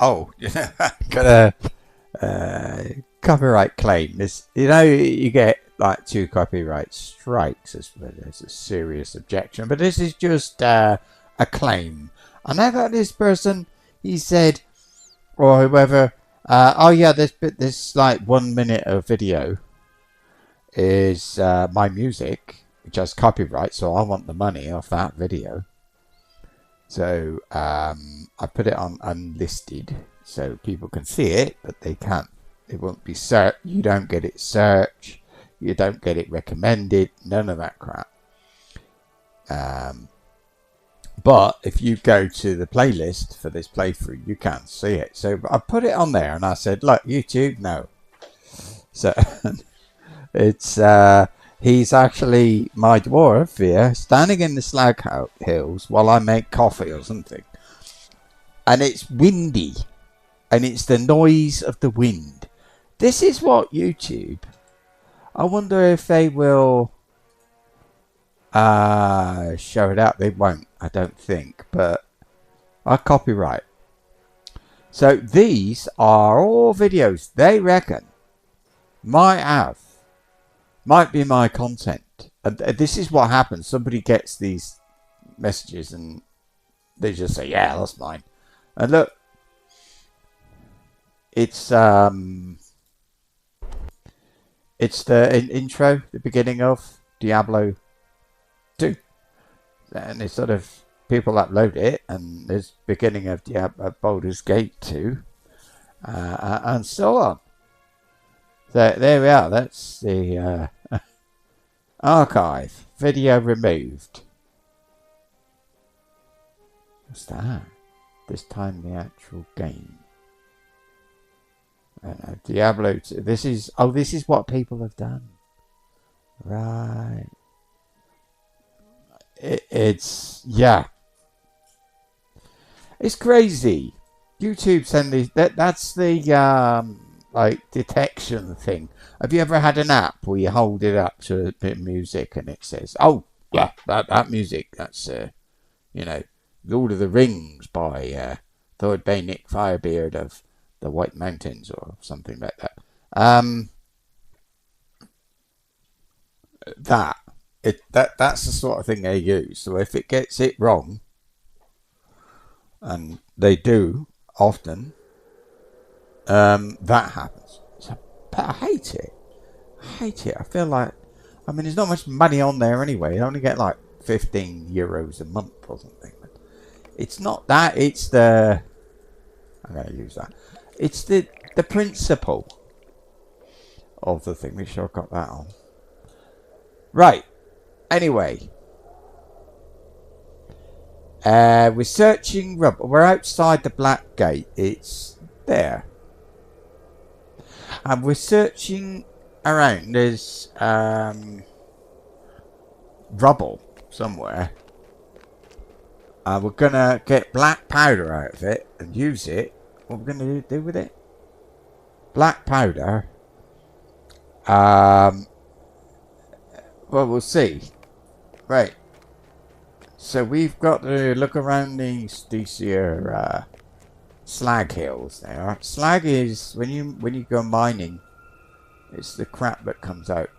Oh, got a copyright claim. This, you get like 2 copyright strikes as there's a serious objection, but this is just a claim. And I got this person. He said, or whoever, oh yeah, this like 1 minute of video is my music, which has copyright, so I want the money off that video. So I put it on unlisted so people can see it, but they can't. It won't be searched. You don't get it searched. You don't get it recommended. None of that crap. But if you go to the playlist for this playthrough, you can see it. So I put it on there, and I said, "Look, YouTube, no." So it's he's actually my dwarf here, standing in the slag hills while I make coffee or something, and it's windy, and it's the noise of the wind. This is what YouTube. I wonder if they will show it out. They won't, I don't think, but I copyright. So these are all videos they reckon might be my content. And this is what happens. Somebody gets these messages and they just say, yeah, that's mine. And look, it's the intro, the beginning of Diablo 2. And it's sort of, people upload it, and there's beginning of Baldur's Gate 2, and so on. So there we are. That's the archive. Video removed. What's that? This time the actual game. Diablo 2. This is what people have done. Right. It's crazy. YouTube send these. That's the like detection thing. Have you ever had an app where you hold it up to a bit of music and it says, "Oh yeah, that music. That's Lord of the Rings by Thordbeinik Firebeard of the White Mountains," or something like that. That's the sort of thing they use. So if it gets it wrong, and they do often, that happens. So, but I hate it. I feel like, there's not much money on there anyway. You only get like €15 a month or something. But it's not that. It's the, I'm going to use that. It's the principle of the thing. Make sure I've got that on. Right. Anyway. We're searching rubble. We're outside the Black Gate. It's there. And we're searching around. There's rubble somewhere. We're going to get black powder out of it and use it. What we're going to do with it? Black powder. Well, we'll see. Right. So we've got to look around these here slag hills there. Slag is when you go mining, it's the crap that comes out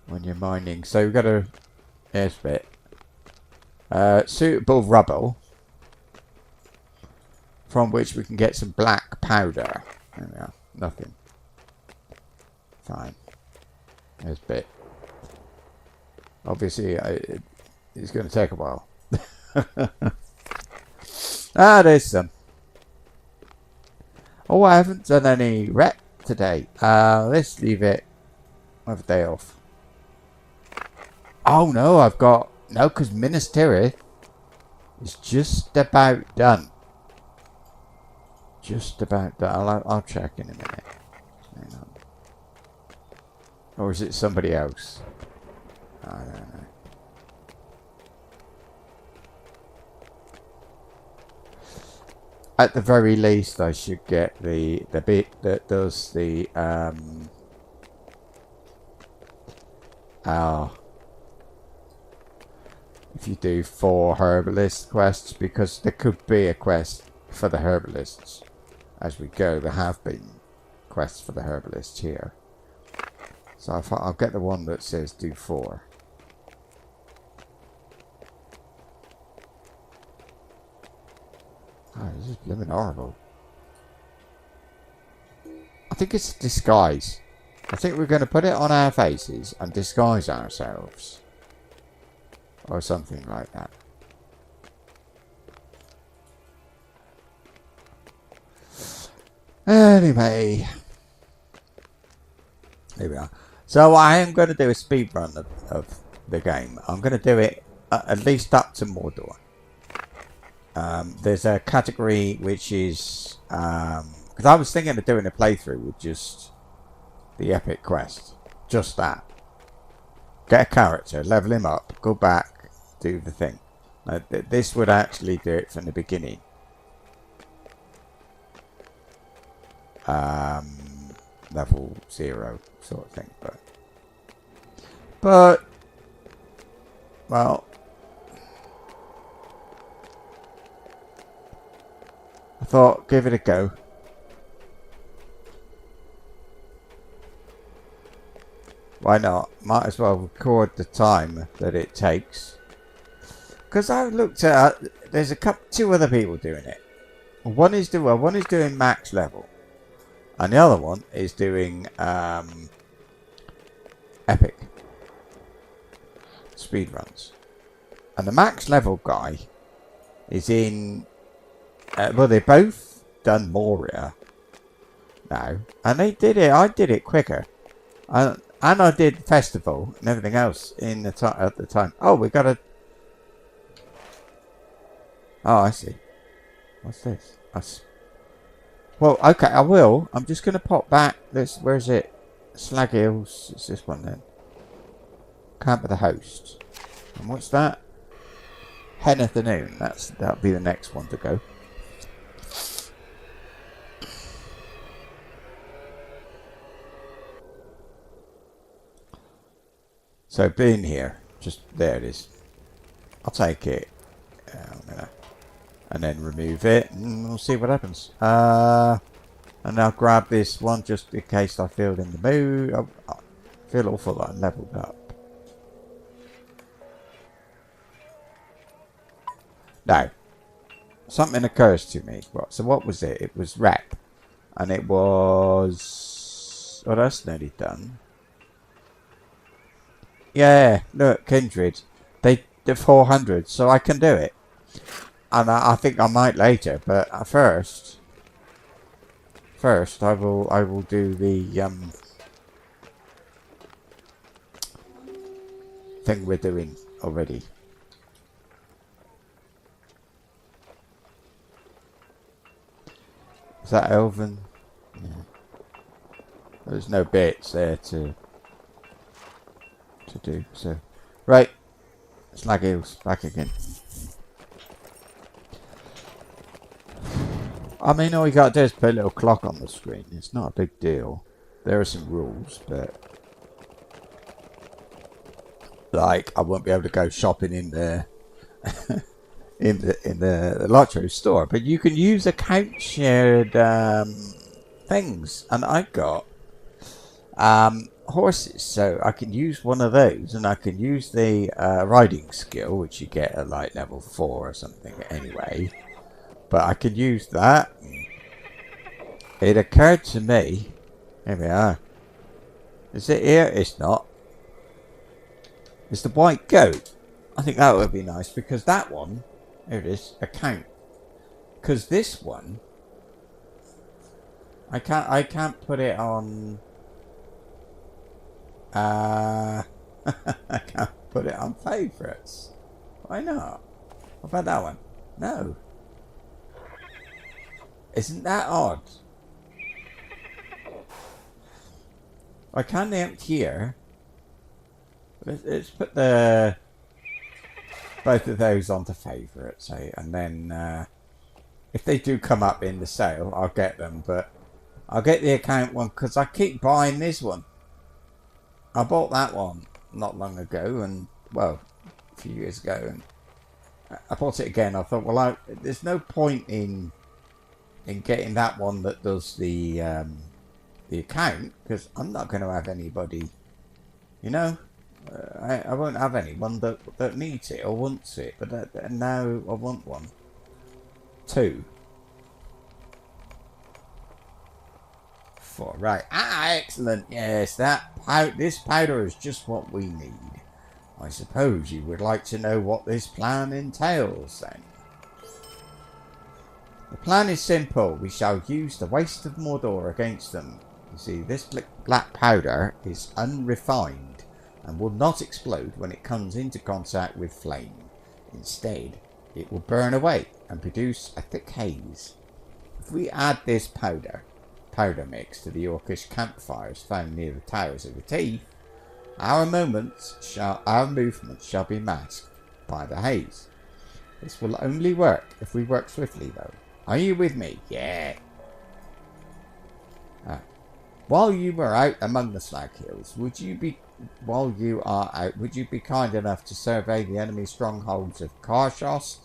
when you're mining. So we've got to, there's a bit suitable rubble from which we can get some black powder. There we are. Nothing. Fine. There's a bit. Obviously, it's going to take a while. There's some. Oh, I haven't done any rep today. Let's leave it. I have a day off. Oh, no, I've got... No, because Minas Tirith is just about done. Just about done. I'll check in a minute. Hang on. Or is it somebody else? I don't know. At the very least, I should get the bit that does the if you do 4 herbalist quests, because there could be a quest for the herbalists as we go. There have been quests for the herbalists here. So I'll get the one that says do 4. Oh, this is blooming horrible. I think it's a disguise. I think we're going to put it on our faces and disguise ourselves. Or something like that. Anyway. Here we are. So I am going to do a speed run of the game. I'm going to do it at least up to Mordor. There's a category which is... because I was thinking of doing a playthrough with just the epic quest. Just that. Get a character, level him up, go back, do the thing. This would actually do it from the beginning. Level 0 sort of thing. But well, I thought give it a go. Why not? Might as well record the time that it takes. Because I looked at, there's two other people doing it. One is doing max level, and the other one is doing epic speed runs. And the max level guy is in. Well, they both done Moria now, and they did it. I did it quicker. And I did festival and everything else in the at the time. Oh, we got a... Oh, I see. What's this? Well, okay, I will. I'm just going to pop back this... Where is it? Slag Hills. It's this one then. Camp of the Host. And what's that? Hen of the Noon. That'll be the next one to go. So being here, just there it is. I'll take it, and then remove it, and we'll see what happens. And I'll grab this one just in case I feel in the mood. I feel awful that I'm leveled up. Now, something occurs to me. So what was it? It was rep, and it was... Oh, that's nearly done. Yeah, look, Kindred. They're 400, so I can do it. And I think I might later, but first I will do the thing we're doing already. Is that Elven? Yeah. There's no bits there to do, so right, Slag Hills back again. I mean, all you gotta do is put a little clock on the screen. It's not a big deal. There are some rules, but like I won't be able to go shopping in the in the Lotro store, but you can use account shared things, and I got horses, so I can use one of those, and I can use the riding skill, which you get at like level 4 or something anyway, but I can use that. It occurred to me, here we are, is it here? It's not. It's the white goat. I think that would be nice, because that one, here it is, account, because this one I can't put it on. I can't put it on favourites. Why not? What about that one? No. Isn't that odd? I can empty here. Let's put both of those onto favourites, and then if they do come up in the sale, I'll get them. But I'll get the account one because I keep buying this one. I bought that one not long ago, and well, a few years ago, and I bought it again. I thought, well, there's no point in getting that one that does the account, because I'm not going to have anybody, you know. I won't have anyone that needs it or wants it, but now I want one. 2. 4. Right. Excellent. Yes, this powder is just what we need. I suppose you would like to know what this plan entails, then. The plan is simple. We shall use the waste of Mordor against them. You see, this black powder is unrefined and will not explode when it comes into contact with flame. Instead, it will burn away and produce a thick haze. If we add this powder mix to the Orcish campfires found near the Towers of the Teeth, our movements shall be masked by the haze. This will only work if we work swiftly, though. Are you with me? Yeah. While you were out among the Slag Hills, would you be kind enough to survey the enemy strongholds of Narchost,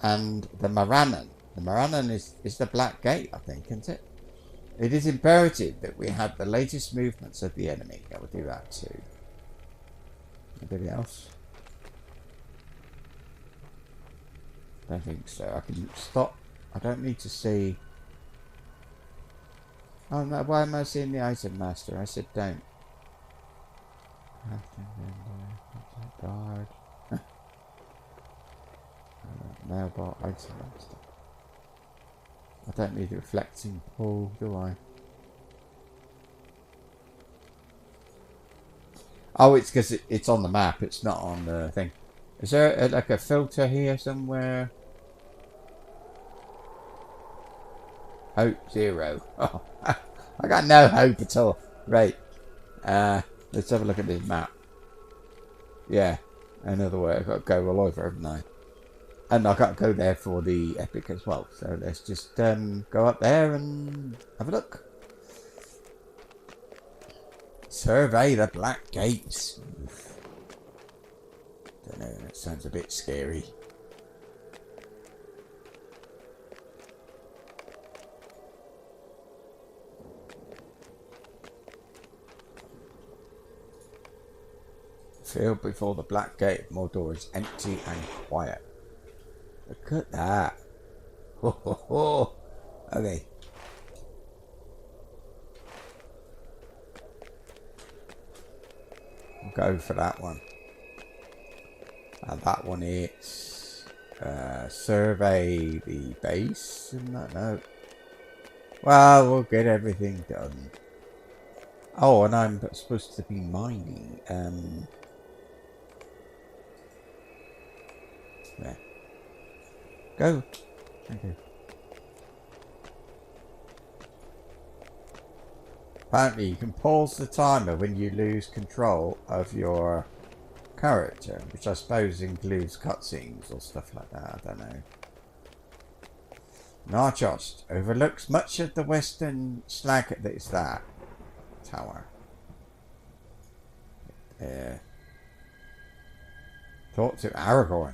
and the Morannon? The Morannon is the Black Gate, I think, isn't it? It is imperative that we have the latest movements of the enemy. I will do that too. Anybody else? I don't think so. I can stop. I don't need to see. Oh no, why am I seeing the item master? I said don't. Guard. Mailbot item master. I don't need a reflecting pool, do I? Oh, it's because it's on the map. It's not on the thing. Is there like a filter here somewhere? Hope 0. Oh, I got no hope at all. Right. Let's have a look at this map. Yeah. Another way. I've got to go all over, haven't I? And I've got to go there for the epic as well. So let's just go up there and have a look. Survey the Black Gates. Don't know, that sounds a bit scary. Field before the Black Gate of Mordor is empty and quiet. Look at that. Ho ho ho. Okay. I'll go for that one. And that one is survey the base and that. No. Well, we'll get everything done. Oh, and I'm supposed to be mining. There. Go. Thank you. Apparently you can pause the timer when you lose control of your character, which I suppose includes cutscenes or stuff like that, I don't know. Narchost overlooks much of the western slag. It's that tower. Talk to Aragorn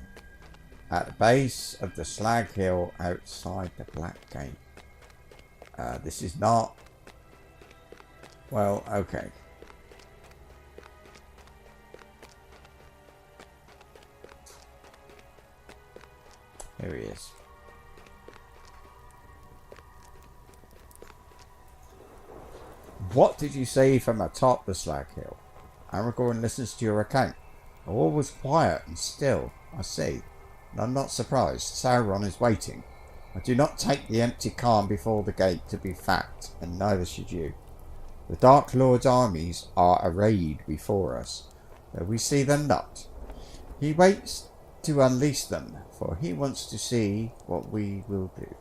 at the base of the Slag Hill outside the Black Gate. This is not... Well, okay. Here he is. What did you say from atop the Slag Hill? Aragorn listens to your account. All was quiet and still, I see. And I'm not surprised. Sauron is waiting. I do not take the empty calm before the gate to be fact, and neither should you. The Dark Lord's armies are arrayed before us, though we see them not. He waits to unleash them, for he wants to see what we will do.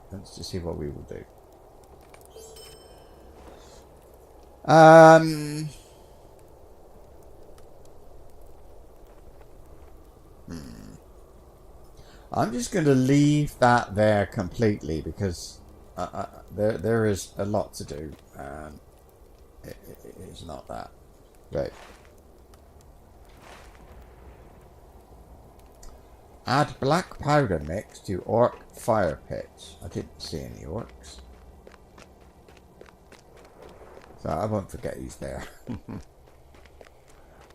I'm just going to leave that there completely because there is a lot to do. It's not that. Right. Add black powder mix to orc fire pits. I didn't see any orcs. So I won't forget he's there.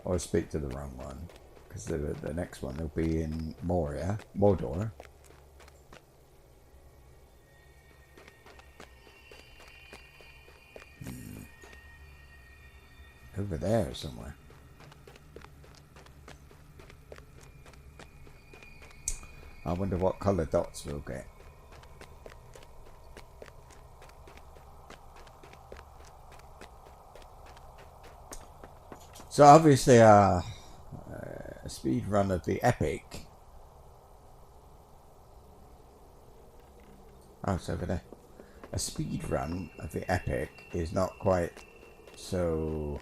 Or speak to the wrong one. Because the next one will be in Mordor. Over there somewhere. I wonder what colour dots we'll get. So obviously a speed run of the epic. Oh, it's over there. A speed run of the epic is not quite so...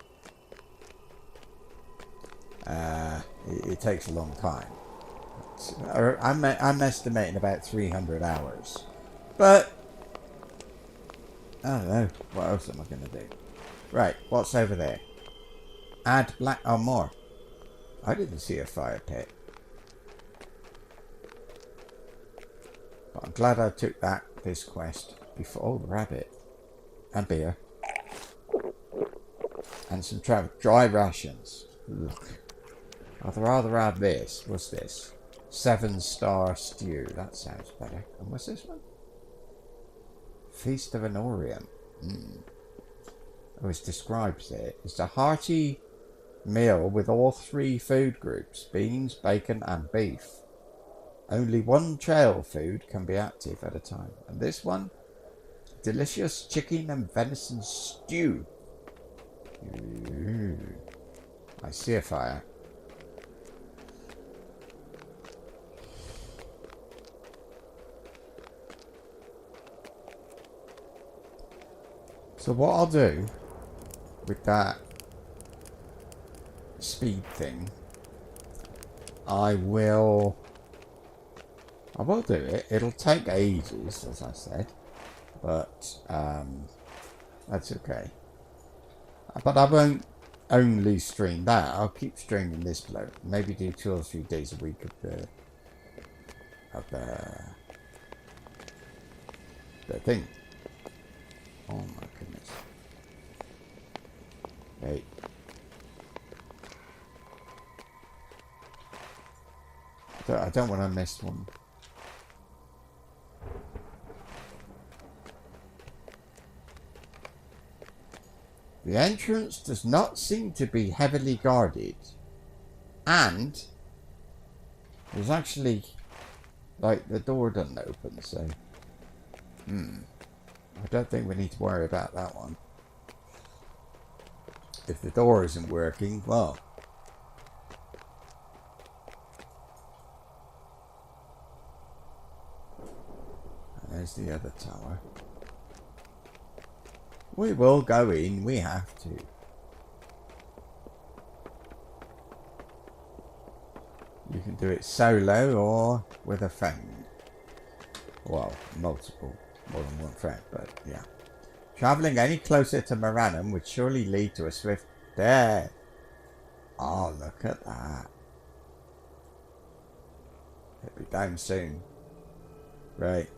it takes a long time. I'm estimating about 300 hours. But I don't know. What else am I going to do? Right, what's over there? Add black... Oh, more. I didn't see a fire pit. But I'm glad I took this quest before... Oh, the rabbit. And beer. And some dry rations. Look. I'd rather have this. What's this? 7-star stew. That sounds better. And what's this one? Feast of an Orium. Oh, it describes it. It's a hearty meal with all 3 food groups. Beans, bacon and beef. Only 1 trail food can be active at a time. And this one? Delicious chicken and venison stew. Ooh. I see a fire. So what I'll do with that speed thing, I will do it. It'll take ages, as I said, but that's okay. But I won't only stream that. I'll keep streaming this bloke. Maybe do 2 or 3 days a week of the thing. Oh my goodness. Hey. I don't want to miss one. The entrance does not seem to be heavily guarded. And there's actually, like, the door doesn't open, so... I don't think we need to worry about that one. If the door isn't working, well... And there's the other tower. We will go in, we have to. You can do it solo or with a friend. Well, multiple. More than one friend, but yeah. Travelling any closer to Moranum would surely lead to a swift death. Oh, look at that. It'll be down soon. Right.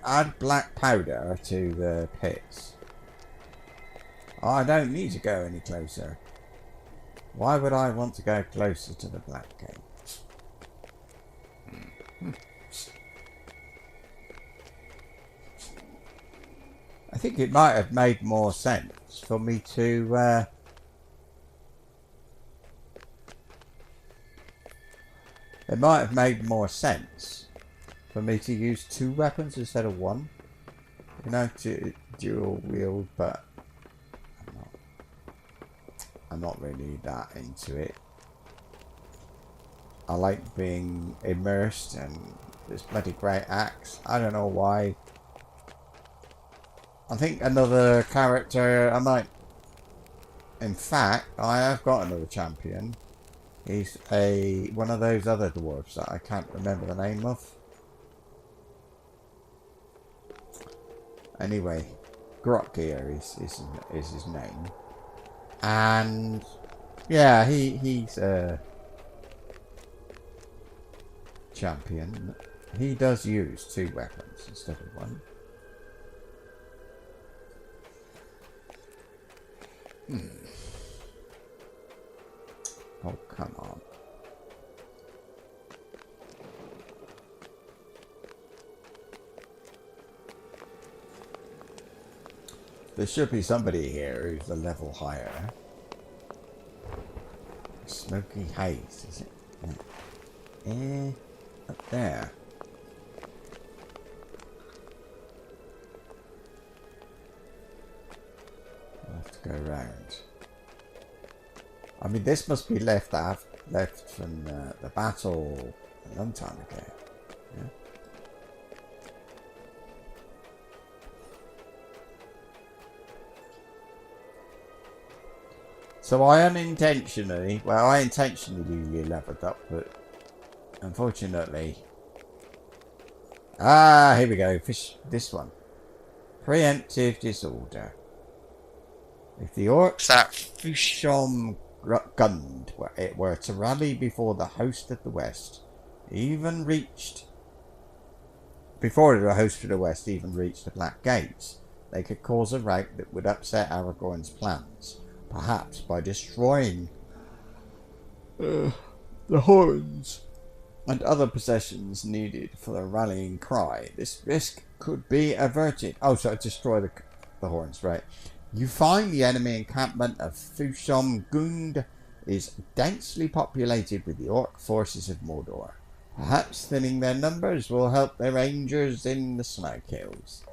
Add black powder to the pits. Oh, I don't need to go any closer. Why would I want to go closer to the black cave? I think it might have made more sense for me to it might have made more sense for me to use 2 weapons instead of 1. You know, to dual wield, but I'm not really that into it. I like being immersed in this bloody great axe. I don't know why. I think another character I might... In fact, I have got another champion. He's one of those other dwarves that I can't remember the name of. Anyway, Grotgear is his name. And yeah, he's champion, he does use 2 weapons instead of 1. Oh, come on. There should be somebody here who's a level higher. Smoky haze, is it? Up there. I'll have to go around. I mean, this must be left from the battle a long time ago. Yeah? So I intentionally leveled up, but unfortunately... here we go. This one. Preemptive disorder. If the orcs at Fushom Gund were to rally before the host of the West even reached the Black Gates, they could cause a rout that would upset Aragorn's plans, perhaps by destroying the horns and other possessions needed for the rallying cry. This risk could be averted. Oh, so destroy the horns, right. You find the enemy encampment of Fushom Gund is densely populated with the orc forces of Mordor. Perhaps thinning their numbers will help their rangers in the Snow Hills.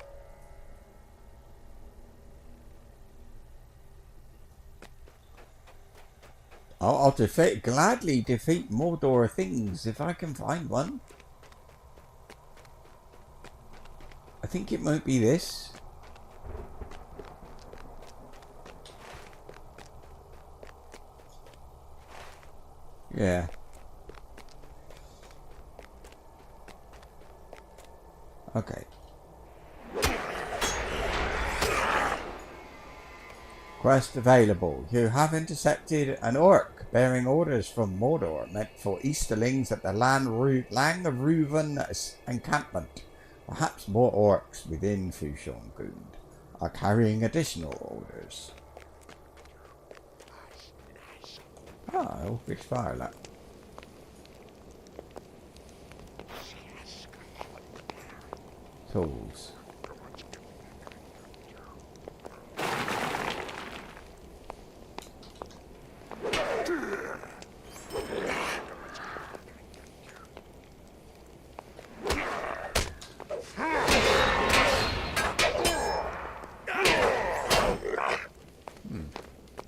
I'll gladly defeat Mordor things if I can find one. I think it might be this. Yeah. Okay. Quest available. You have intercepted an orc bearing orders from Mordor meant for Easterlings at the Lang of Reuven encampment. Perhaps more orcs within Fushom Gund are carrying additional orders. Oh, big firelight. Tools.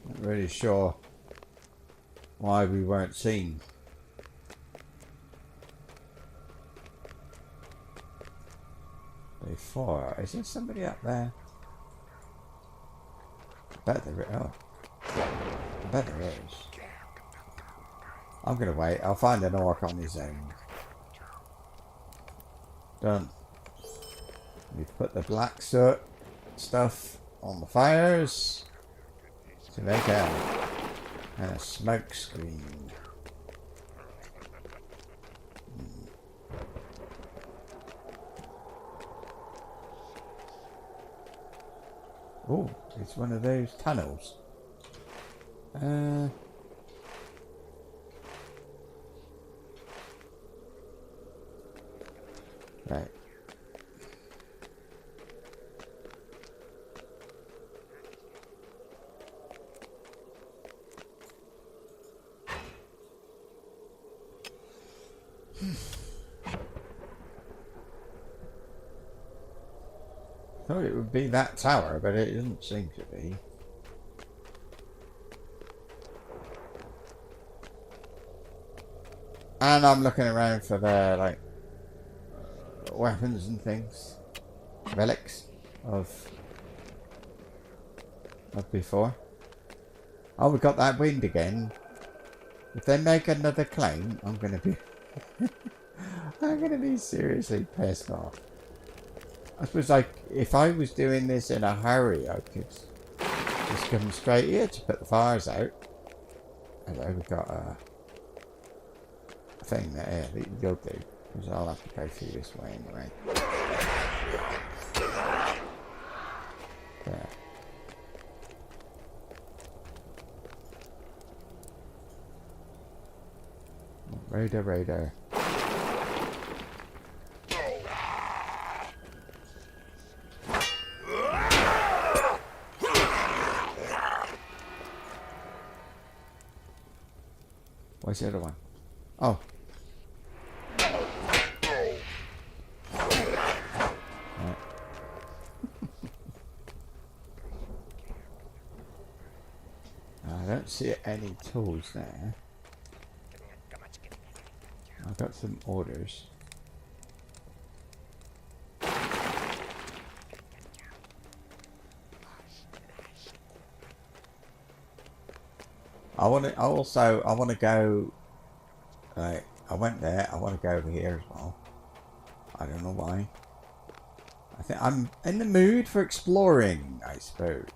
Not really sure why we weren't seen. Day 4. Is there somebody up there? I bet there is. Oh. I bet there is. I'm gonna wait. I'll find an orc on his own. Done. We've put the black soot stuff on the fires to make a smoke screen. Oh, it's one of those tunnels. Right. Thought it would be that tower, but it doesn't seem to be. And I'm looking around for the like weapons and things, relics of before. Oh, we got that wind again. If they make another claim, I'm gonna be I'm gonna be seriously pissed off. I suppose, like, if I was doing this in a hurry, I could just come straight here to put the fires out. Hello, we've got a thing there that you can go to. Because I'll have to go through this way anyway. There. Radar. Where's the other one? Oh. Right. I don't see any tools there. I've got some orders. I want to go. Right, I went there. I want to go over here as well. I don't know why. I think I'm in the mood for exploring, I suppose.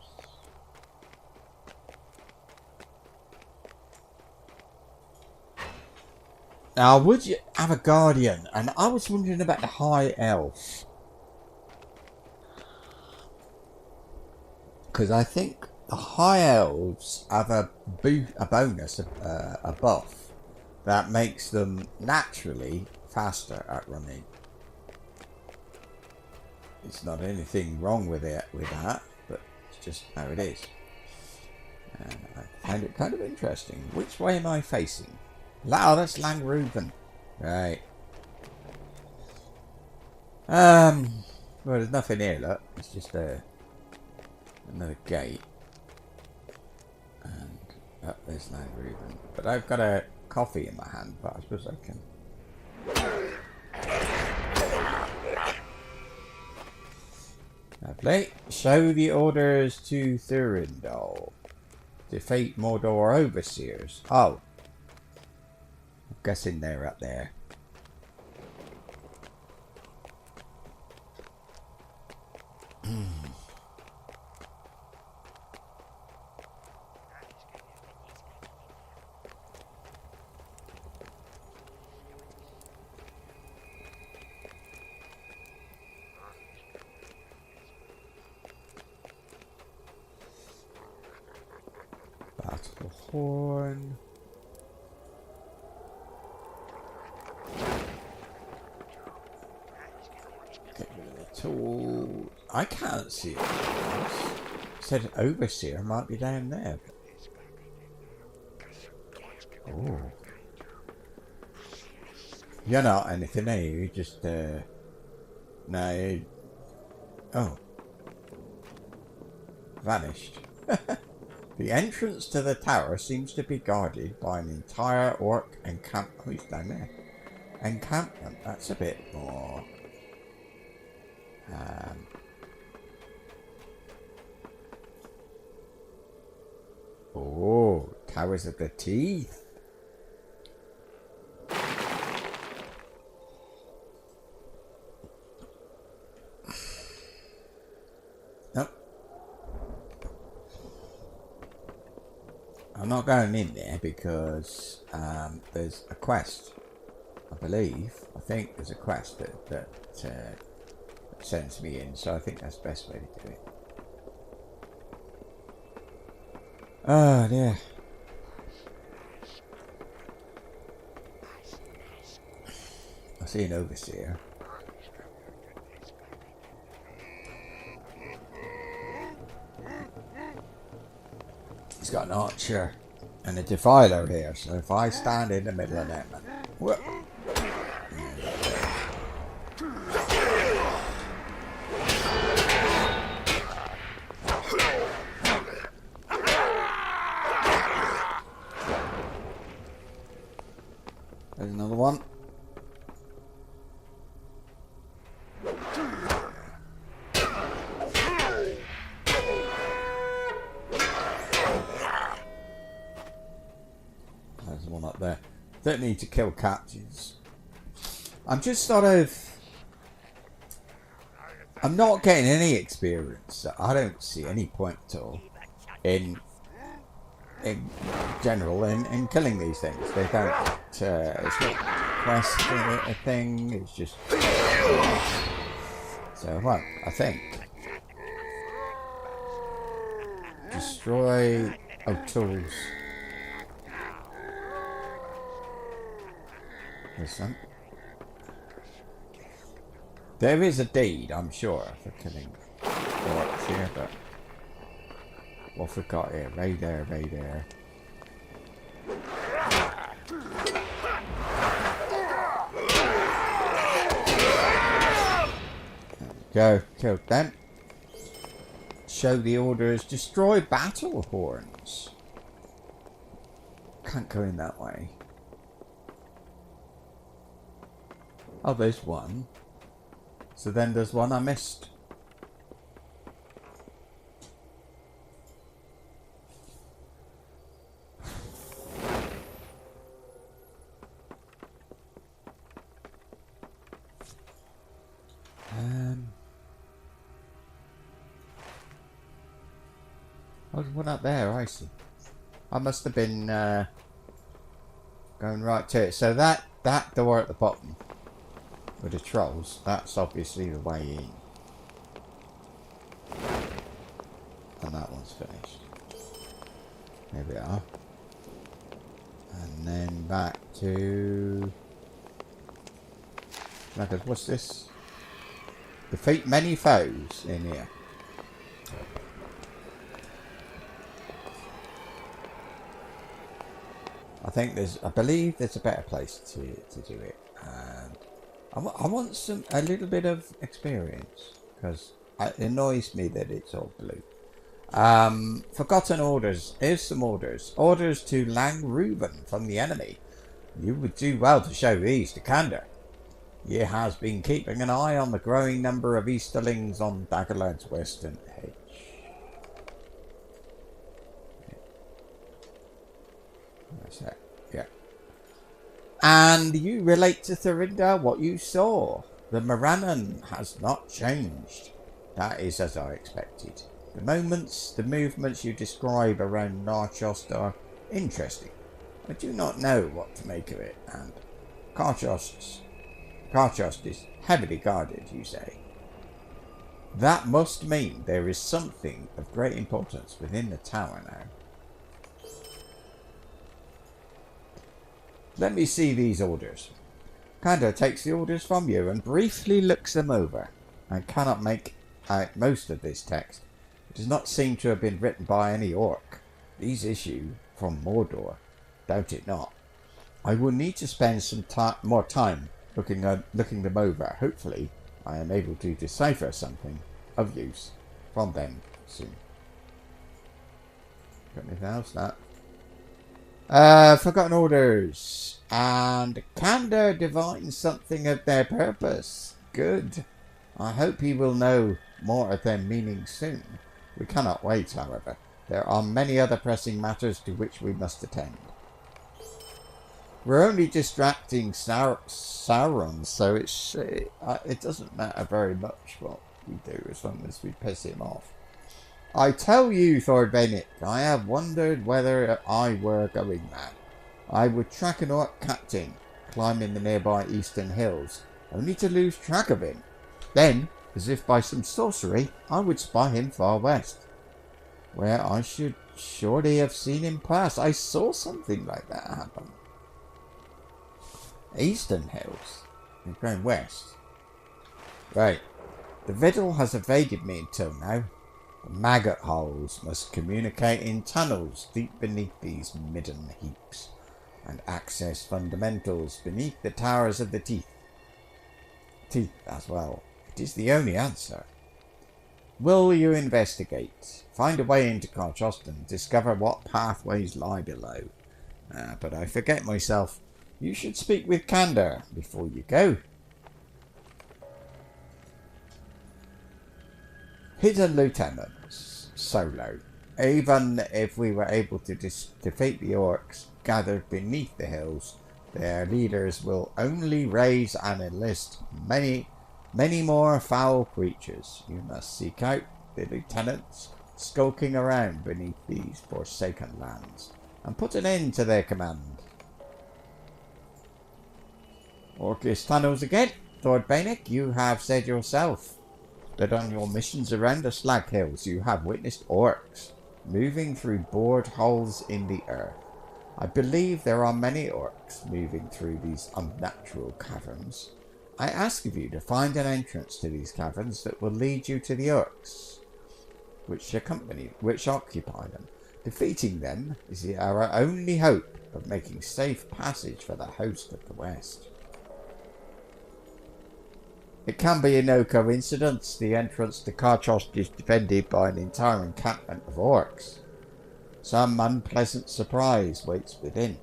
Now, would you have a guardian? And I was wondering about the high elf. Because I think the high elves have a bonus, a buff, that makes them naturally faster at running. It's not anything wrong with that, but it's just how it is. And I find it kind of interesting. Which way am I facing? Oh, that's Langruven. Right. Well, there's nothing here, look. It's just another gate. And there's Langruven. But I've got a coffee in my hand, but I suppose I can. Lovely. Show the orders to Thurindal. Defeat Mordor overseers. Oh. I'm guessing they're up there. Battle horn. Get rid of the tool. I can't see it. Said overseer might be down there. Oh. You're not anything, are you? You just no. Oh. Vanished. The entrance to the tower seems to be guarded by an entire orc encampment. Oh, he's down there. Encampment. That's a bit more. Oh, Towers of the Teeth. Nope. I'm not going in there because there's a quest. I think there's a quest that sends me in, so I think that's the best way to do it. Oh dear. I see an overseer. He's got an archer and a defiler here, so if I stand in the middle of them, whoop. There's another one. There's one up there. Don't need to kill captains. I'm just sort of... I'm not getting any experience. So I don't see any point at all in general in killing these things. They don't. It's not quest a thing. It's just... So what? I think... Destroy... Oh, tools. Listen. There is a deed, I'm sure, for killing orcs here, but... What have we got here? Radar, radar. Go, killed them. Show the orders. Destroy battle horns. Can't go in that way. Oh, there's one. So then there's one I missed. Oh, there's one up there, I see. I must have been going right to it. So that door at the bottom with the trolls, that's obviously the way in. And that one's finished. There we are. And then back to... What's this? Defeat many foes in here. I believe there's a better place to do it. And I want a little bit of experience, because it annoys me that it's all blue. Forgotten orders. Here's some orders. Orders to Lang Reuben from the enemy. You would do well to show these to Kander. He has been keeping an eye on the growing number of Easterlings on Daggerland's western edge. That's it. Yeah. And you relate to Thurinda what you saw. The Morannon has not changed. That is as I expected. The movements you describe around Narchost are interesting. I do not know what to make of it, and Karchost is heavily guarded, you say. That must mean there is something of great importance within the tower now. Let me see these orders. Kander takes the orders from you and briefly looks them over. I cannot make out most of this text. It does not seem to have been written by any orc. These issue from Mordor. Doubt it not. I will need to spend some more time looking them over. Hopefully, I am able to decipher something of use from them soon. Got anything else? That. Forgotten orders. And Kander divines something of their purpose. Good. I hope he will know more of their meaning soon. We cannot wait, however. There are many other pressing matters to which we must attend. We're only distracting Sauron, so it doesn't matter very much what we do as long as we piss him off. I tell you, Thordbeinik, I have wondered whether I were going mad. I would track an orc captain climbing the nearby eastern hills, only to lose track of him. Then, as if by some sorcery, I would spy him far west, where I should surely have seen him pass. I saw something like that happen. Eastern hills? You're going west. Right. The riddle has evaded me until now. The maggot holes must communicate in tunnels deep beneath these midden heaps, and access fundamentals beneath the towers of the teeth as well. It is the only answer. Will you investigate? Find a way into Karchost and discover what pathways lie below. But I forget myself. You should speak with Kander before you go. Hidden lieutenants, solo. Even if we were able to defeat the orcs gathered beneath the hills, their leaders will only raise and enlist many more foul creatures. You must seek out the lieutenants skulking around beneath these forsaken lands and put an end to their command. Orcish tunnels again. Thordbeinik, you have said yourself that on your missions around the Slag Hills you have witnessed orcs moving through bored holes in the earth. I believe there are many orcs moving through these unnatural caverns. I ask of you to find an entrance to these caverns that will lead you to the orcs which occupy them. Defeating them is our only hope of making safe passage for the host of the West. It can be no coincidence the entrance to Karchost is defended by an entire encampment of orcs. Some unpleasant surprise waits within.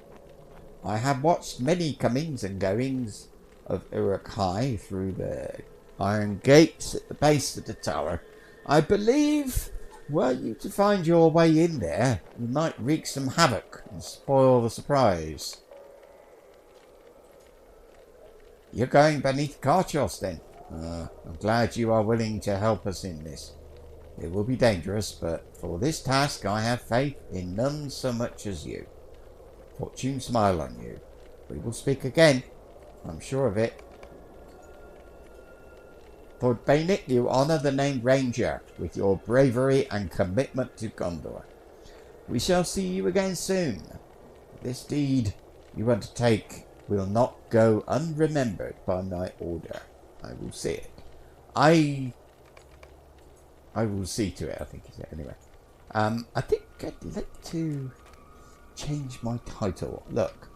I have watched many comings and goings of Uruk-hai through the iron gates at the base of the tower. I believe, were you to find your way in there, you might wreak some havoc and spoil the surprise. You're going beneath Karchost then? I'm glad you are willing to help us in this. It will be dangerous, but for this task I have faith in none so much as you. Fortune smile on you. We will speak again, I'm sure of it. Thordbeinik, you honour the name Ranger with your bravery and commitment to Gondor. We shall see you again soon. This deed you undertake will not go unremembered by my order. I will see it. I will see to it, I think he said. Anyway. I think I'd like to change my title. Look.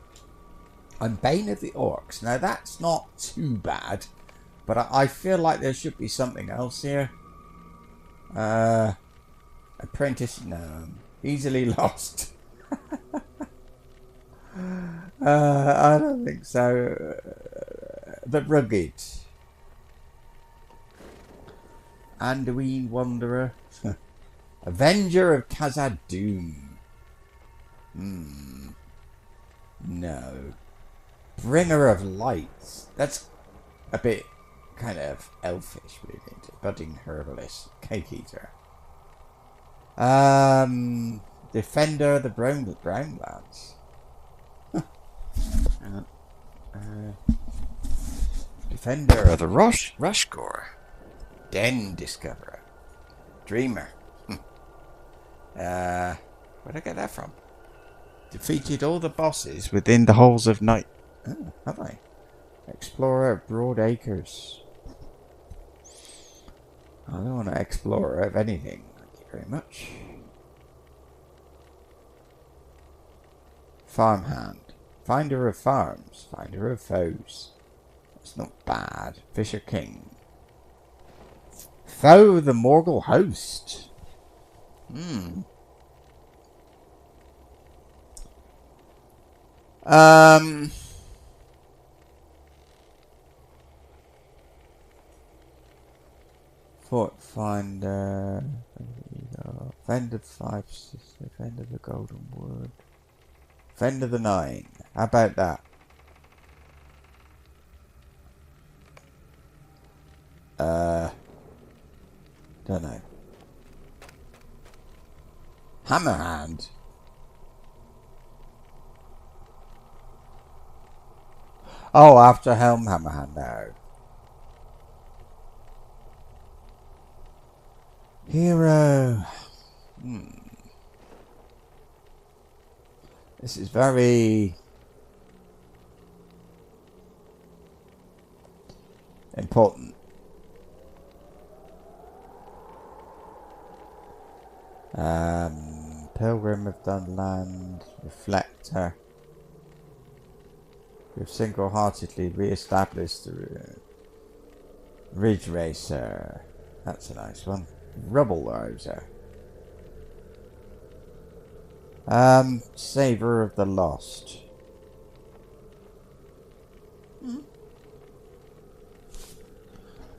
I'm Bane of the Orcs. Now that's not too bad. But I feel like there should be something else here. Apprentice, no. Easily lost. I don't think so. The Rugged. Anduin Wanderer. Avenger of Khazad-dûm. No. Bringer of Lights. That's a bit kind of elfish, really, isn't it? Budding Herbalist. Cake Eater. Defender of the Brownlands. Defender of the Rushgore. Den Discoverer. Dreamer. Where'd I get that from? Defeated all the bosses within the Halls of Night. Oh, have I? Explorer of Broad Acres. I don't want to explorer of anything. Thank you very much. Farmhand. Finder of farms. Finder of foes. That's not bad. Fisher King. Foe of the Morgul host. Fort Finder. Fend of Five Sisters. Fend of the Golden Wood. Fend of the Nine. How about that? Don't know. Hammerhand. Oh, after Helm Hammerhand now. Hero. This is very important. Pilgrim of Dunland, Reflector. We've single-heartedly re-established the Ridge Racer. That's a nice one. Rubble Roser. Saver of the Lost.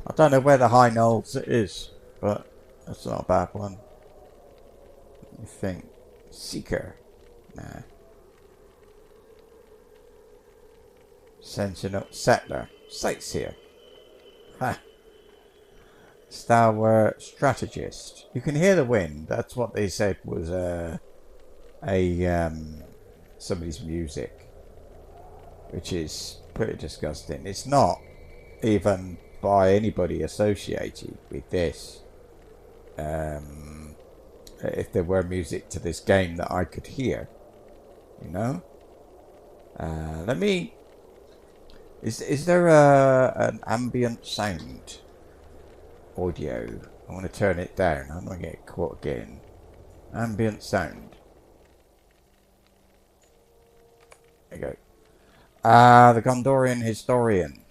I don't know where the High Knolls is, but that's not a bad one. I think. Seeker. Nah. Sentinel. Settler. Sightseer. Ha. Stalwart Strategist. You can hear the wind. That's what they said was somebody's music. which is pretty disgusting. It's not even by anybody associated with this. If there were music to this game that I could hear, you know. Let me. Is there an ambient sound audio? I want to turn it down. I don't want to get caught again. Ambient sound. There you go. The Gondorian historian.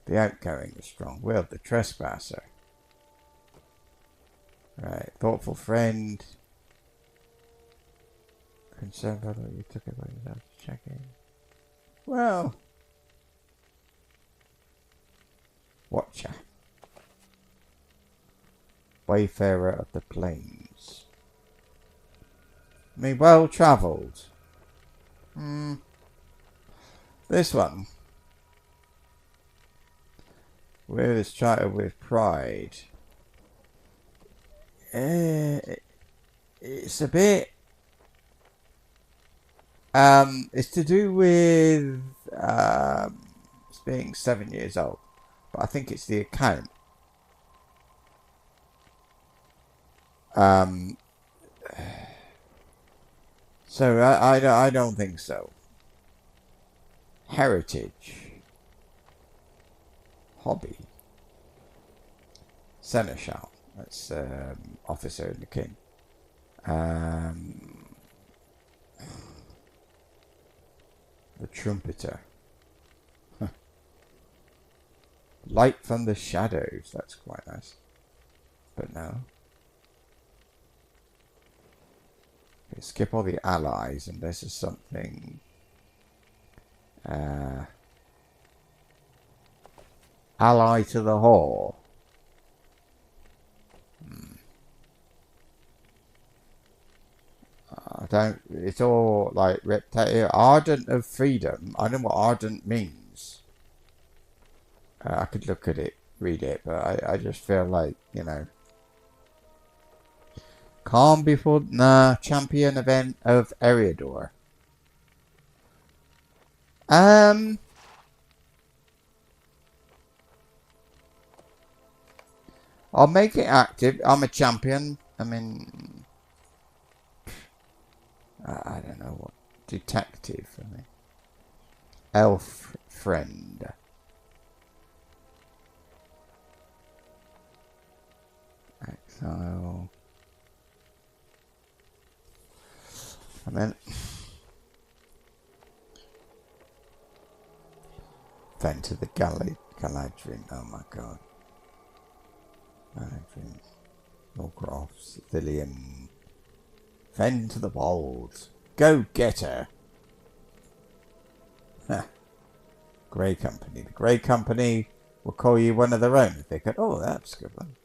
The outgoing is strong. Will the trespasser. Right. Thoughtful friend. Concerned about what you took about yourself to check in. Well. Watcher. Wayfarer of the plains. I mean, well travelled. This one. Wear this title with pride. It's a bit. It's to do with being 7 years old, but I think it's the account. So I don't think so. Heritage. Hobby. Seneschal. That's officer in the king. The trumpeter. Light from the shadows. That's quite nice. But no. Okay, skip all the allies, and this is something. Ally to the whore. I don't. It's all like ardent of freedom. I don't know what ardent means. I could look at it, read it, but I just feel like, you know. Calm before champion event of Eriador. I'll make it active. I'm a champion. I mean, I don't know what. Detective. I mean, elf friend. Exile. I mean, then to the Galadriel. Oh my god. Galadriel. Norcroft. Thillium. Fend to the Wolds. Go get her. Huh. Grey Company. The Grey Company will call you one of their own if they could. Oh, that's a good one.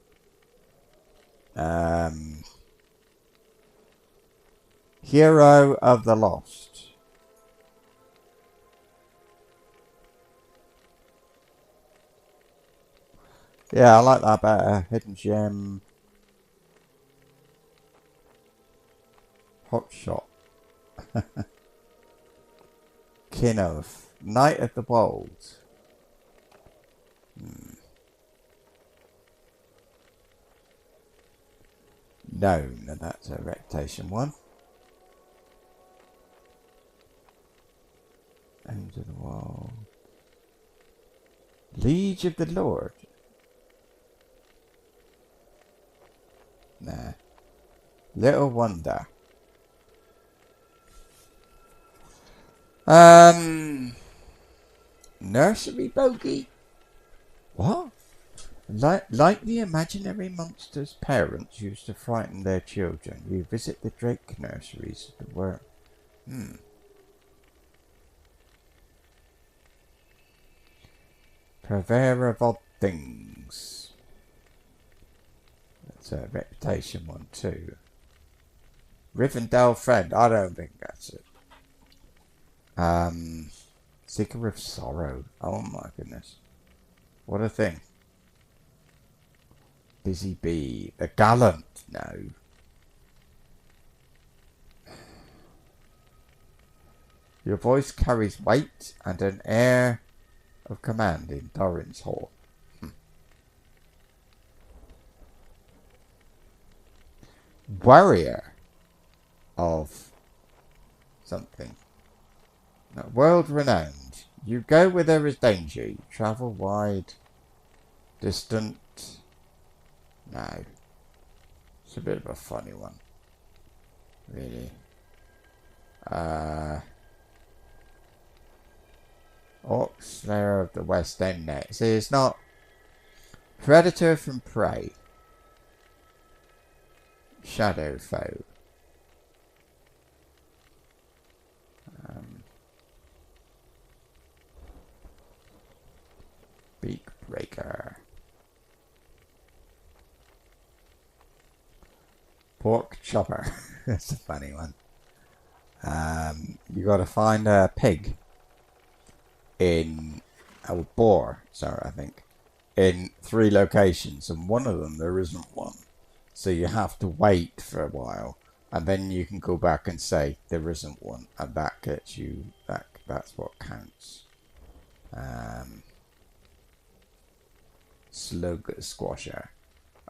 Hero of the Lost. Yeah, I like that better. Hidden Gem. Hot Shot. Kinnoth. Knight of the Wold. Known, and that's a reputation one. End of the World. Liege of the Lord. Nah. Little Wonder. Nursery bogey. What? Like the imaginary monsters parents used to frighten their children, you visit the Drake nurseries of the world. Purveyor of odd things. That's a reputation one too. Rivendell friend. I don't think that's it. Seeker of sorrow. Oh my goodness. What a thing. Busy bee. The gallant. No. Your voice carries weight and an air of command in Doran's Hall. Warrior of something. No, world renowned. You go where there is danger. You travel wide, distant. No. It's a bit of a funny one. Really. Orc Slayer of the West End net. See, it's not predator from prey. Shadow foe. Beak breaker. Pork chopper. That's a funny one. You got to find a pig in boar. Sorry, I think in 3 locations, and one of them there isn't one. So you have to wait for a while, and then you can go back and say there isn't one, and that gets you. That's what counts. Slug squasher.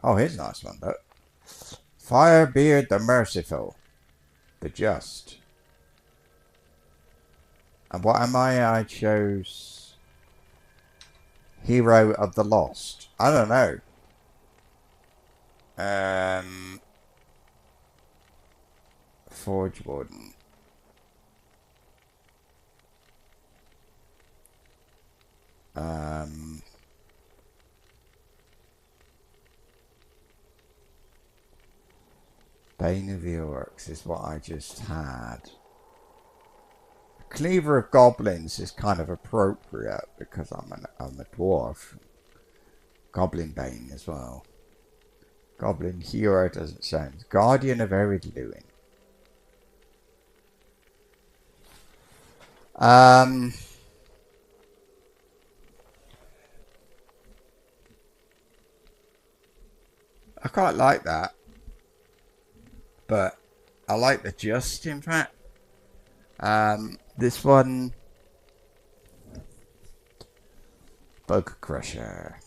Oh, here's a nice one though. Firebeard the merciful, the just. And what am I? I chose hero of the lost. I don't know. Forge warden. Bane of the Orcs is what I just had. Cleaver of Goblins is kind of appropriate because I'm a dwarf. Goblin Bane as well. Goblin Hero doesn't sound. Guardian of Arid Lewin. I quite like that. But I like the just, in fact. This one, Bug Crusher.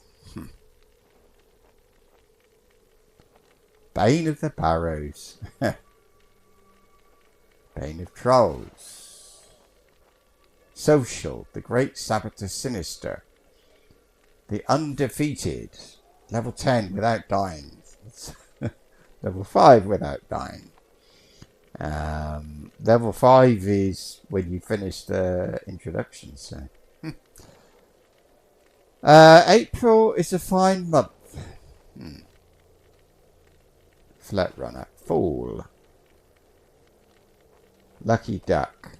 Bane of the Barrows. Bane of Trolls. Social, the Great Saboteur Sinister. The Undefeated. Level 10 without dying. Level 5 without dying. Level 5 is when you finish the introduction, so. April is a fine month. Flat runner. Fool. Lucky duck.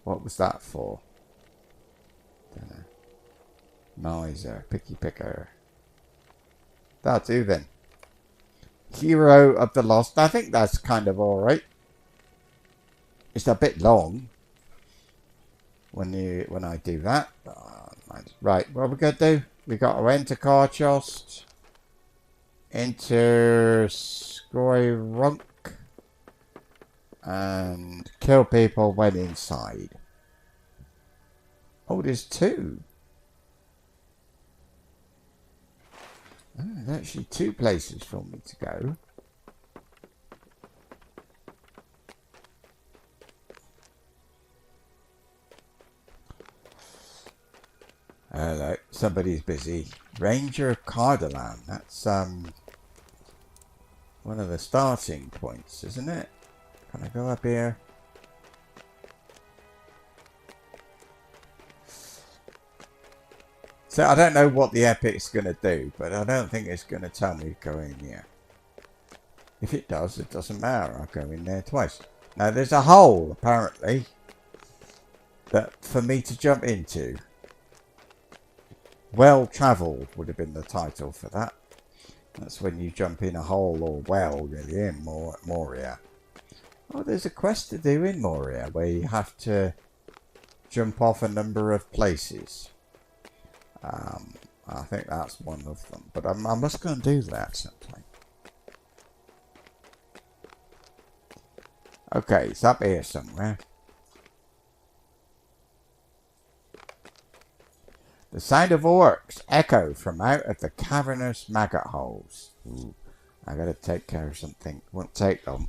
What was that for? Dunno. Miser. Picky picker. That'll do then. Hero of the Lost. I think that's kind of alright. It's a bit long when I do that. Right, what we're gonna do? We got to enter Carchost, enter Scoirunk, and kill people when inside. Oh, there's 2. Oh, there's actually 2 places for me to go. Hello, somebody's busy. Ranger of Cardalan. That's one of the starting points, isn't it? Can I go up here? So I don't know what the epic's going to do, but I don't think it's going to tell me to go in here. If it does, it doesn't matter. I'll go in there twice. Now there's a hole, apparently, that for me to jump into. Well Travelled would have been the title for that. That's when you jump in a hole or well, really, in Moria. Oh, there's a quest to do in Moria where you have to jump off a number of places. I think that's one of them. But I must go and do that sometime. Okay, it's up here somewhere. The sound of orcs echo from out of the cavernous maggot holes. Ooh, I gotta take care of something. Won't take long.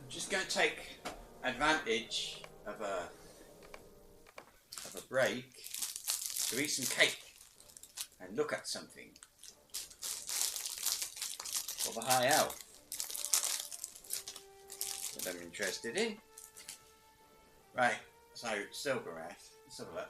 Just going to take advantage of a break to eat some cake and look at something for the high out that I'm interested in. Right, so Silvereth, let's have a look.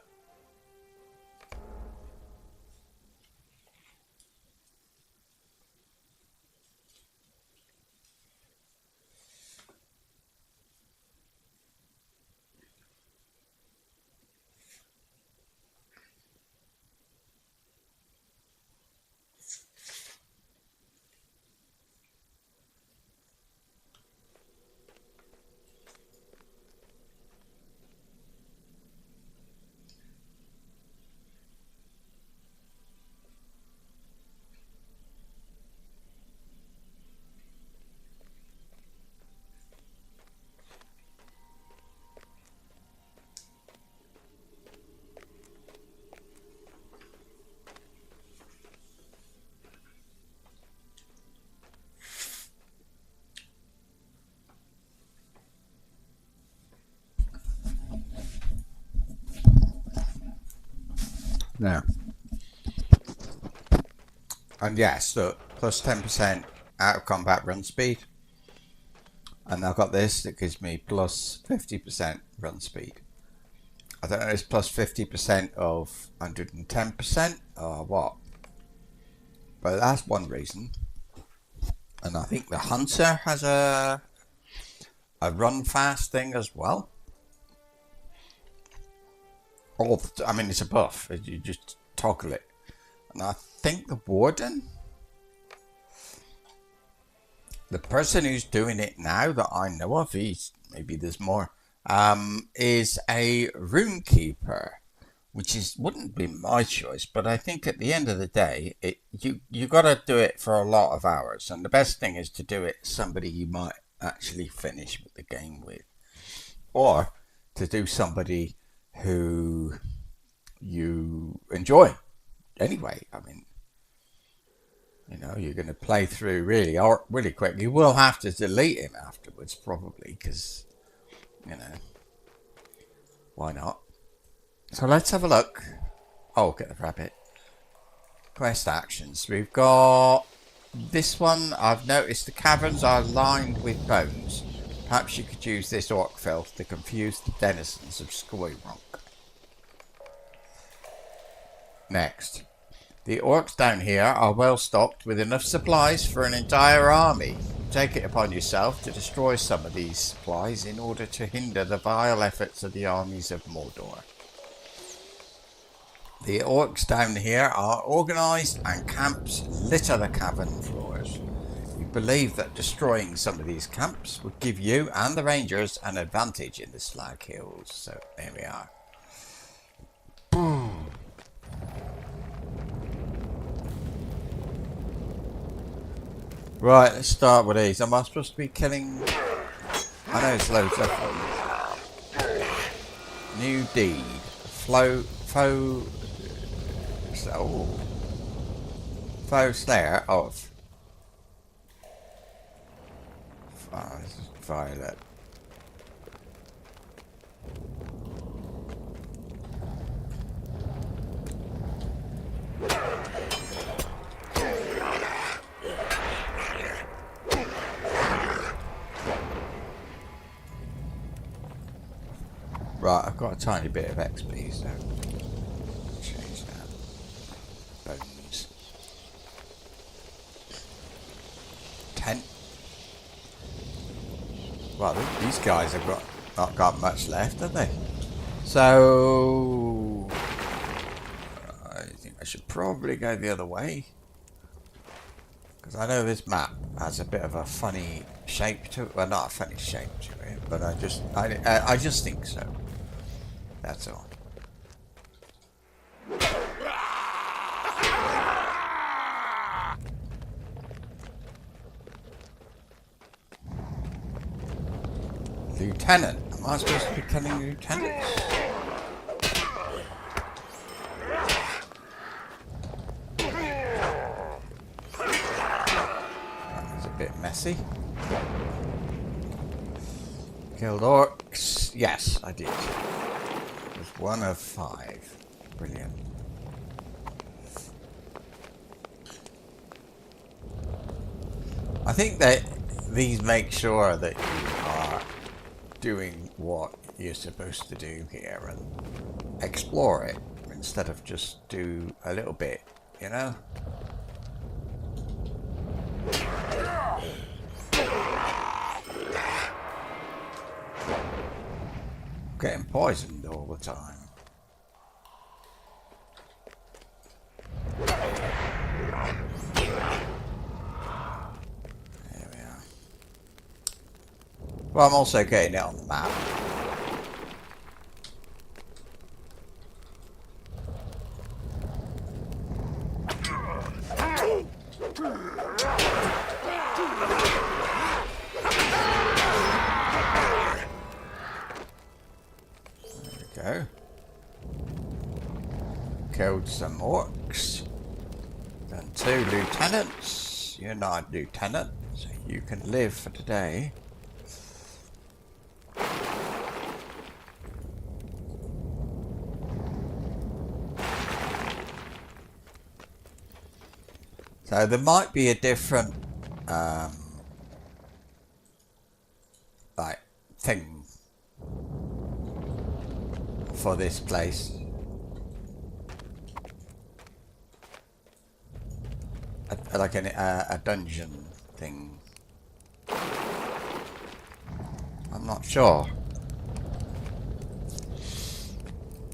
Now, and yes, look, plus 10% out of combat run speed. And I've got this that gives me plus 50% run speed. I don't know if it's plus 50% of 110% or what. But that's one reason. And I think the Hunter has a run fast thing as well. I mean, it's a buff. You just toggle it. And I think the Warden, the person who's doing it now that I know of, maybe there's more, is a Runekeeper, which wouldn't be my choice. But I think at the end of the day, you got to do it for a lot of hours. And the best thing is to do it somebody you might actually finish with the game with. Or to do somebody who you enjoy anyway. I mean, you know, you're going to play through really quick. You will have to delete him afterwards probably, because, you know, why not? So let's have a look. Oh, get the rabbit. Quest actions. We've got this one. I've noticed the caverns are lined with bones. Perhaps you could use this orc filth to confuse the denizens of Scoyronk. Next. The orcs down here are well stocked with enough supplies for an entire army. Take it upon yourself to destroy some of these supplies in order to hinder the vile efforts of the armies of Mordor. The orcs down here are organised and camps litter the cavern floors. You believe that destroying some of these camps would give you and the rangers an advantage in the Slag Hills. So there we are. Right, let's start with these. Am I supposed to be killing? I know it's loads of them. New deed. Foe slayer of violet. Right, I've got a tiny bit of XP, so change that. Bones. 10. Well, these guys have not got much left, have they? So I think I should probably go the other way, because I know this map has a bit of a funny shape to it. Well, not a funny shape to it, but I just think so. That's all. Lieutenant. Am I supposed to be killing lieutenants? That was a bit messy. Killed orcs. Yes, I did. It was 1 of 5. Brilliant. I think that these make sure that you are doing what you're supposed to do here and explore it instead of just do a little bit, you know? Getting poisoned all the time. There we are. Well, I'm also getting it on the map. Go. Killed some orcs. Done 2 lieutenants. You're not a lieutenant, so you can live for today. So there might be a different like thing for this place. Like a dungeon thing. I'm not sure.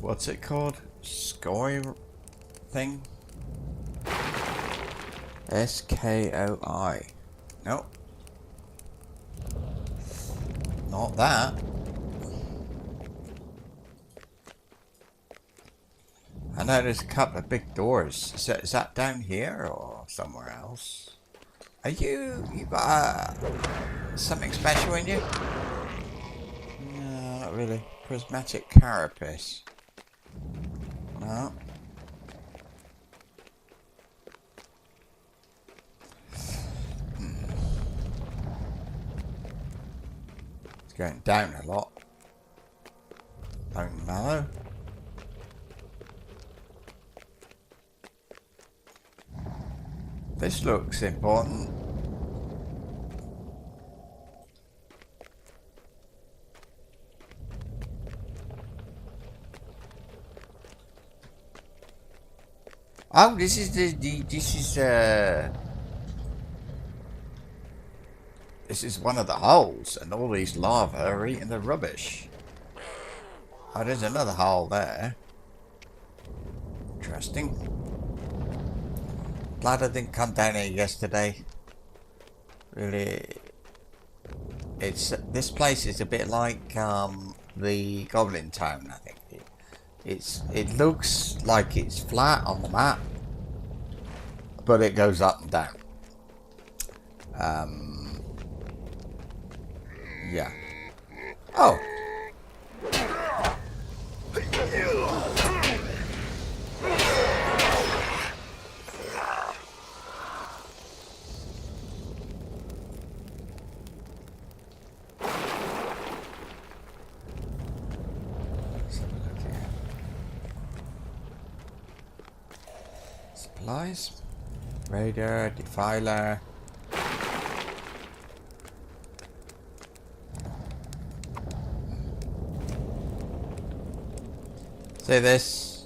What's it called? Skoi thing? SKOI. Nope. Not that. I know there's a couple of big doors. Is that down here or somewhere else? Are you got something special in you? No, not really. Prismatic carapace. No. It's going down a lot. Bone mallow. This looks important. Oh, this is this is one of the holes, and all these lava are eating the rubbish. Oh, there's another hole there. Interesting. Glad I didn't come down here yesterday. really, this place is a bit like the Goblin Town. I think it looks like it's flat on the map, but it goes up and down. Yeah. Oh. Supplies. Raider, Defiler. So this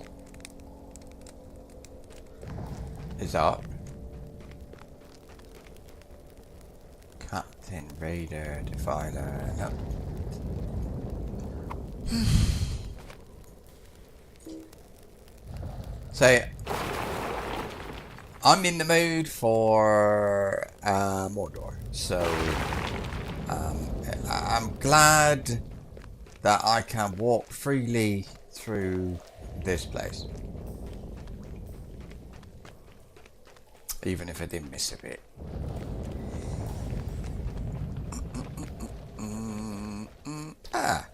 is up. Captain, Raider, Defiler. No. So I'm in the mood for Mordor. So I'm glad that I can walk freely through this place, even if I did miss a bit. Ah.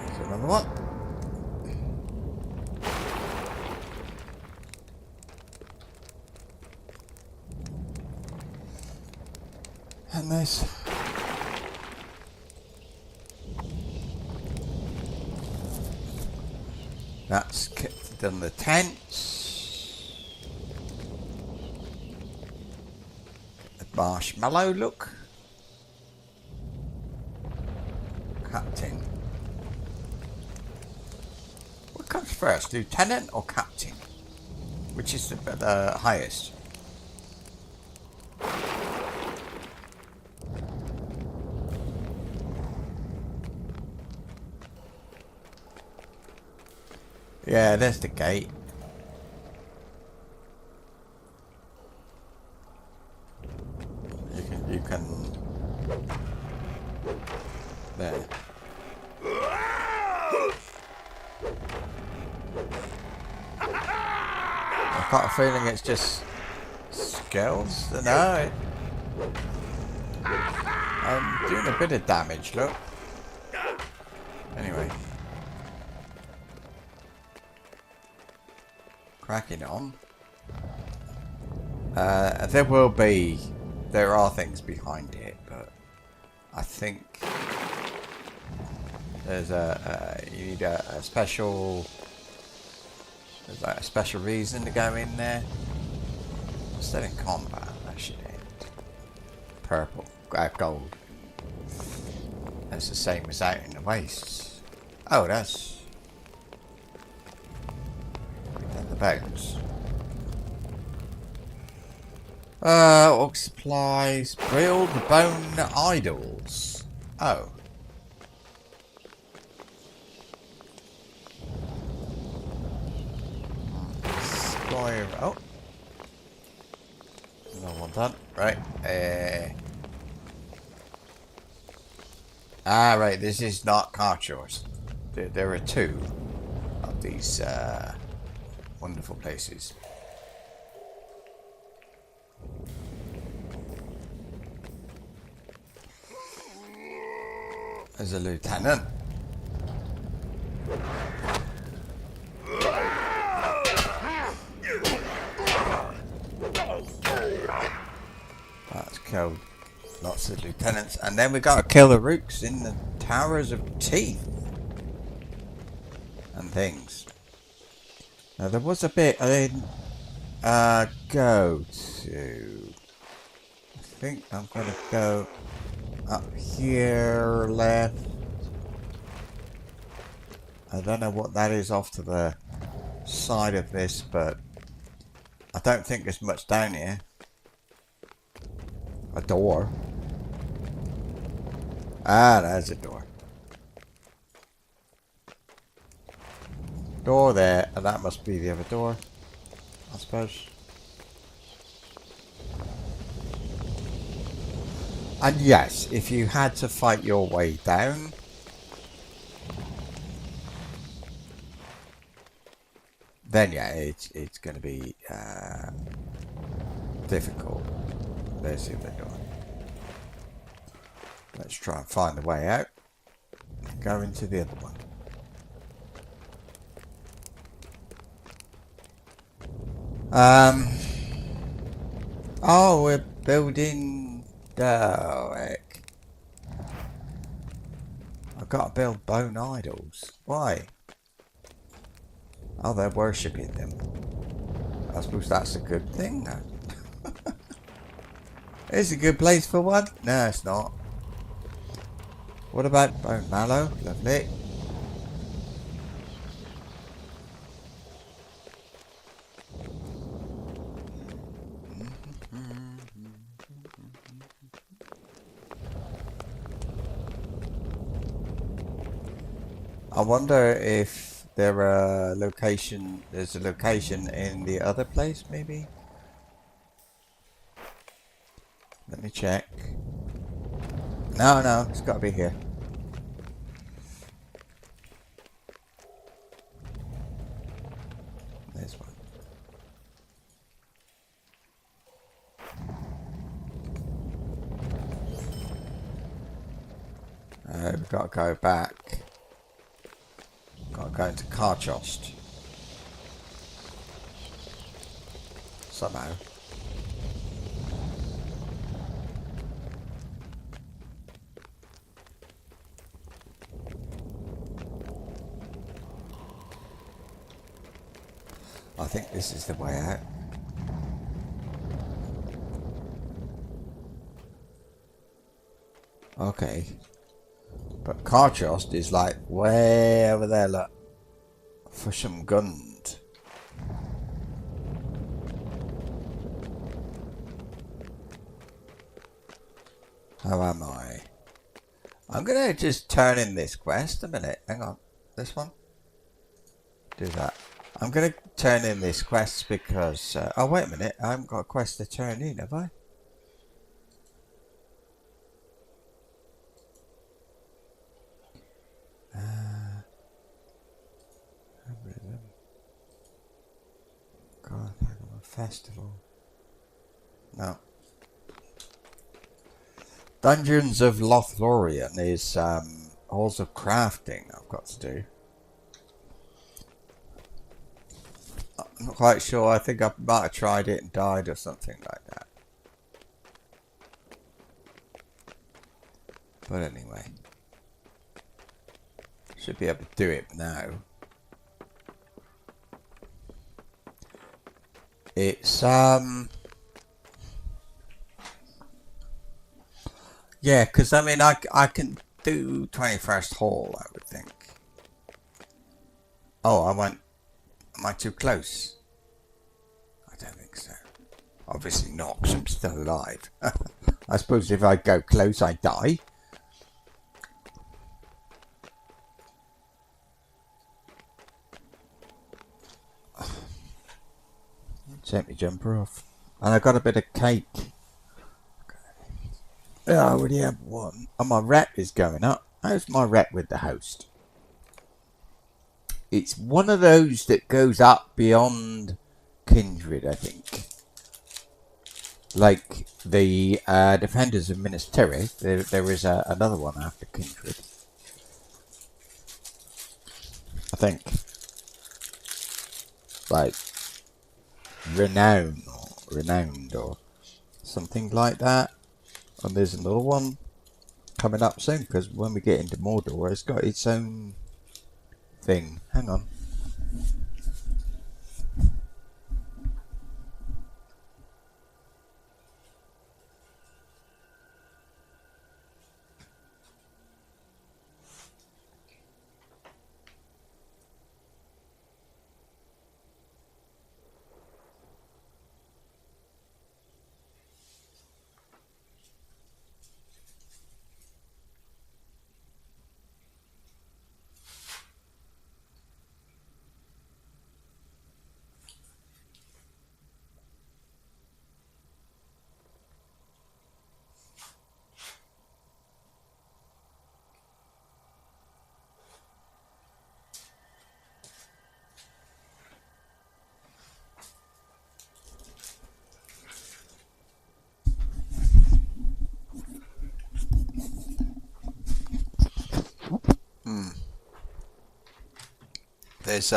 There's another one. And this. That's done the tents. The marshmallow look. Captain. What comes first, lieutenant or captain? Which is the highest? Yeah, there's the gate. You can there. I've got a feeling it's just skills. No, I'm doing a bit of damage. Look. Anyway. Cracking on. There are things behind it, but I think there's you need a special, there's like a special reason to go in there. Instead in combat, that should end. Purple, gold. That's the same as out in the wastes. Oh, that's the bones. Orc supplies. Build the bone idols. Oh. Squire. Oh. No one done. Right. Right. This is not Carchors. There are two of these wonderful places. There's a lieutenant. That's killed lots of lieutenants. And then we got to kill the rooks in the Towers of Teeth. And things. Now there was a bit I didn't go to. I think I'm going to go up here left. I don't know what that is off to the side of this, but I don't think there's much down here. A door. Ah, there's a door. Door there, and that must be the other door, I suppose. And yes, if you had to fight your way down, then yeah, it's going to be difficult. There's the other door. Let's try and find the way out. Go into the other one. Oh, we're building. Oh, heck. I've got to build bone idols. Why? Oh, they're worshipping them. I suppose that's a good thing. It's a good place for one. No, it's not. What about bone mallow? Lovely. I wonder if there's a location in the other place, maybe? Let me check. No, it's got to be here. There's one. We've got to go back. Got to go into Karchost. Somehow. I think this is the way out. Okay. But Karchost is like way over there, look. For some guns. How am I? I'm gonna just turn in this quest a minute. Hang on. This one? Do that. I'm gonna turn in this quest because... oh, wait a minute. I haven't got a quest to turn in, have I? God, festival. No. Dungeons of Lothlorien is Halls of Crafting I've got to do. I'm not quite sure. I think I might have tried it and died or something like that. But anyway. Should be able to do it now. It's yeah, because I mean I can do 21st Hall, I would think. Oh, am I too close? I don't think so. Obviously not, because I'm still alive. I suppose if I go close I die. Take my jumper off. And I got a bit of cake. I already have one. And my rep is going up. How's my rep with the host? It's one of those that goes up beyond Kindred, I think. Like the Defenders of Minas Tirith, there is another one after Kindred. I think. Like Renowned or something like that. And there's another one coming up soon, because when we get into Mordor, it's got its own thing. Hang on. there's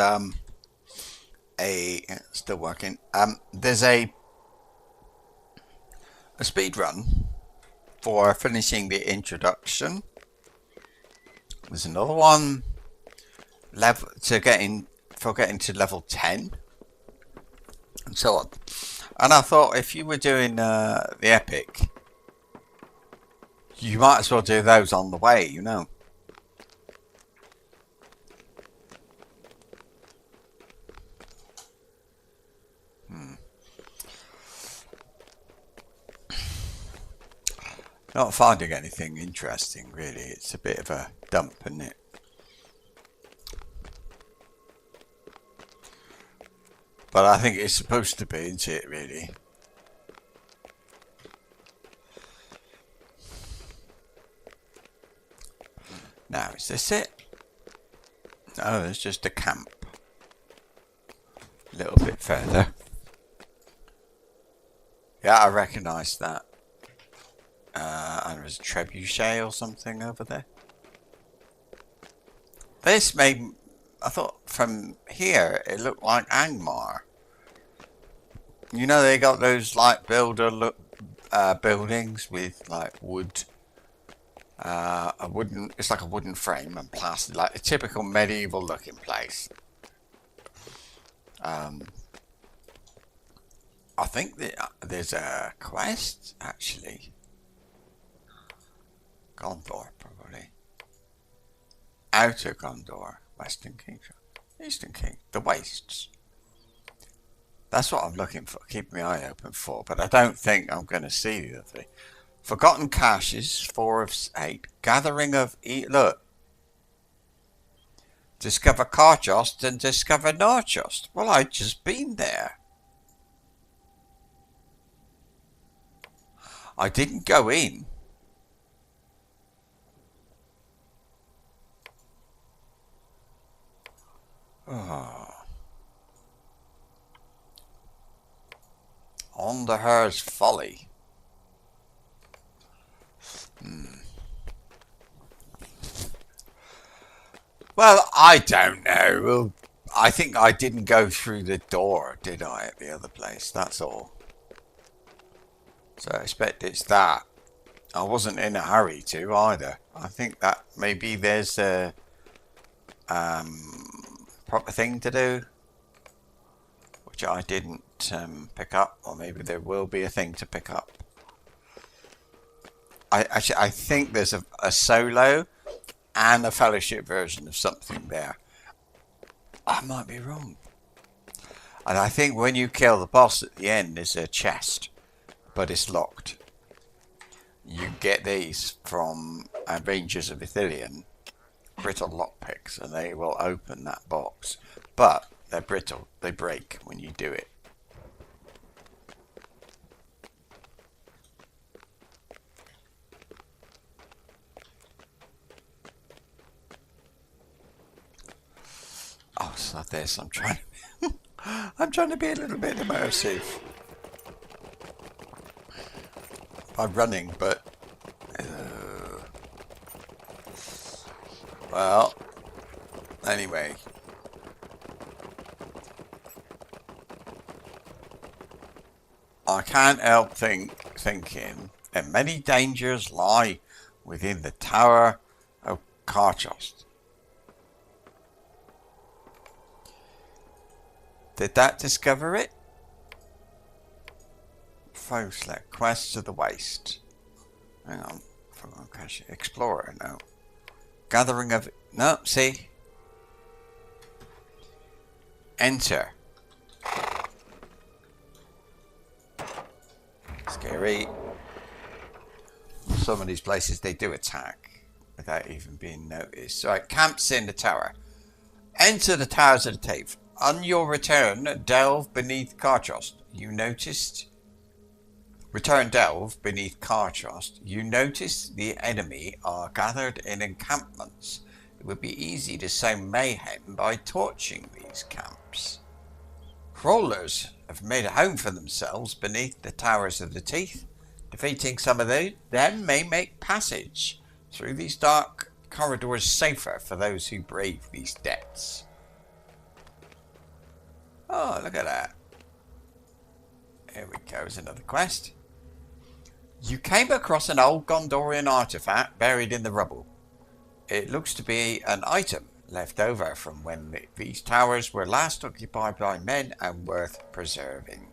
still working. There's a speed run for finishing the introduction. There's another one getting to level 10, and so on. And I thought if you were doing the epic, you might as well do those on the way, you know. Not finding anything interesting, really. It's a bit of a dump, isn't it? But I think it's supposed to be, isn't it, really? Now, is this it? No, there's just a camp. A little bit further. Yeah, I recognise that. And there's a trebuchet or something over there. This made... I thought from here it looked like Angmar. You know, they got those like buildings with like wood. It's like a wooden frame and plastered, like a typical medieval looking place. I think that there's a quest actually. Gondor, probably. Outer Gondor, Western Kingdom, Eastern King, the Wastes. That's what I'm looking for, keeping my eye open for, but I don't think I'm going to see the other thing. Forgotten Caches, 4 of 8. Gathering of... Look. Discover Carchost and discover Narchost. Well, I'd just been there. I didn't go in. Oh. On the Her's Folly. Well, I don't know. I think I didn't go through the door, did I, at the other place? That's all. So I expect it's that. I wasn't in a hurry to either. I think that maybe there's a proper thing to do, which I didn't pick up, or maybe there will be a thing to pick up. I think there's a solo and a fellowship version of something there. I might be wrong. And I think when you kill the boss at the end, there's a chest, but it's locked. You get these from Rangers of Ithilien, brittle lockpicks, and they will open that box. But they're brittle, they break when you do it. Oh, it's not this. I'm trying to be a little bit immersive by running, but well, anyway. I can't help thinking that many dangers lie within the Tower of Carchost. Did that discover it? Foe select. Quest to the Waste. Hang on. Forgotten Cache. Explorer, no. Gathering of... No, see? Enter. Scary. Some of these places they do attack without even being noticed. Right, camps in the tower. Enter the Towers of the Tape. On your return, delve beneath Carchost. You noticed... Return delve beneath Carchost. You notice the enemy are gathered in encampments. It would be easy to sow mayhem by torching these camps. Crawlers have made a home for themselves beneath the Towers of the Teeth. Defeating some of them may make passage through these dark corridors safer for those who brave these depths. Oh, look at that. Here we go, there's another quest. You came across an old Gondorian artifact buried in the rubble. It looks to be an item left over from when these towers were last occupied by men and worth preserving.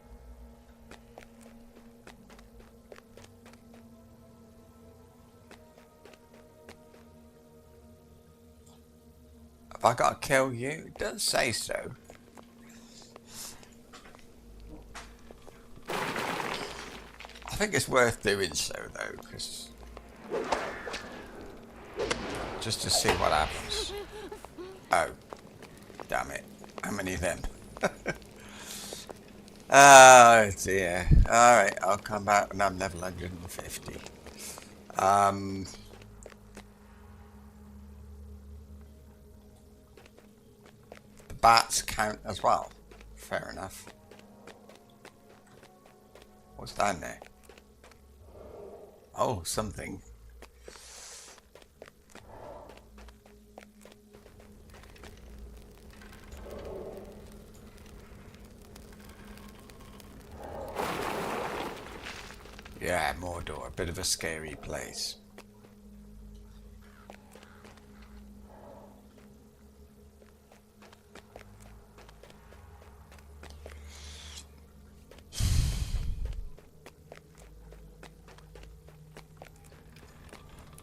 Have I got to kill you? It doesn't say so. I think it's worth doing so though, because just to see what happens. Oh, damn it! How many of them? Oh dear. All right, I'll come back when I'm level 150. The bats count as well. Fair enough. What's down there? Oh, something. Yeah, Mordor, a bit of a scary place.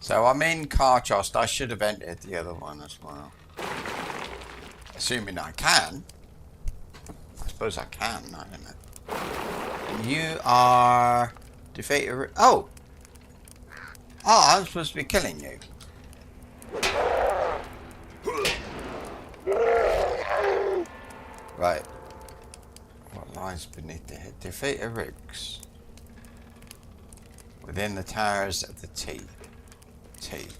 So I'm in Carchost. I should have entered the other one as well. Assuming I can. I suppose I can, I don't know. And you are... defeated... Oh! Oh, I'm supposed to be killing you. Right. What lies beneath the head? Defeat a rooks. Within the towers of the T. Cute.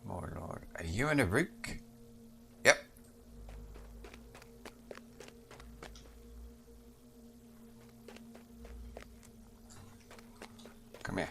More lord. Are you in a rook? Yep. Come here.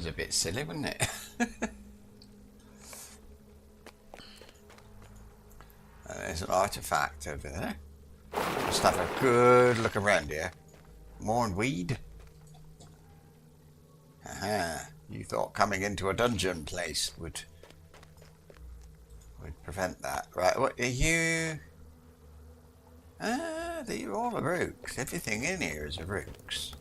A bit silly, wasn't it? There's an artifact over there. Just have a good look around here. More weed. Aha! You thought coming into a dungeon place would prevent that, right? What are you? Ah, they're all a rooks. Everything in here is a rooks.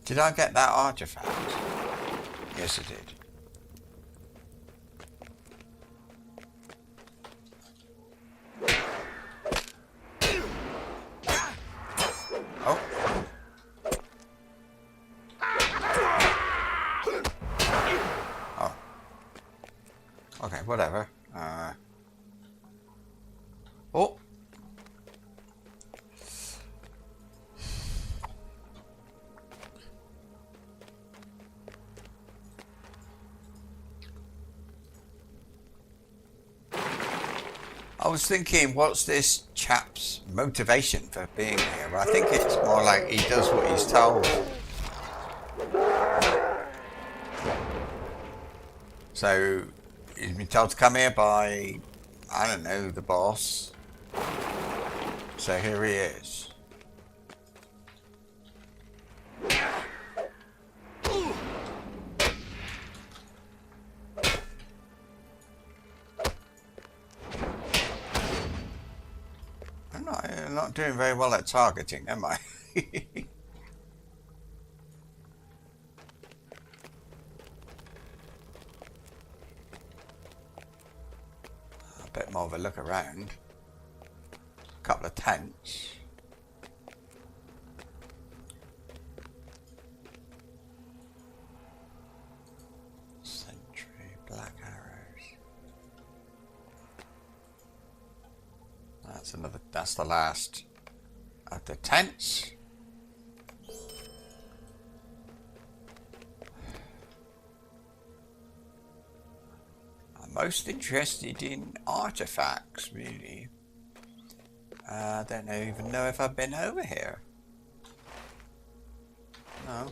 Did I get that artifact? Yes, I did. Oh. Oh. Okay, whatever. Oh. I was thinking, what's this chap's motivation for being here? But I think it's more like he does what he's told. So, he's been told to come here by, I don't know, the boss. So here he is. I'm not doing very well at targeting, am I? A bit more of a look around. A couple of tents. Sentry, black arrows. That's the last of the tents. I'm most interested in artifacts, really. I don't even know if I've been over here. No.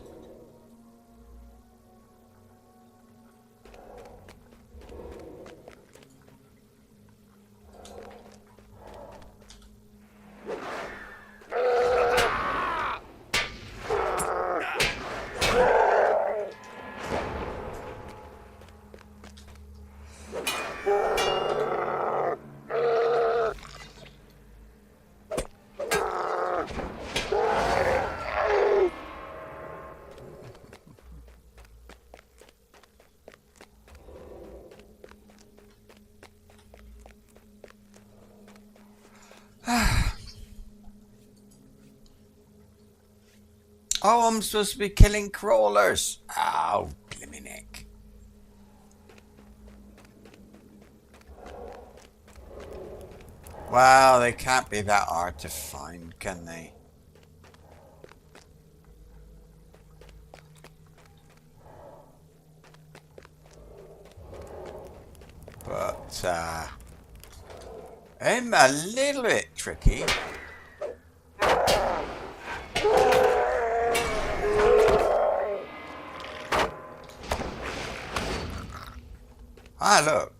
Oh, I'm supposed to be killing crawlers. Oh, blimey neck. Well, they can't be that hard to find, can they? But, I'm a little bit tricky. Ah, look.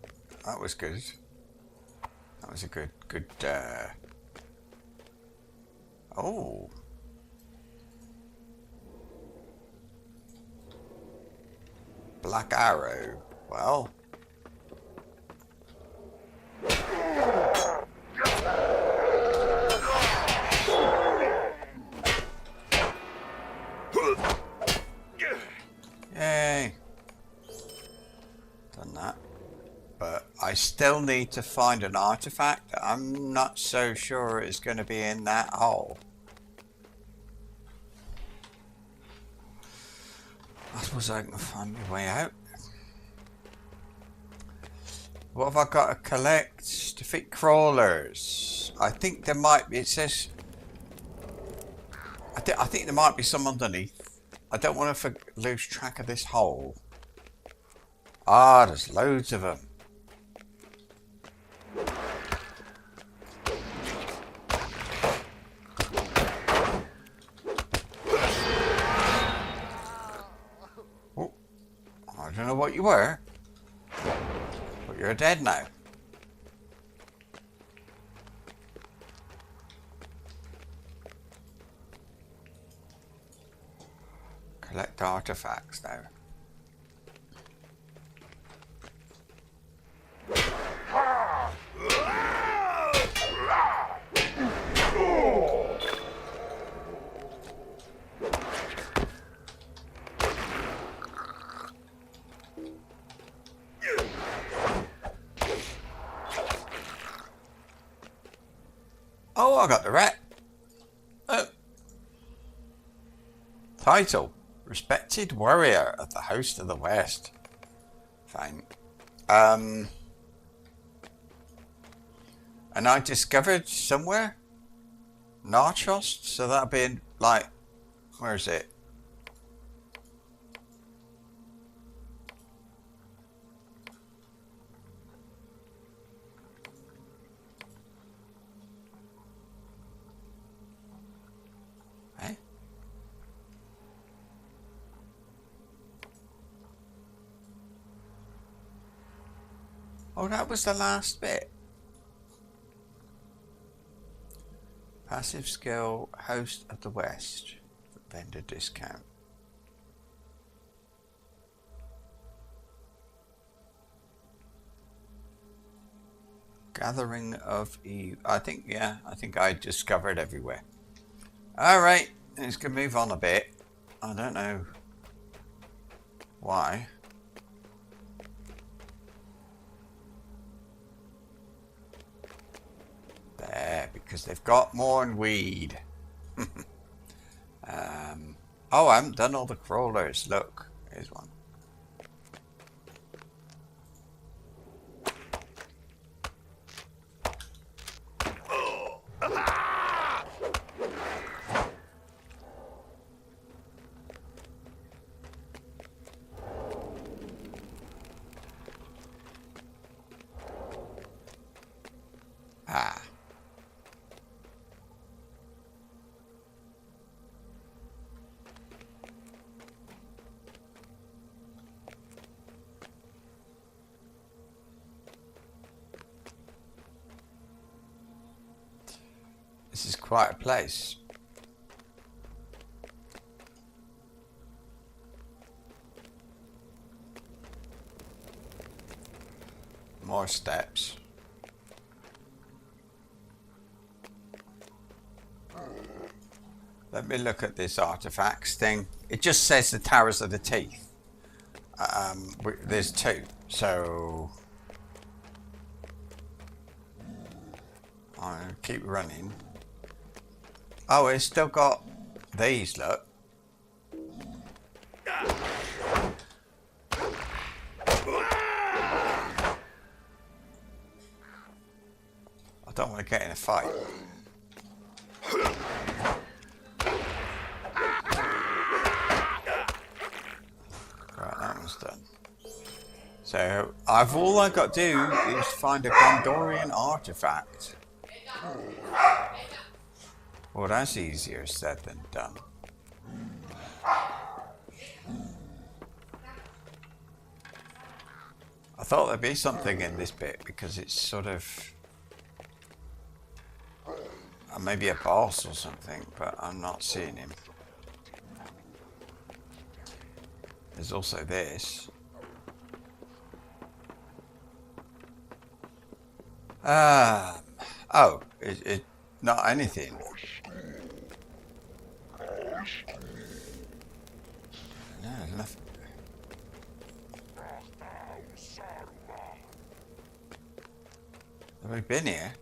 That was good. That was a good, oh. Black arrow. Well. Yay. Done that. But I still need to find an artifact. I'm not so sure it's going to be in that hole. I suppose I can find my way out. What have I got to collect? Defeat crawlers. I think there might be, it says, I think there might be some underneath. I don't want to lose track of this hole. Ah, there's loads of them. Oh, I don't know what you were, but you're dead now. Collect artifacts now. Oh, I got the rat. Oh. Title. Respected warrior of the host of the West. Fine. And I discovered somewhere Narchos, so that'd be like, where is it? Eh? Oh, that was the last bit. Passive skill, host of the West, vendor discount. Gathering of Eve. I think, yeah, I think I discovered everywhere. Alright, let's go move on a bit. I don't know why. There, because they've got more weed. Oh, I haven't done all the crawlers. Look, here's one. Ah. This is quite a place. More steps. Let me look at this artifacts thing. It just says the Towers of the Teeth. There's two, so I'll keep running. Oh, it's still got these, look. I don't want to get in a fight. Right, that one's done. So, all I've got to do is find a Gondorian artifact. Well, that's easier said than done. I thought there'd be something in this bit because it's sort of maybe a boss or something, but I'm not seeing him. There's also this. Oh, it not anything. No, there's nothing. Have we been here?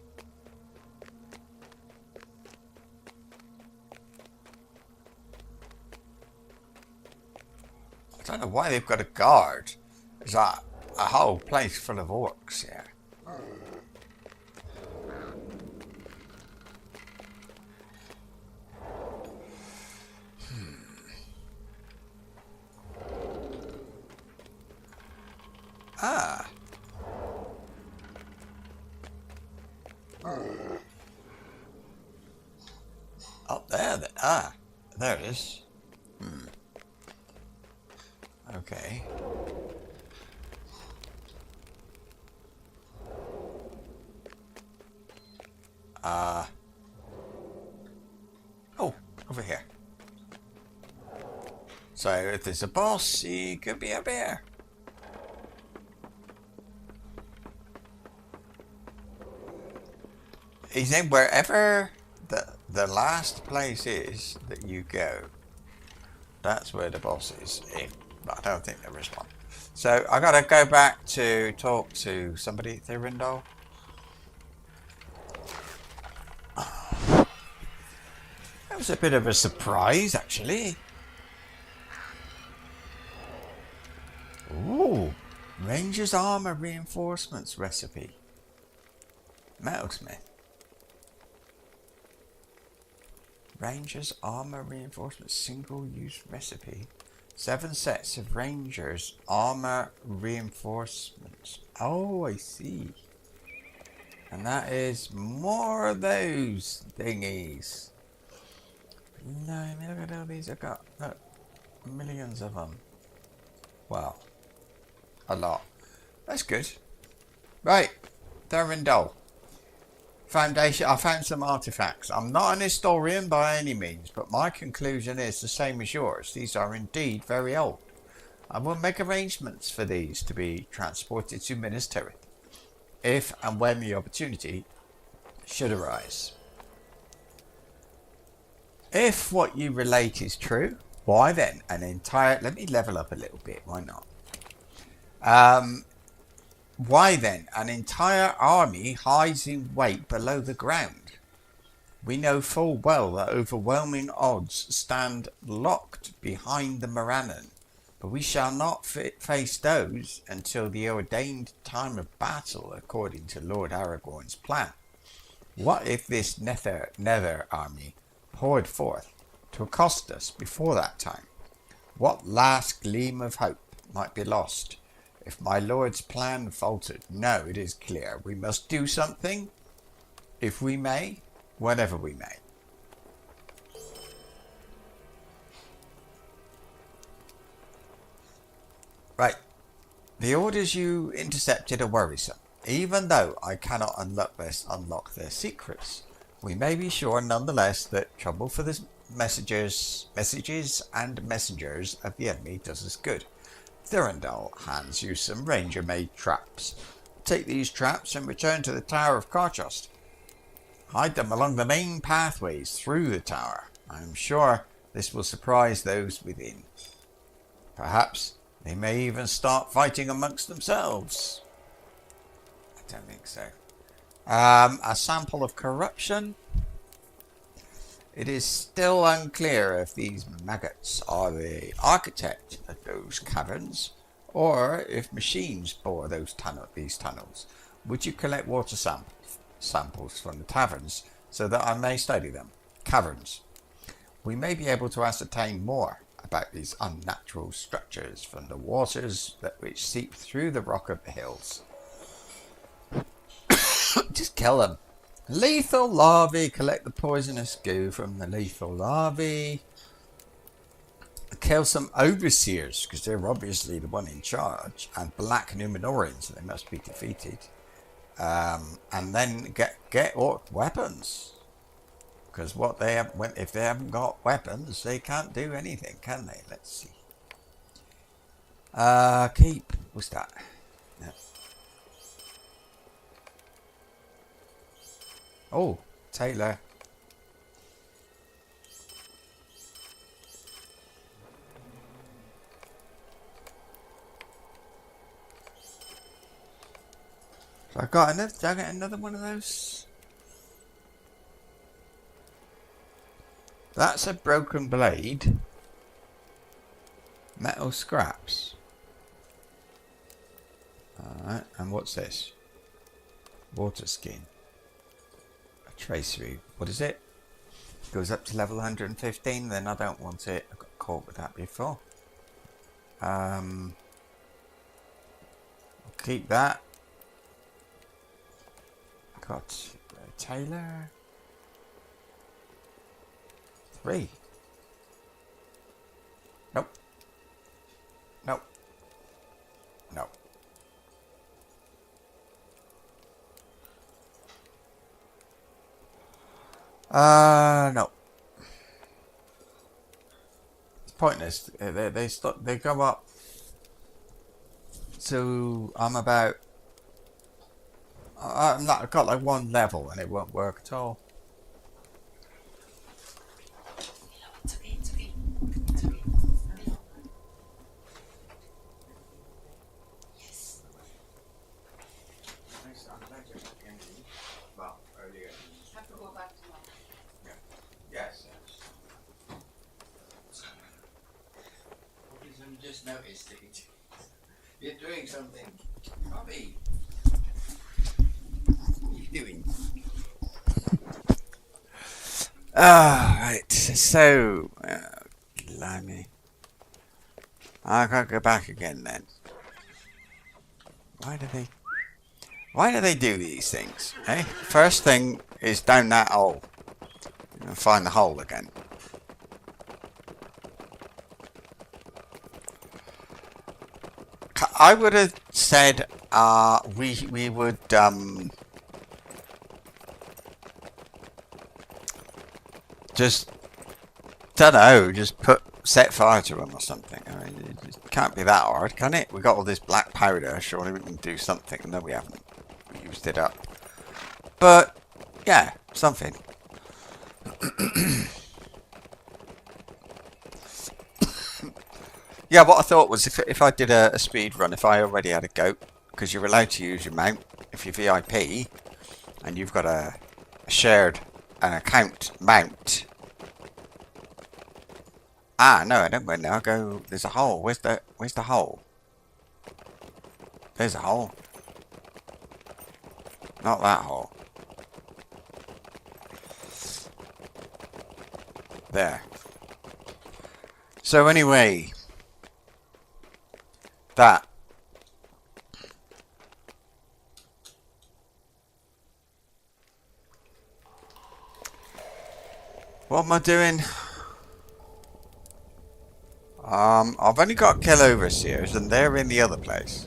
I don't know why they've got a guard. There's a whole place full of orcs here. Ah. Up there. There it is. Okay. Oh, over here. So if there's a boss, he could be up here. He's in wherever the last place is that you go. That's where the boss is. But I don't think there is one. So I gotta go back to talk to somebody at Thordbeinik. That was a bit of a surprise, actually. Ooh, Ranger's armor reinforcements recipe. Metalsmith. Ranger's armor reinforcements single-use recipe. 7 sets of Ranger's armor reinforcements. Oh, I see. And that is more of those thingies. No, look at all these I've got. Look, millions of them. Well, a lot. That's good. Right, Thordbeinik. Foundation. I found some artifacts. I'm not an historian by any means, but my conclusion is the same as yours. These are indeed very old. I will make arrangements for these to be transported to Minas Tirith. if and when the opportunity should arise. If what you relate is true, why then an entire... Let me level up a little bit, why not? Why then an entire army hides in wait below the ground? We know full well that overwhelming odds stand locked behind the Morannon, but we shall not face those until the ordained time of battle according to Lord Aragorn's plan. What if this nether army poured forth to accost us before that time? What last gleam of hope might be lost if my lord's plan faltered? No, it is clear. We must do something, if we may, whenever we may. Right. The orders you intercepted are worrisome. Even though I cannot unlock their secrets, we may be sure nonetheless that trouble for the messages and messengers of the enemy does us good. Thurendal hands you some ranger-made traps. Take these traps and return to the Tower of Carchost. Hide them along the main pathways through the tower. I am sure this will surprise those within. Perhaps they may even start fighting amongst themselves. I don't think so. A sample of corruption. It is still unclear if these maggots are the architect of those caverns, or if machines bore these tunnels. Would you collect water samples from the taverns so that I may study them? Caverns. We may be able to ascertain more about these unnatural structures from the waters which seep through the rock of the hills. Just kill them. Lethal larvae. Collect the poisonous goo from the lethal larvae. Kill some overseers, because they're obviously the one in charge, and black Numenorians, they must be defeated. And then get orc weapons, because if they haven't got weapons, they can't do anything, can they? Let's see. Keep. What's that? No. Oh, Taylor. So I got another. Did I get another one of those? That's a broken blade. Metal scraps. Alright, and what's this? Water skin. A tracery. What is it? Goes up to level 115, then I don't want it. I got caught with that before. I'll keep that. I got Taylor. 3. Nope. Nope. Nope. No. It's pointless. They go up. So I'm about. I've got like 1 level and it won't work at all. Just noticed it. You're doing something. Bobby. What are you doing? Right. So, blimey. I can't go back again then. Why do they do these things? Eh? First thing is down that hole. And find the hole again. I would have said we would just don't know, just set fire to them or something. I mean, it can't be that hard, can it? We got all this black powder. Surely we can do something. No, we haven't. We used boosted up. But yeah, something. Yeah, what I thought was if I did a speed run, if I already had a goat, because you're allowed to use your mount if you're VIP and you've got a shared an account mount. Ah, no, I don't win now. I go. There's a hole. Where's the hole? There's a hole. Not that hole. There. So anyway, that. What am I doing? I've only got kill overseers and they're in the other place.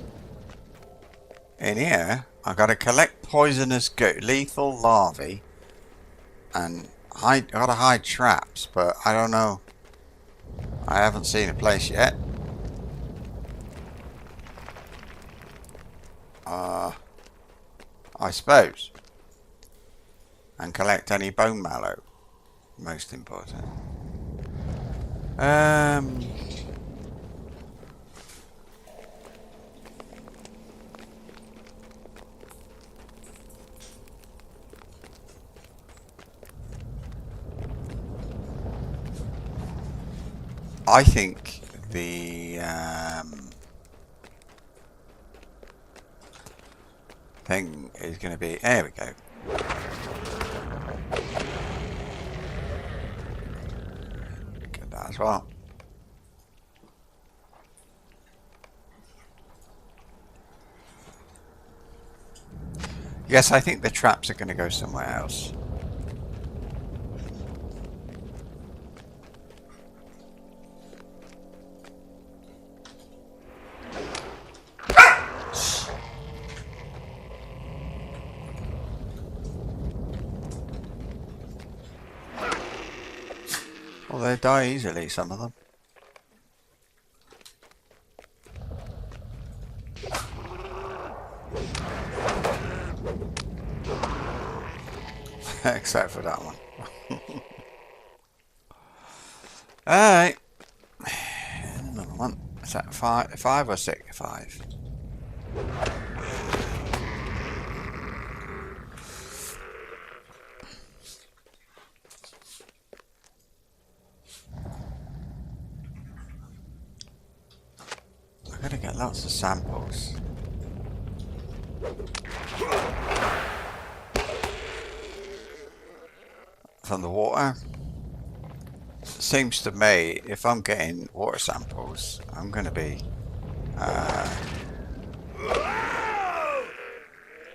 In here, I gotta collect poisonous lethal larvae and gotta hide traps, but I don't know. I haven't seen a place yet. I suppose. And collect any bone marrow. Most important. I think the thing is going to be. There we go. Get that as well. Yes, I think the traps are going to go somewhere else. Well, they die easily, some of them. Except for that one. Alright. Another one. Is that 5 or 6? 5. I gotta get lots of samples. From the water. Seems to me if I'm getting water samples, I'm going to be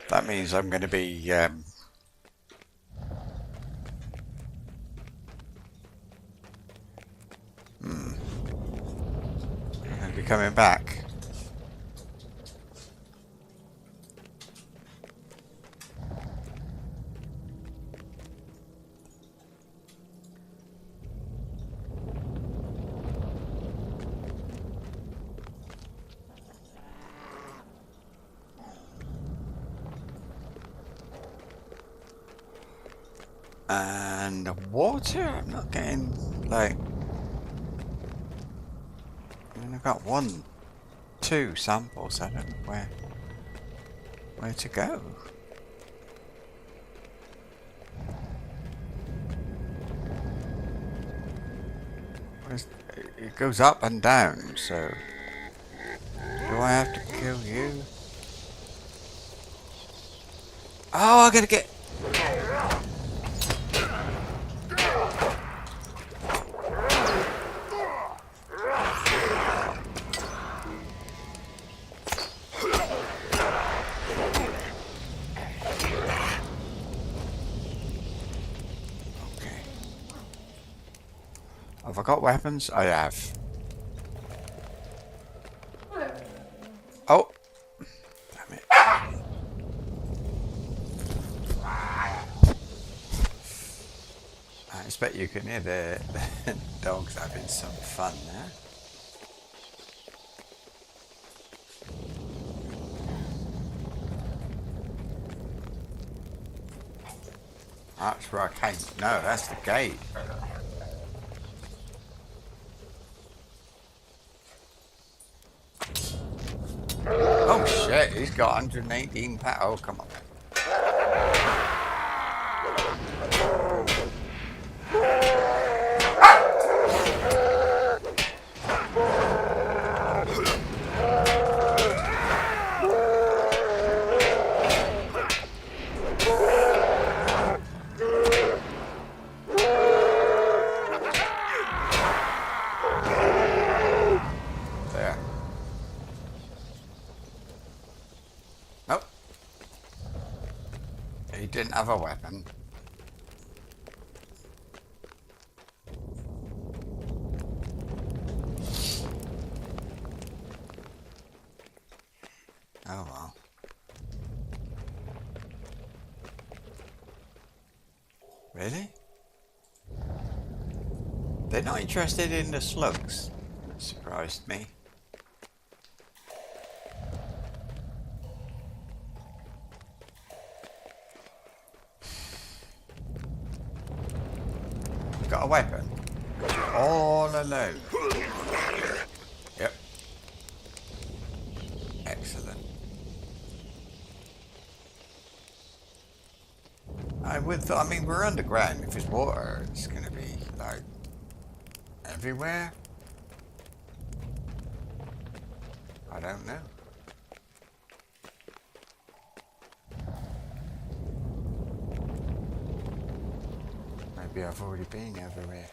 that means I'm going to be I'm going to be coming back. And the water, I'm not getting, like, I mean, I've got 1, 2 samples, I don't know where to go. It goes up and down, so do I have to kill you? Oh, I gotta get... Have I got weapons? I have. Oh! Damn it. I expect you can hear the dogs having some fun there. That's where I came. No, that's the gate. Oh shit, he's got 118 pounds. Oh, come on. There. Nope. He didn't have a weapon. Oh well. Really? They're not interested in the slugs. That surprised me. Got a weapon? You're all alone. Yep. Excellent. I mean, we're underground. If it's water, it's going to be, like, everywhere. I don't know. Maybe I've already been everywhere.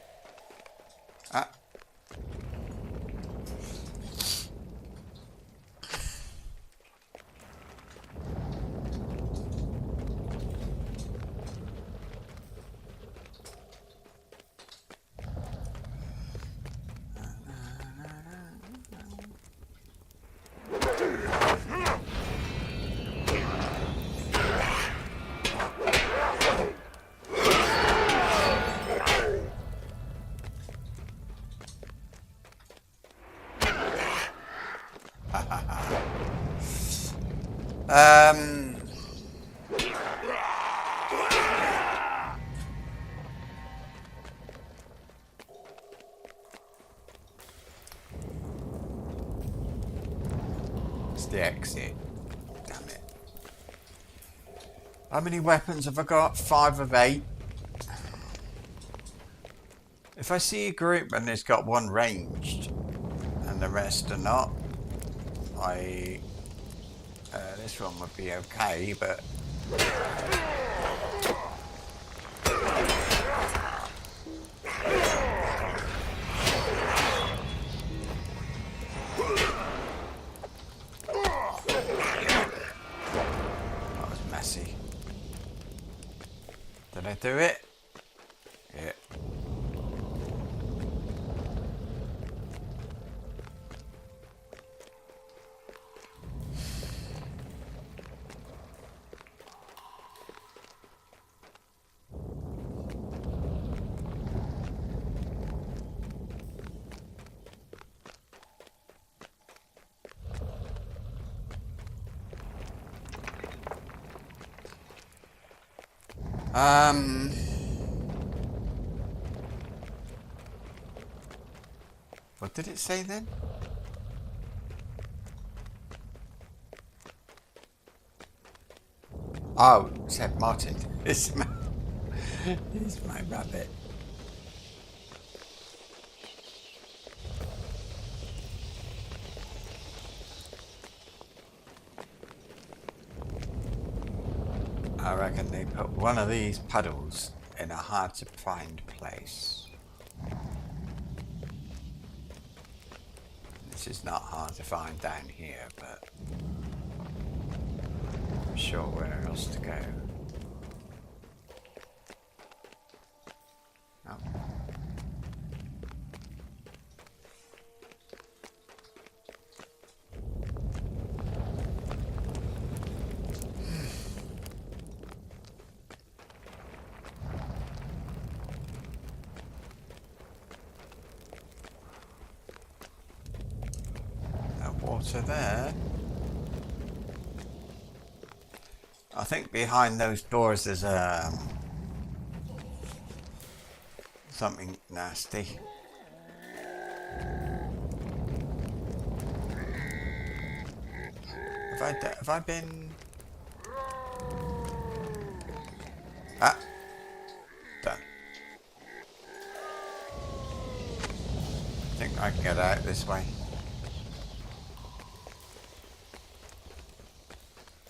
Ah. It's the exit. Damn it. How many weapons have I got? 5 of 8. If I see a group and it's got one ranged and the rest are not, this one would be okay, but that was messy. Did I do it? Yeah. What did it say then? Oh, it said Martin. It's my rabbit. I reckon they put one of these puddles in a hard to find place. This is not hard to find down here, but I'm sure where else to go. Oh. Water there. I think behind those doors there's a something nasty. Have I been... Ah! Done. I think I can get out this way.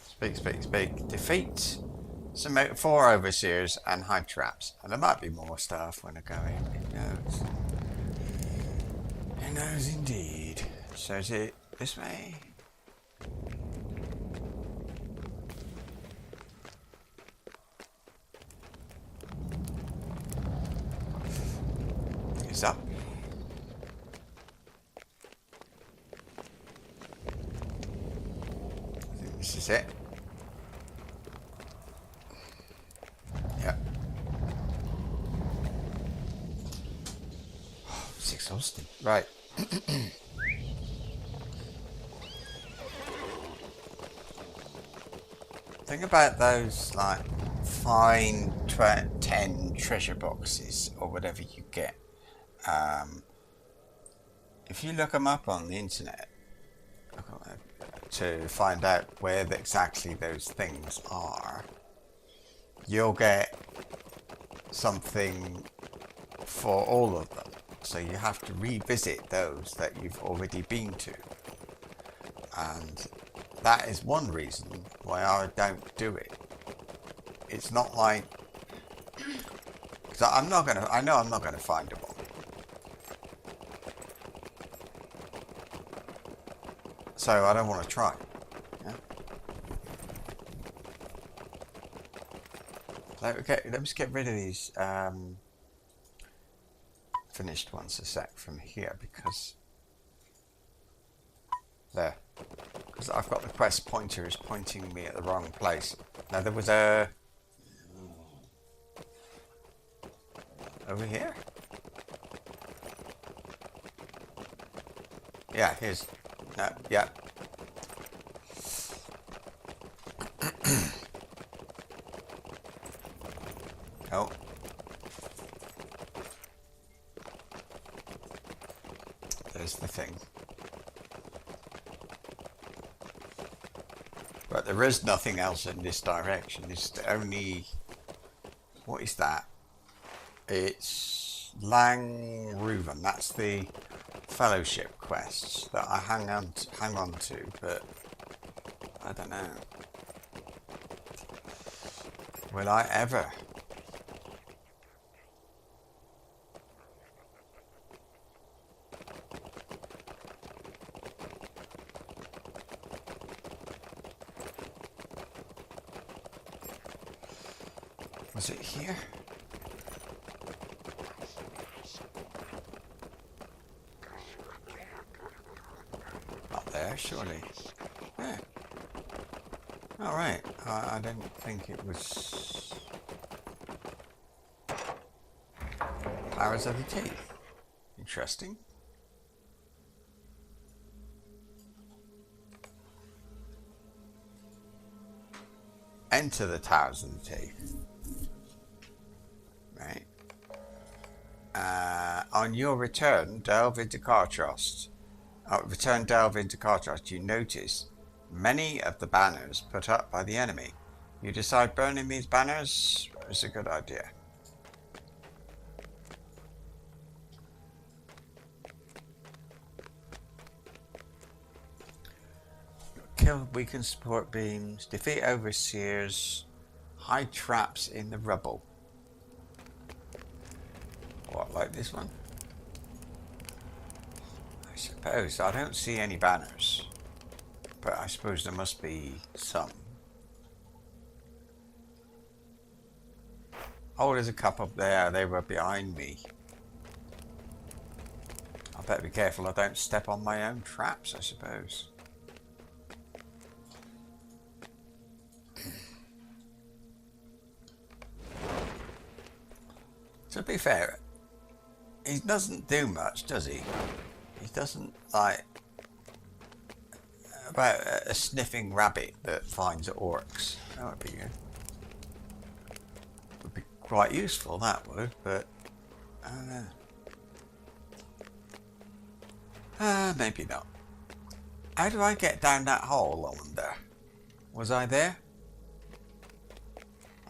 Speak, speak, speak. Defeat some 4 overseers and hide traps. And there might be more stuff when I go in. Who knows? Who knows indeed. So is it this way? It's up. I think this is it. Yep. Oh, it's exhausting. Right. Think about those like fine 10 treasure boxes or whatever you get. If you look them up on the internet to find out where exactly those things are, you'll get something for all of them. So you have to revisit those that you've already been to. And that is one reason why I don't do it. It's not like... Because I know I'm not going to find them all. So I don't want to try. Yeah? Okay, let me just get rid of these finished ones a sec from here, because there. Because I've got the quest pointer is pointing me at the wrong place. Now there was a... Over here? Yeah, here's... No, yeah. Oh. There's the thing. But there is nothing else in this direction. It's only... What is that? It's Langruven. That's the fellowship quests that I hang on to, but I don't know. Will I ever? Was it here? Not there, surely. Yeah. All right. I didn't think it was Powers of the Teeth. Interesting. Enter the Towers of the Teeth. Right. On your return, delve into Cartrost. Delve into Cartrost. You notice many of the banners put up by the enemy. You decide burning these banners is a good idea. Kill weaken support beams. Defeat overseers. Hide traps in the rubble. What, like this one? I suppose. I don't see any banners. But I suppose there must be some. Oh, there's a couple up there. They were behind me. I better be careful I don't step on my own traps, I suppose. To be fair, he doesn't do much, does he? He doesn't, like, about a sniffing rabbit that finds orcs. That would be good. Would be quite useful, that would, but Maybe not. How do I get down that hole, I wonder? Was I there?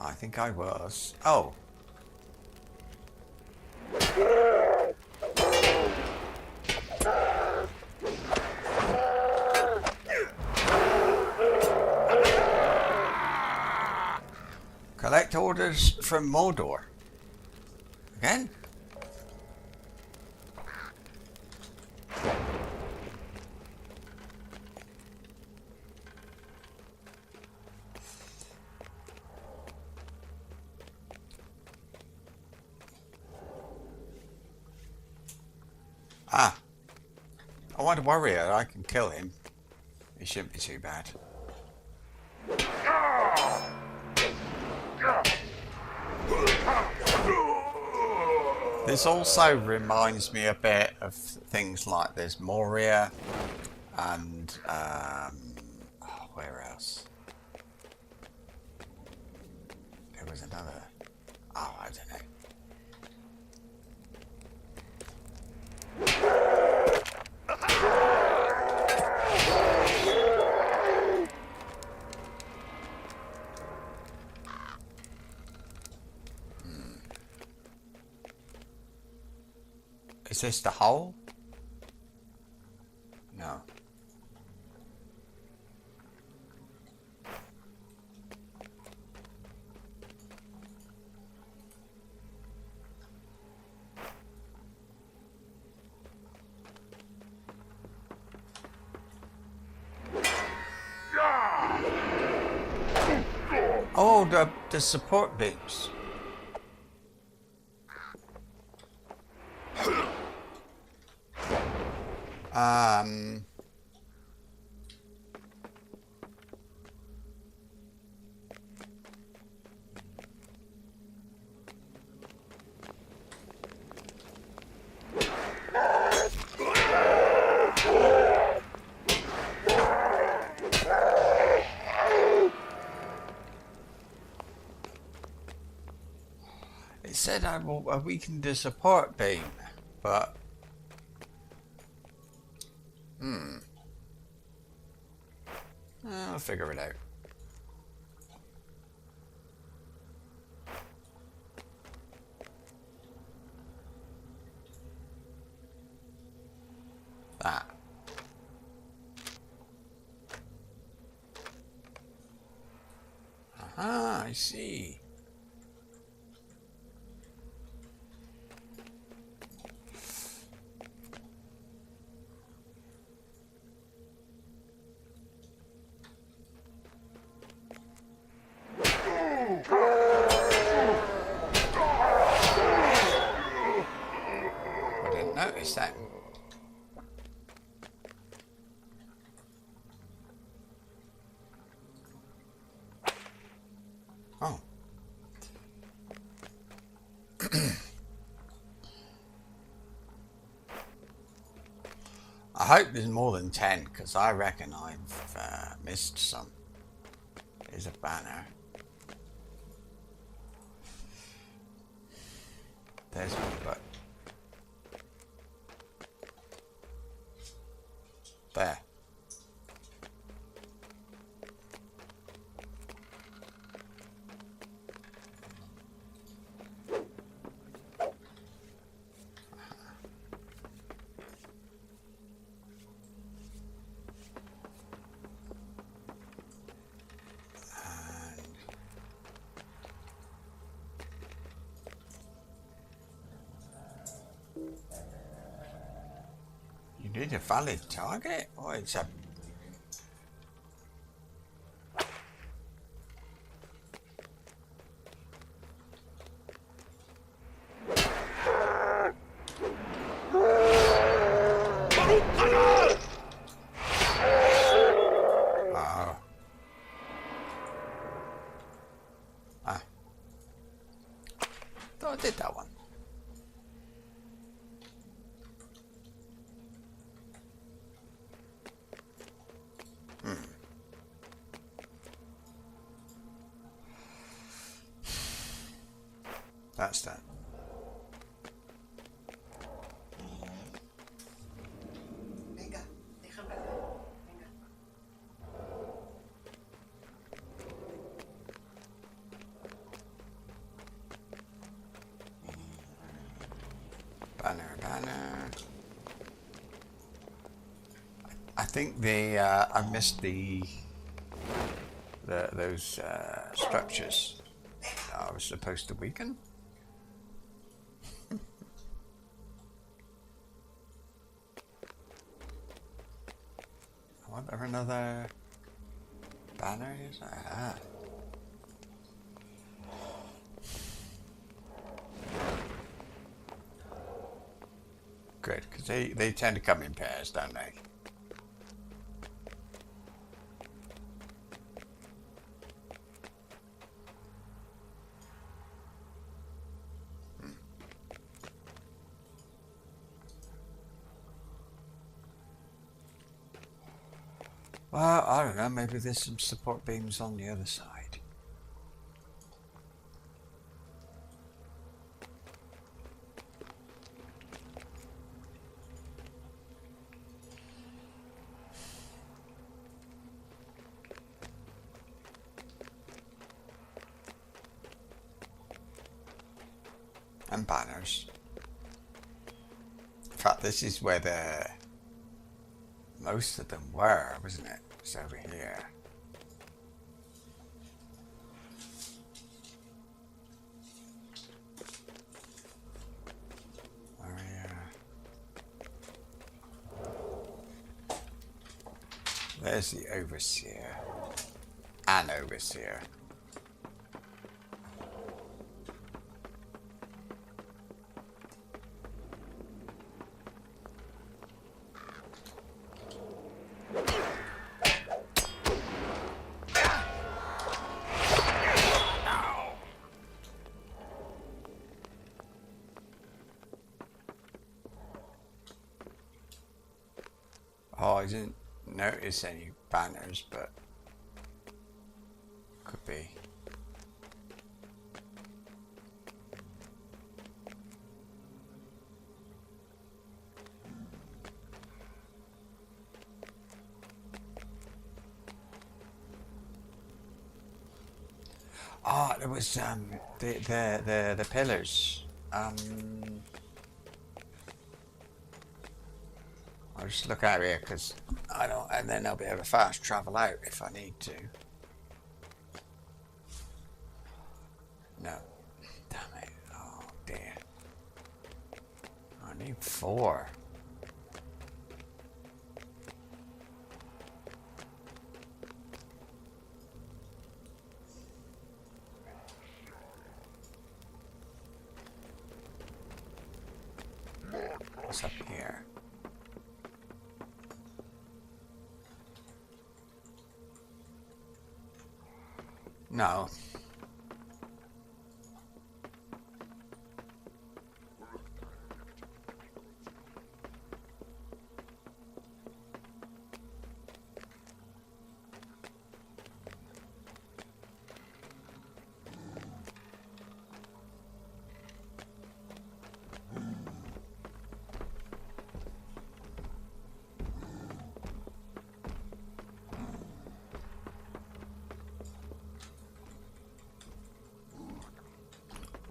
I think I was. Oh. Collect orders from Mordor. Again? Ah. I want a warrior. I can kill him. He shouldn't be too bad. This also reminds me a bit of things like this Moria and where else? There was another. Oh, I don't know. Is this the hole? No. Oh, the support beams. It said I will weaken the support beam, but I'll figure it out. That. Aha, I see. I didn't notice that. Oh. I hope there's more than 10, because I reckon I've missed some. There's a banner. There's one, but there. You need a valid target? Or it's a... Oh. Ah. Thought I did that one. That's that. Banner. I think I missed those structures I was supposed to weaken. I wonder if another banner is. Ah. Good, because they tend to come in pairs, don't they? Well, I don't know, maybe there's some support beams on the other side. And banners. In fact, this is where most of them were, wasn't it? It's over here. There's the overseer. An overseer. Oh, I didn't notice any banners, but could be. Oh, there was the pillars. I'll just look out here because I don't, and then I'll be able to fast travel out if I need to. No, damn it! Oh dear, I need 4. What's up here? No.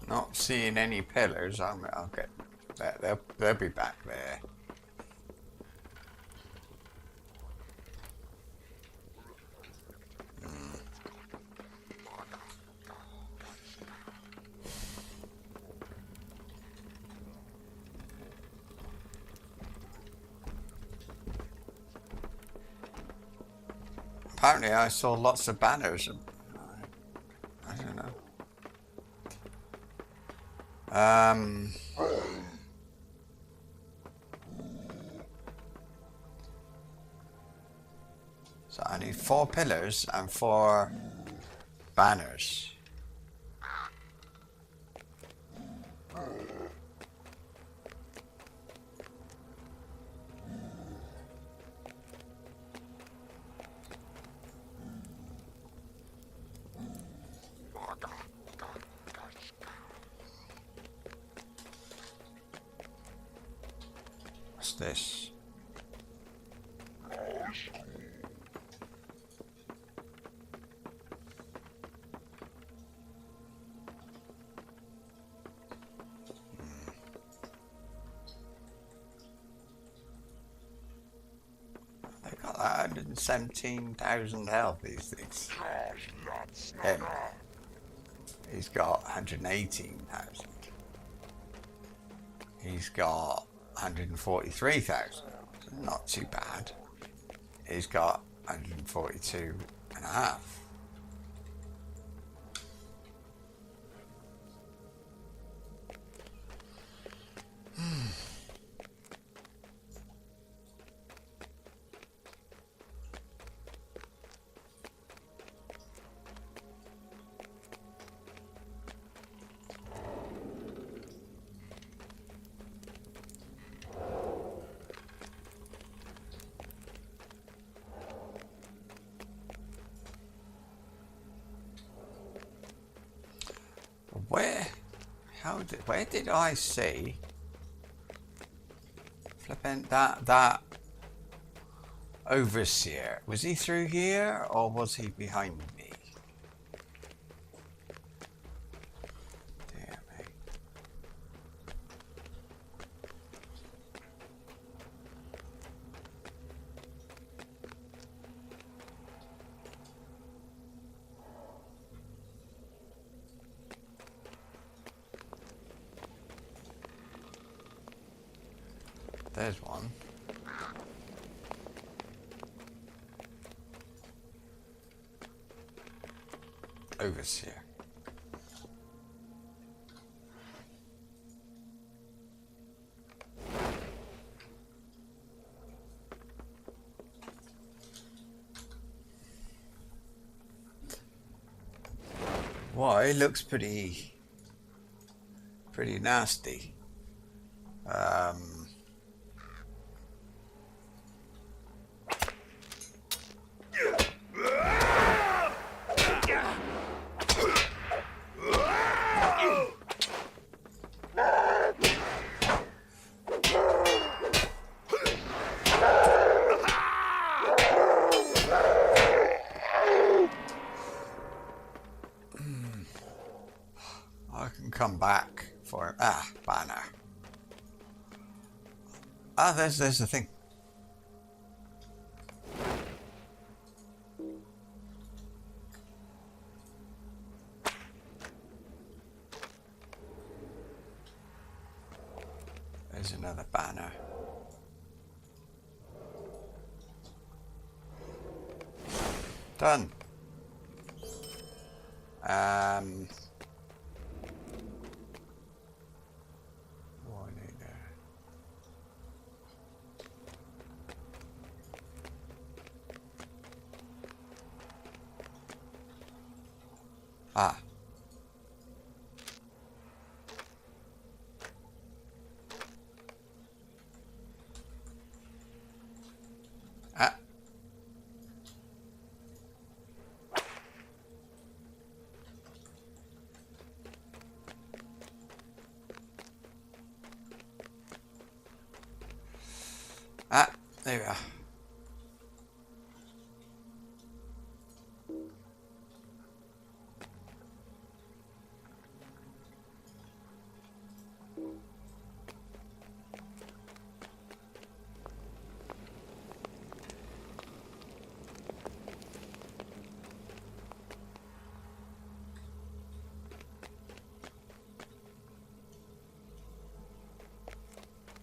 Not seeing any pillars. I'll get that. They'll be back there. Apparently, I saw lots of banners. I don't know. So I need 4 pillars and 4 banners. What's this? 117,000 health, these things. Him. He's got 118,000. He's got 143,000. Not too bad. He's got 142 and a half. Where did I see flipping that overseer? Was he through here or was he behind me? Dear me. There's one. Overseer. Why, it looks pretty nasty. I can come back for him. Banner. There's the thing. There's another banner. Done. What I need there. Ah. There we are.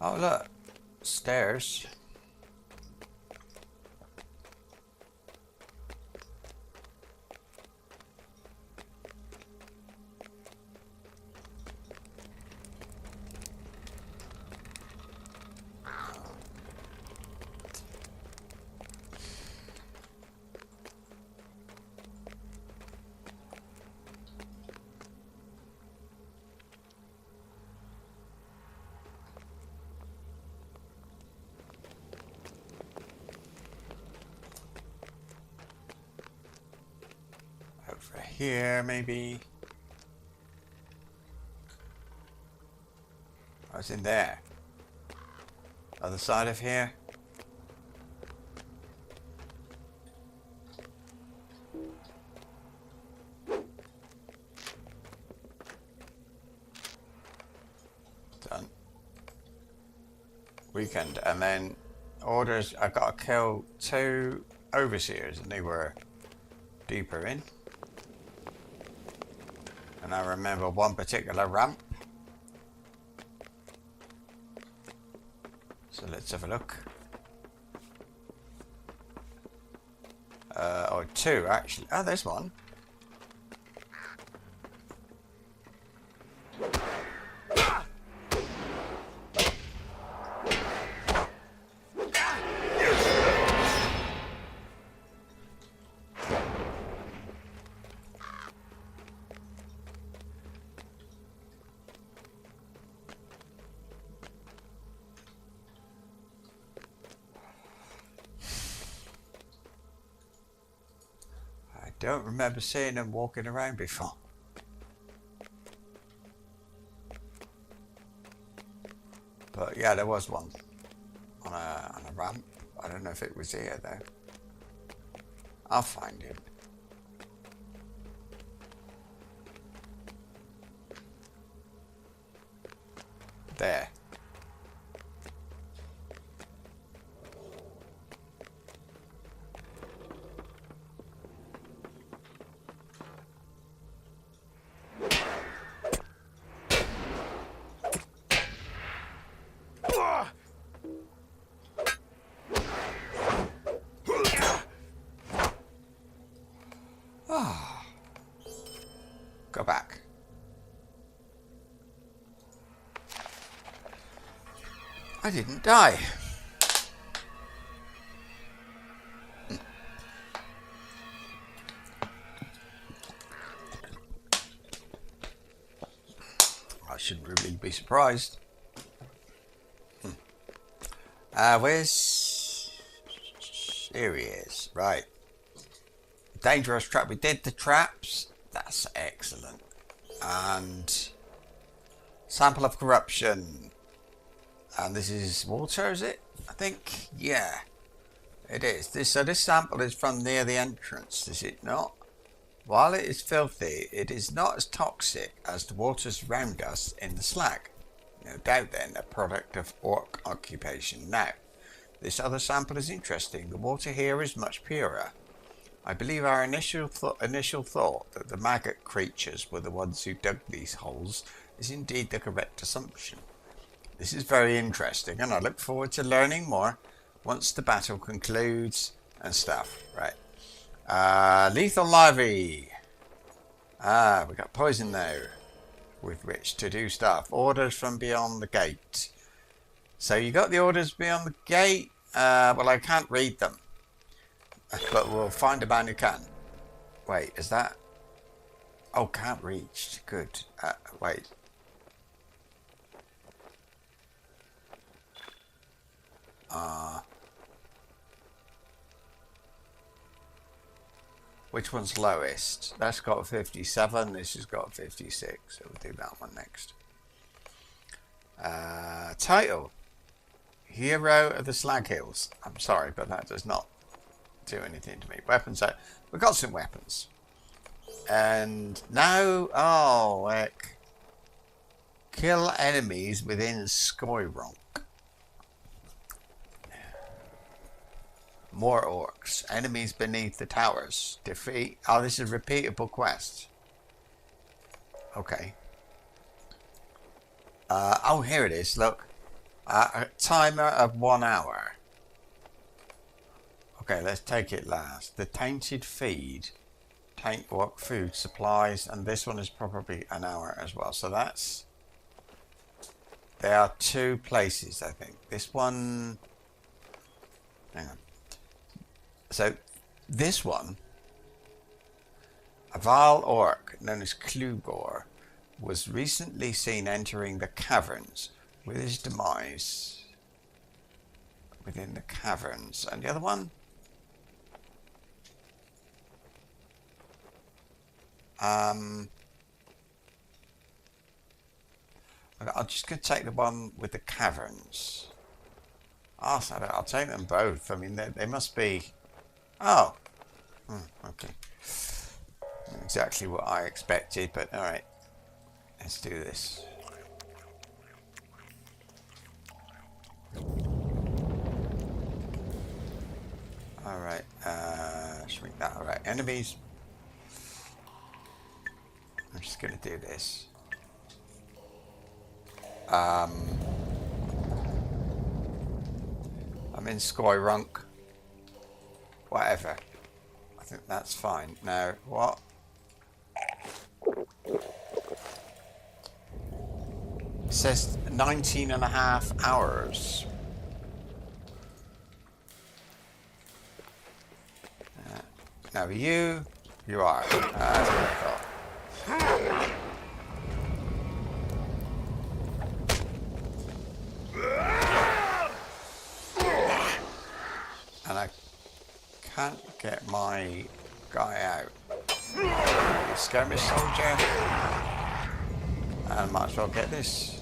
Oh look, stairs. Over here, maybe. I was in there. Other side of here. Done. Weekend, and then Orders, I got to kill 2 overseers and they were deeper in. And I remember one particular ramp. So let's have a look. Or 2 actually. Oh, there's one. Don't remember seeing them walking around before. But yeah, there was one on a ramp. I don't know if it was here though. I'll find him. There. Go back. I didn't die. I shouldn't really be surprised. Where's... Here he is. Right. Dangerous trap. We did the traps. That's excellent. And sample of corruption. And this is water, is it? I think, yeah, it is. So this sample is from near the entrance, is it not? While it is filthy, it is not as toxic as the waters around us in the slag. No doubt then, a product of orc occupation. Now, this other sample is interesting. The water here is much purer. I believe our initial thought that the maggot creatures were the ones who dug these holes is indeed the correct assumption. This is very interesting, and I look forward to learning more once the battle concludes and stuff. Right. Lethal larvae. We got poison now with which to do stuff. Orders from beyond the gate. So you got the orders beyond the gate. Well, I can't read them. But we'll find a man who can. Wait, is that... Oh, can't reach. Good. Wait. Which one's lowest? That's got 57. This has got 56. So we'll do that one next. Title. Hero of the Slag Hills. I'm sorry, but that does not do anything to me. Weapons out. We've got some weapons. And now, oh, heck. Kill enemies within Skyrock. More orcs. Enemies beneath the towers. Defeat. Oh, this is a repeatable quest. Okay. Oh, here it is. Look. A timer of 1 hour. Okay, let's take it last. The tainted feed. Taint orc food supplies. And this one is probably an hour as well. So that's... There are 2 places, I think. This one... Hang on. So, this one, a vile orc known as Klugor, was recently seen entering the caverns with his demise within the caverns. And the other one? I'm just going to take the one with the caverns. Oh, so I'll take them both. I mean, they must be... Oh, okay. Not exactly what I expected, but alright. Let's do this. Alright, shrink that. Alright, enemies. I'm just gonna do this. I'm in Skyrunk. Whatever. I think that's fine. Now, what? It says 19.5 hours. Now, you are. That's what I thought. And I can't get my guy out. Skirmish soldier. And I might as well get this.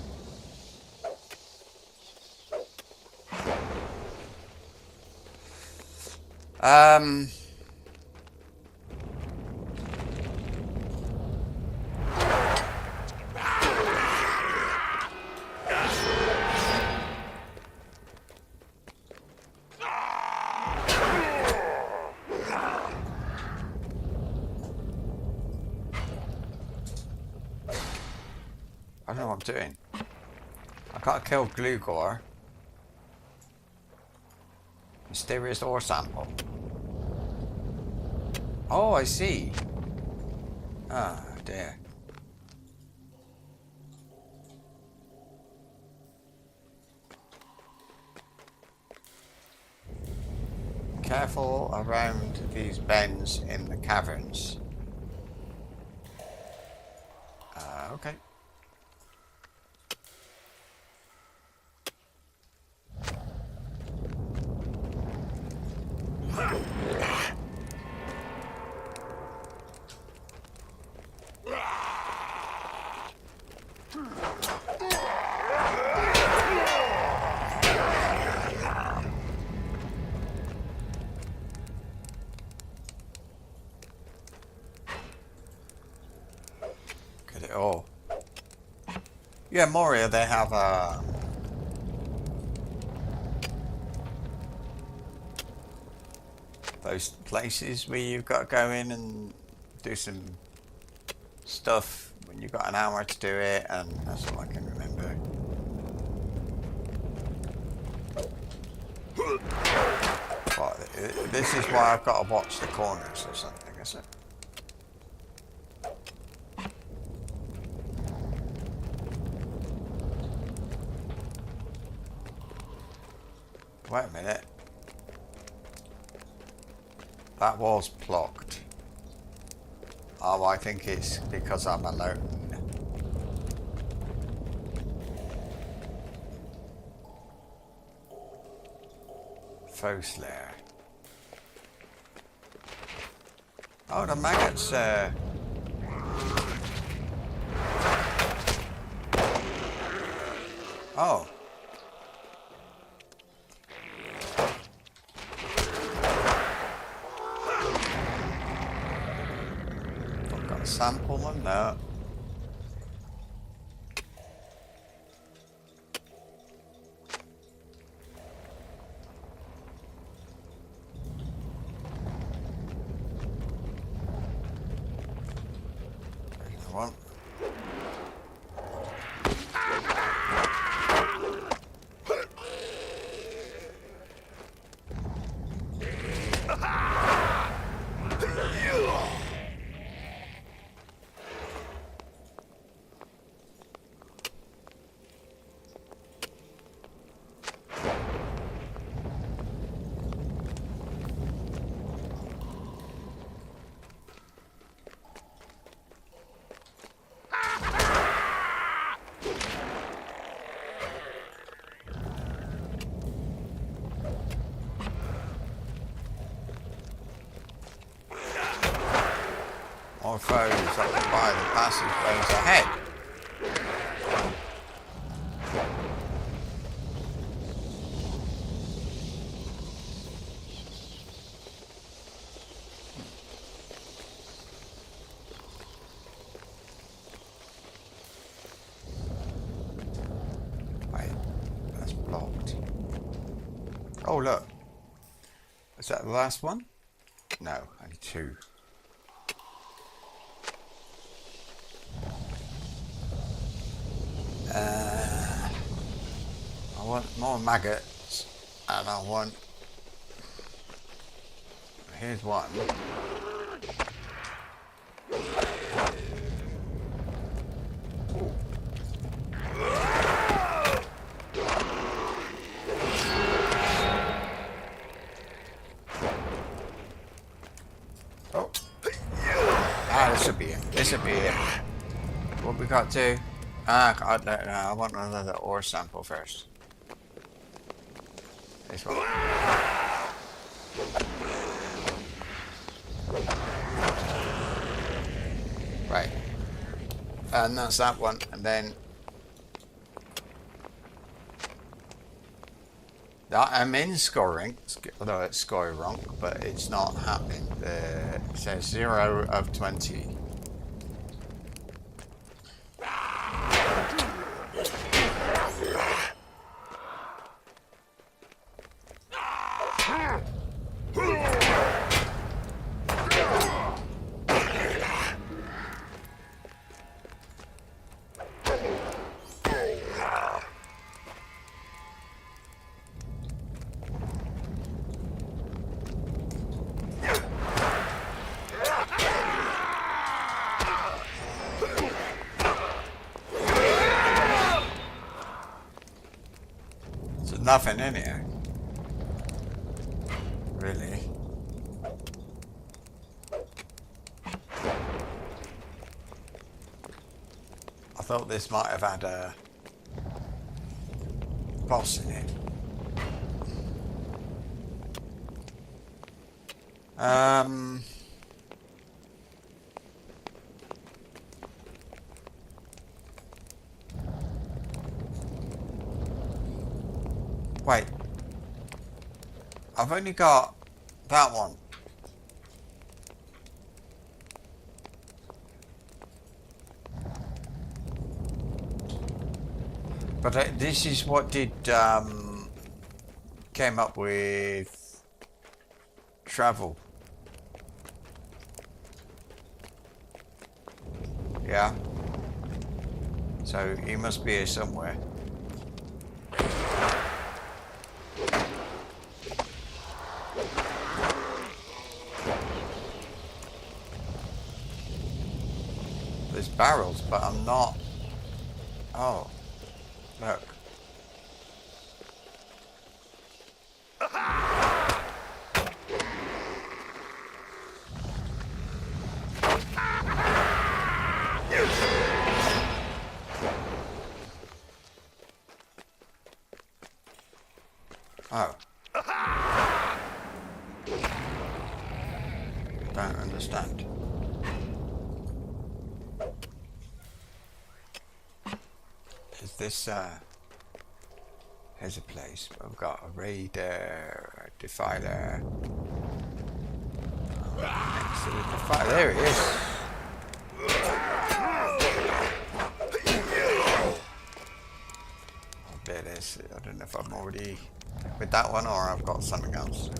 I don't know what I'm doing. I gotta kill Glugor. Mysterious ore sample. Oh, I see. Ah, dear. Careful around these bends in the caverns. Okay. Get it all. Yeah, Moria, they have those places where you've got to go in and do some stuff when you've got an hour to do it, and that's all I can remember. But this is why I've got to watch the corners or something, is it? Wait a minute. That wall's blocked. Oh, I think it's because I'm alone. Foe Slayer. Oh, the maggots. Oh. Sample them now. There's the one. More foes occupy the passageways ahead. Wait, that's blocked. Oh look, Is that the last one? No, only 2. I want more maggots, and I want... Here's one. Oh. Ah, this should be it. This should be it. What we got to? I don't know. I want another ore sample first. This one. Right. And that's that one. And then... I'm in scoring, although it's scoring wrong, but it's not happening. It says 0 of 20. Nothing in here. Really? I thought this might have had a boss in it. Wait, I've only got that one. But this is what did came up with travel. Yeah. So he must be here somewhere. There's barrels, but I'm not... Oh, look. Oh. Don't understand. Is this, here's a place. I've got a raider, a defiler. Next to the defiler, there he is. Oh, there it is. I don't know if I'm already with that one or I've got something else.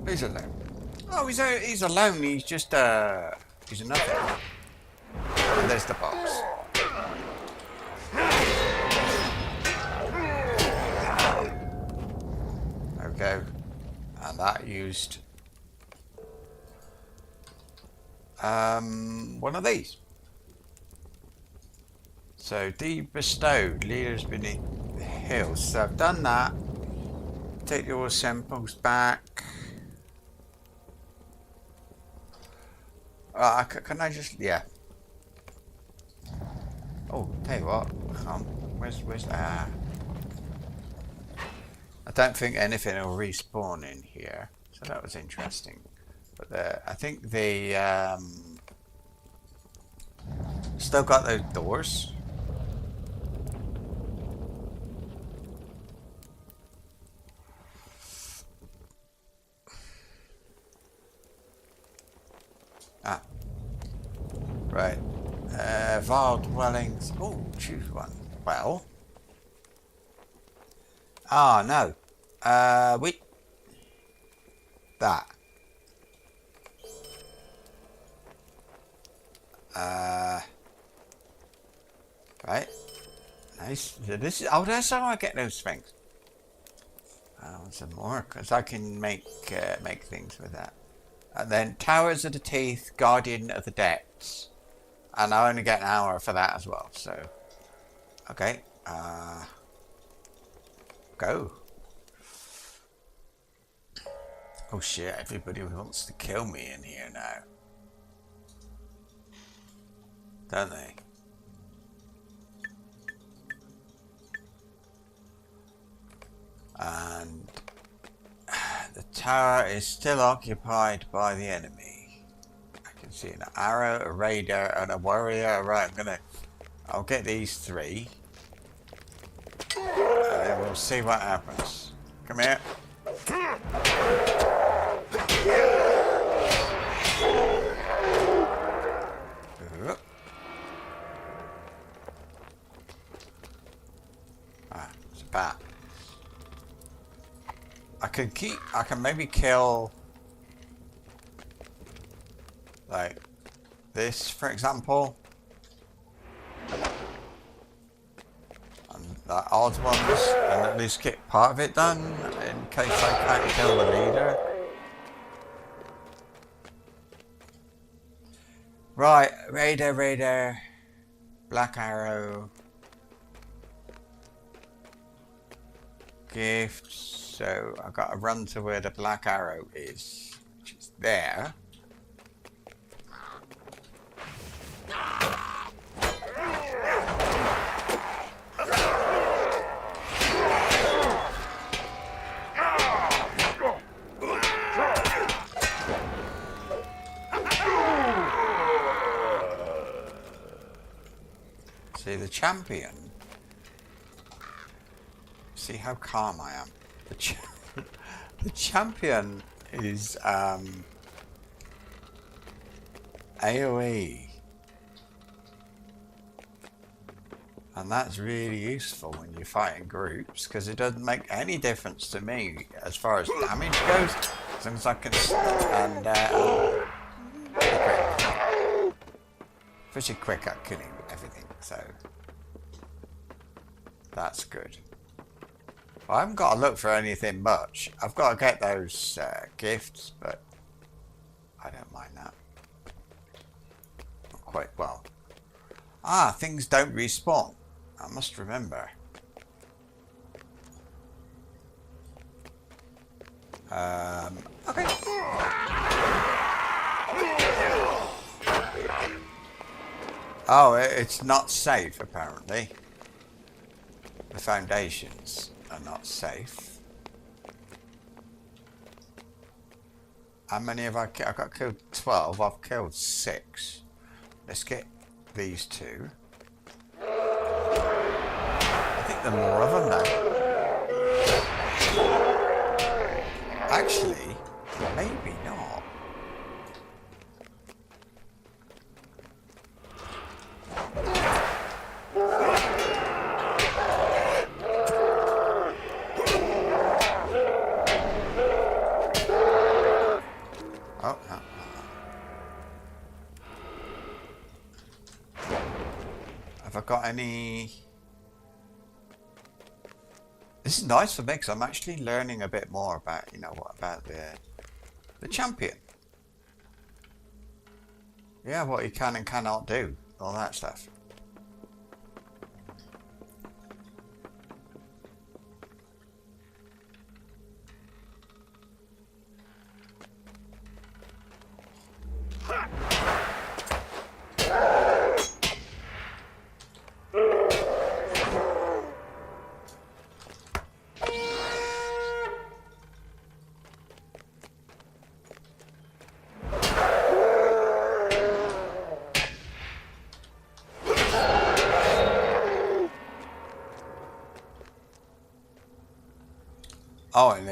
He's alone. Oh, he's alone. He's just he's another. And there's the box. There we go. And that used one of these. So de-bestowed leaders beneath the hills. So I've done that. Take your samples back. Can I just... Yeah. Oh, tell you what. Where's... I don't think anything will respawn in here. So that was interesting. But I think they... still got those doors. Ah. Right. Vile dwellings. Oh, choose one. Well. Ah, no. Wait. That. Right. Nice. So this is, oh, that's how I get those things. Some more, because I can make things with that. And then Towers of the Teeth, Guardian of the Depths. And I only get an hour for that as well, so... Okay, go. Oh shit, everybody wants to kill me in here now. Don't they? And... the tower is still occupied by the enemy. I can see an arrow, a raider, and a warrior. Right, I'll get these three. And then we'll see what happens. Come here. Ah, it's a bat. I can maybe kill like this, for example. And the odd ones, and at least get part of it done in case I can't kill the leader. Right, Raider, Black Arrow, gifts. So I've got to run to where the Black Arrow is, which is there. See the champion. See how calm I am. The champion is AoE, and that's really useful when you fight in groups because it doesn't make any difference to me as far as damage goes, as long as I can stand pretty quick at killing everything, so that's good. I haven't got to look for anything much. I've got to get those gifts, but I don't mind that. Not quite well. Ah, things don't respawn. I must remember. Okay. Oh, it's not safe, apparently. The foundations are not safe. How many have I killed? I got killed 12. I've killed 6. Let's get these two. I think there are more of them now. Actually, maybe not. Oh, no. Have I got any... This is nice for me because I'm actually learning a bit more about, you know, what about the champion. Yeah, what he can and cannot do, all that stuff.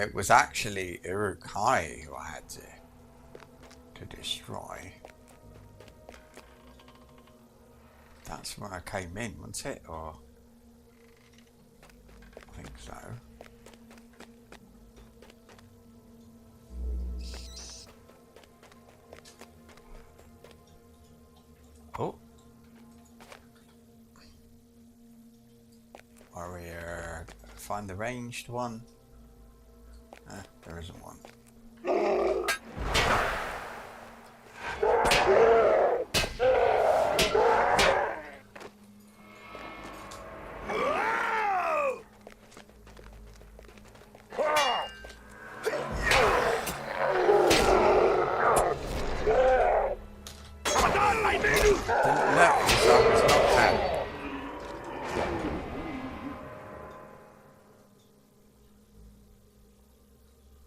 it was actually Uruk-hai who I had to destroy. That's when I came in, wasn't it? Or I think so. Oh. Warrior, find the ranged one. There isn't one.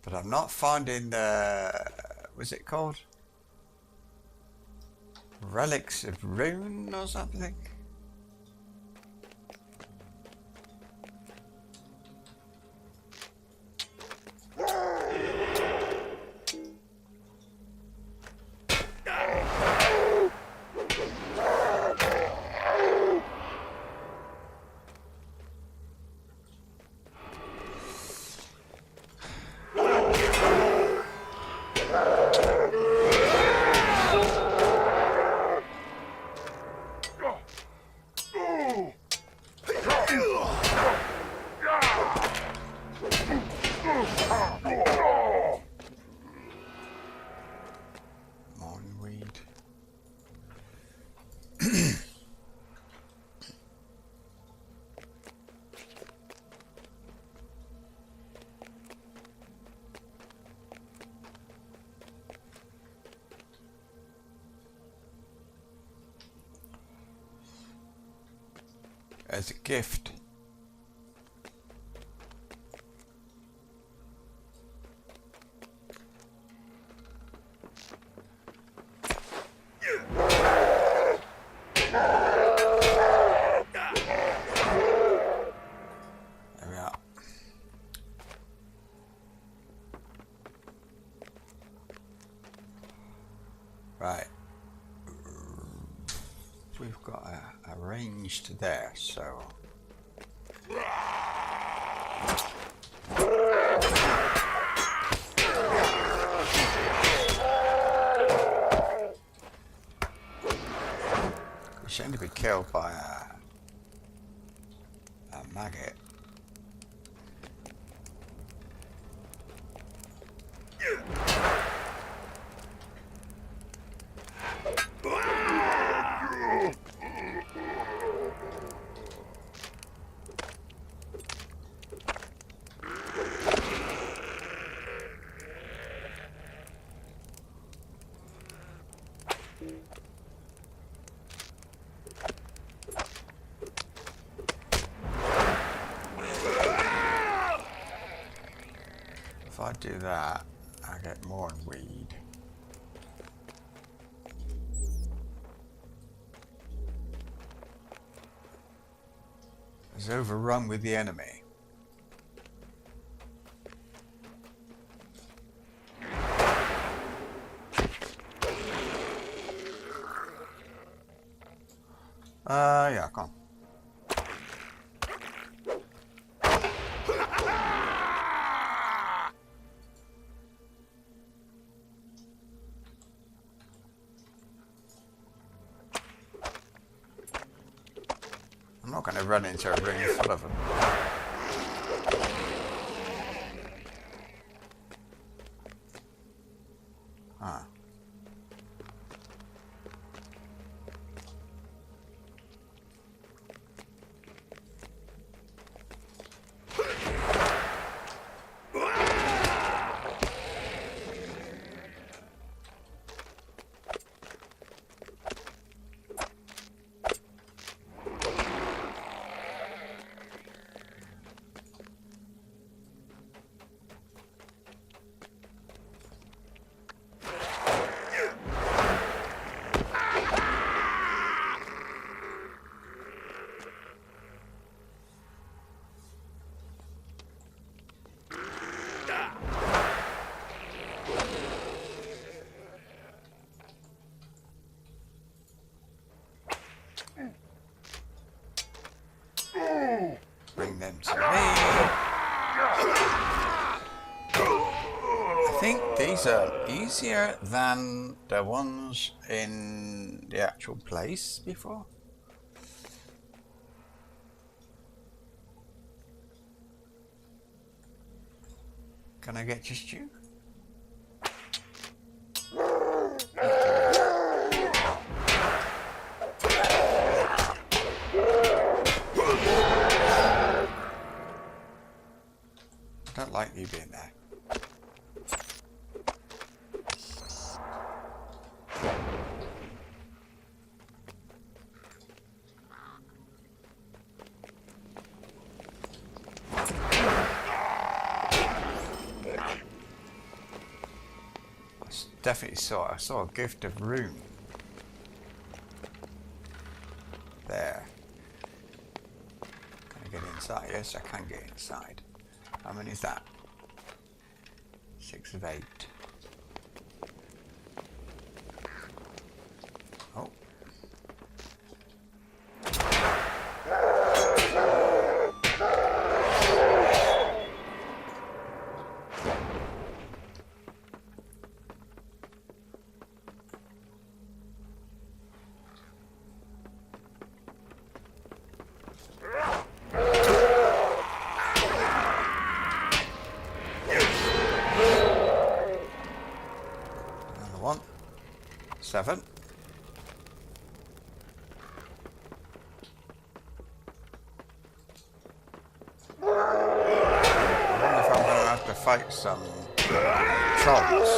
But I'm not finding the, what's it called? Relics of Rune or something? As a gift. There we are. Right. We've got a ranged there, so we seem to be killed by a maggot. If I do that, I get more weed. It's overrun with the enemy. Yeah, come on. I'm not going to run into a ring full of them. Ah. to me. I think these are easier than the ones in the actual place before. Can I get just you? I don't like you being there. Definitely I saw a gift of room there. Can I get inside? Yes, I can get inside. How many is that? 6 of 8. Oh. Another one. 7. I wonder if I'm going to have to fight some trolls.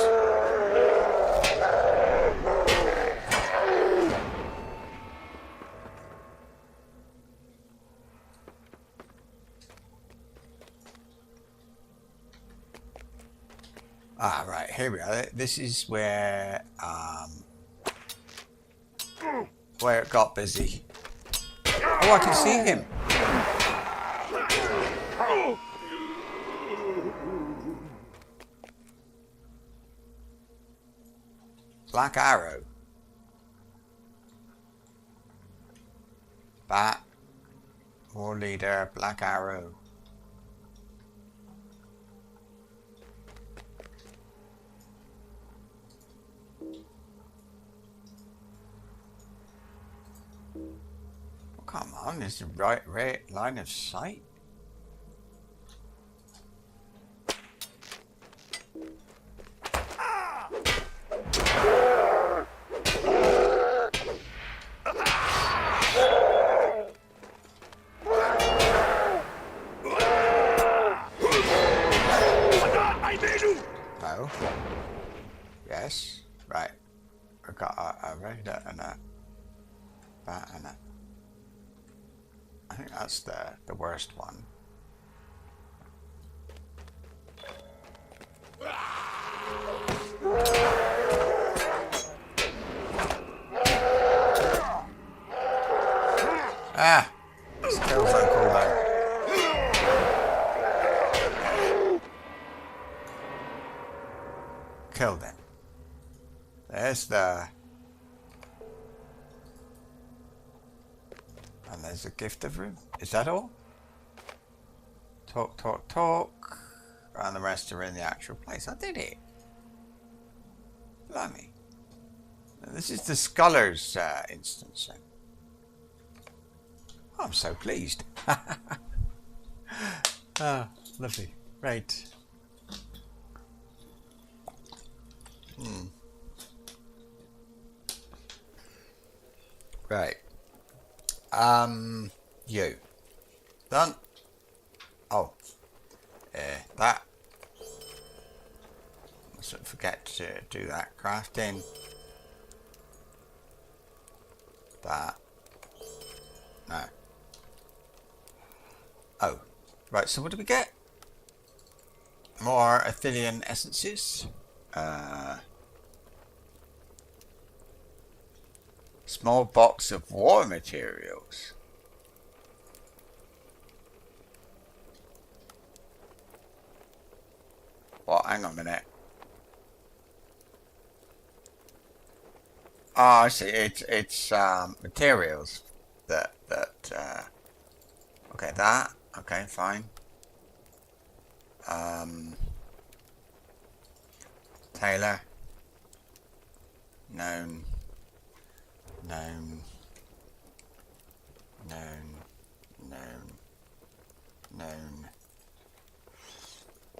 Ah, right, here we are. This is where it got busy. Oh, I can see him. Black arrow. Bat. War leader, black arrow. Come on, is the right line of sight? No. Yes. Right. I got a raider and a bat and a. I think that's the worst one. Ah! Skills on cooldown. Killed him. There's the... And there's a gift of room. Is that all? Talk, talk, talk. And the rest are in the actual place. I did it. Blimey. This is the Scholars instance. Oh, I'm so pleased. Ah, lovely. Right. Right. You. Done. Oh. That. Mustn't forget to do that. Crafting. That. No. Oh. Right, so what do we get? More Athelian essences. Small box of war materials. Well, hang on a minute. Oh, I see. It's materials that okay, that Okay, fine. Taylor. Known. Known. Known. Known. Known.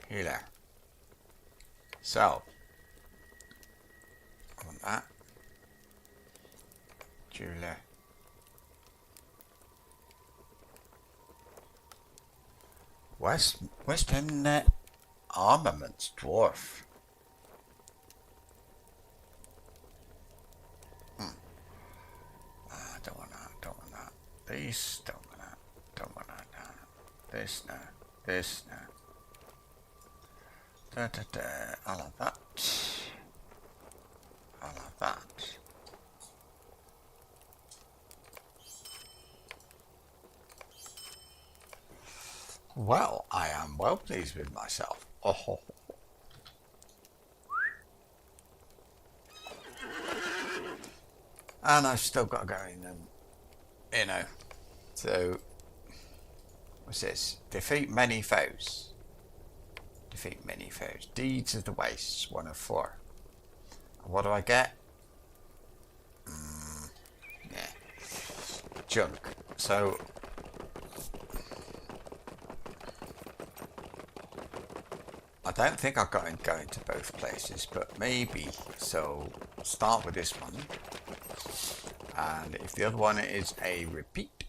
Healer. So. I want that. Jeweler. Western Armaments Dwarf. Don't want that, don't want that. This, don't want that, don't want that. This, no. This, no. I'll have that. I'll have that. Well, I am well pleased with myself. Oh. And I've still got to go in and, you know, so, what's this? Defeat many foes. Defeat many foes. Deeds of the Wastes, 1 of 4. And what do I get? Yeah. Junk. So, I don't think I've got to go into both places, but maybe. So, I'll start with this one. And if the other one is a repeat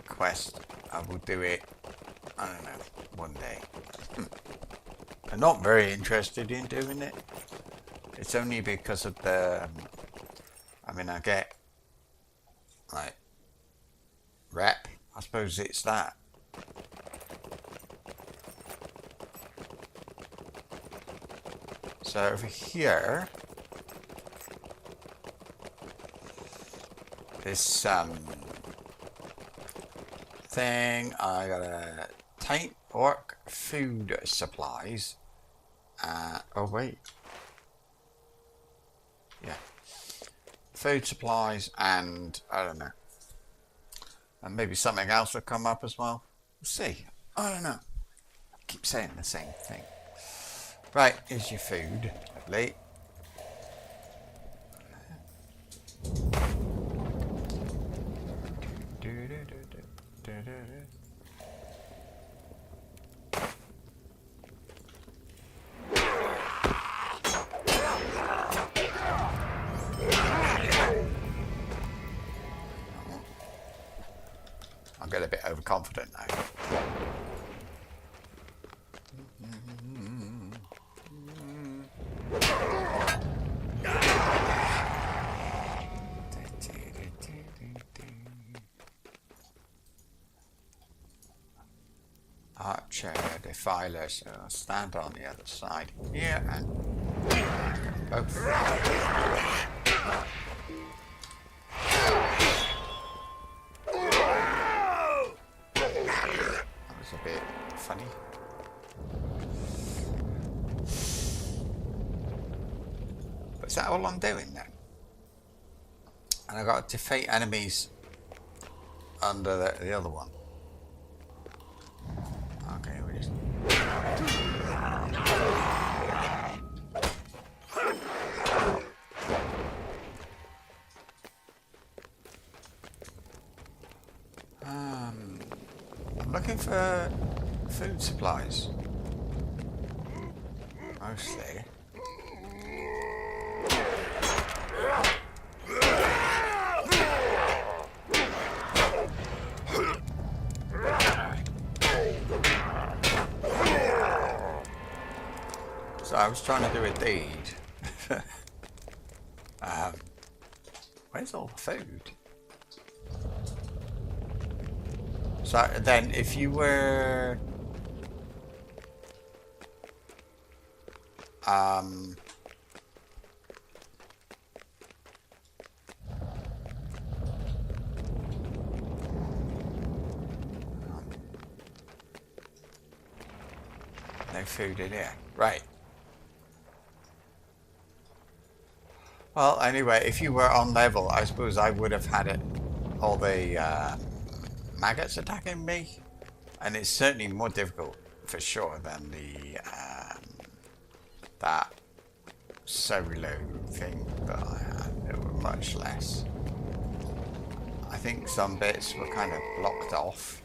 quest, I will do it, I don't know, one day. I'm not very interested in doing it. It's only because of the, I mean, I get, like, rep. I suppose it's that. So over here, this thing, I got a taint orc food supplies. Oh wait, yeah, food supplies, and I don't know, and maybe something else will come up as well. We'll see. I don't know. I keep saying the same thing. Right, here's your food. Lovely. I'm getting a bit overconfident now. Archer, defiler, so I'll stand on the other side here and both. That was a bit funny. But is that all I'm doing then? And I got to defeat enemies under the other one. Okay, we just... I'm looking for food supplies. Mostly. So I was trying to do a deed. Where's all the food? So then if you were no food in here. Right. Well, anyway, if you were on level, I suppose I would have had it, all the maggots attacking me. And it's certainly more difficult for sure than the that solo thing that I had. It were much less. I think some bits were kind of blocked off.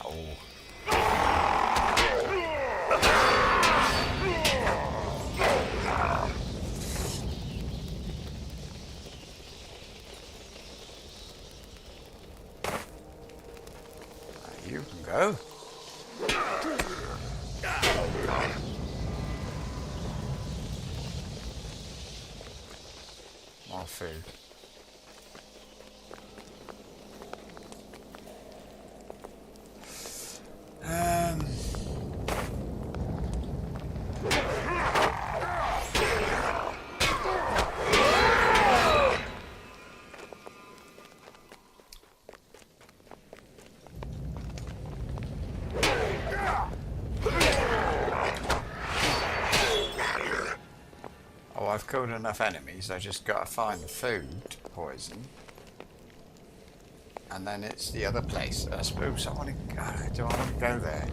Oh. You can go. More food. Oh, I've killed enough enemies, I just gotta find the food poison. And then it's the other place. I suppose I want to do I want to go there?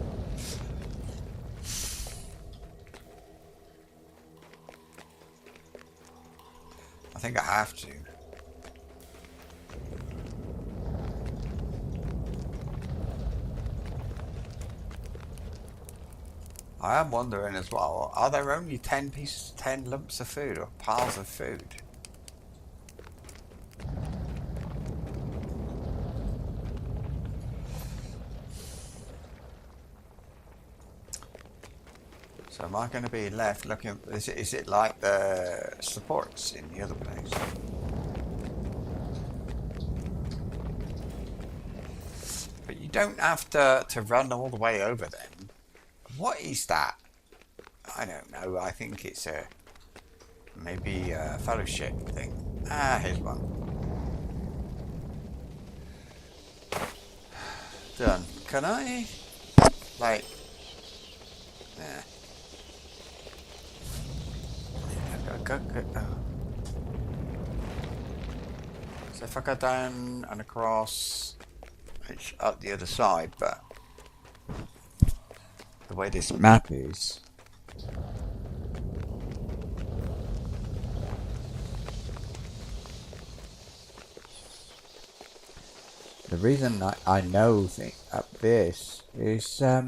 I think I have to. I am wondering as well, are there only 10 pieces, 10 lumps of food or piles of food? So am I going to be left looking, is it like the supports in the other place? But you don't have to run all the way over them. What is that? I don't know. I think it's maybe a fellowship thing. Ah, here's one. Done. Can I? Like... Nah. So if I go down and across, it's up the other side, but... the way this map is, the reason I know up this is I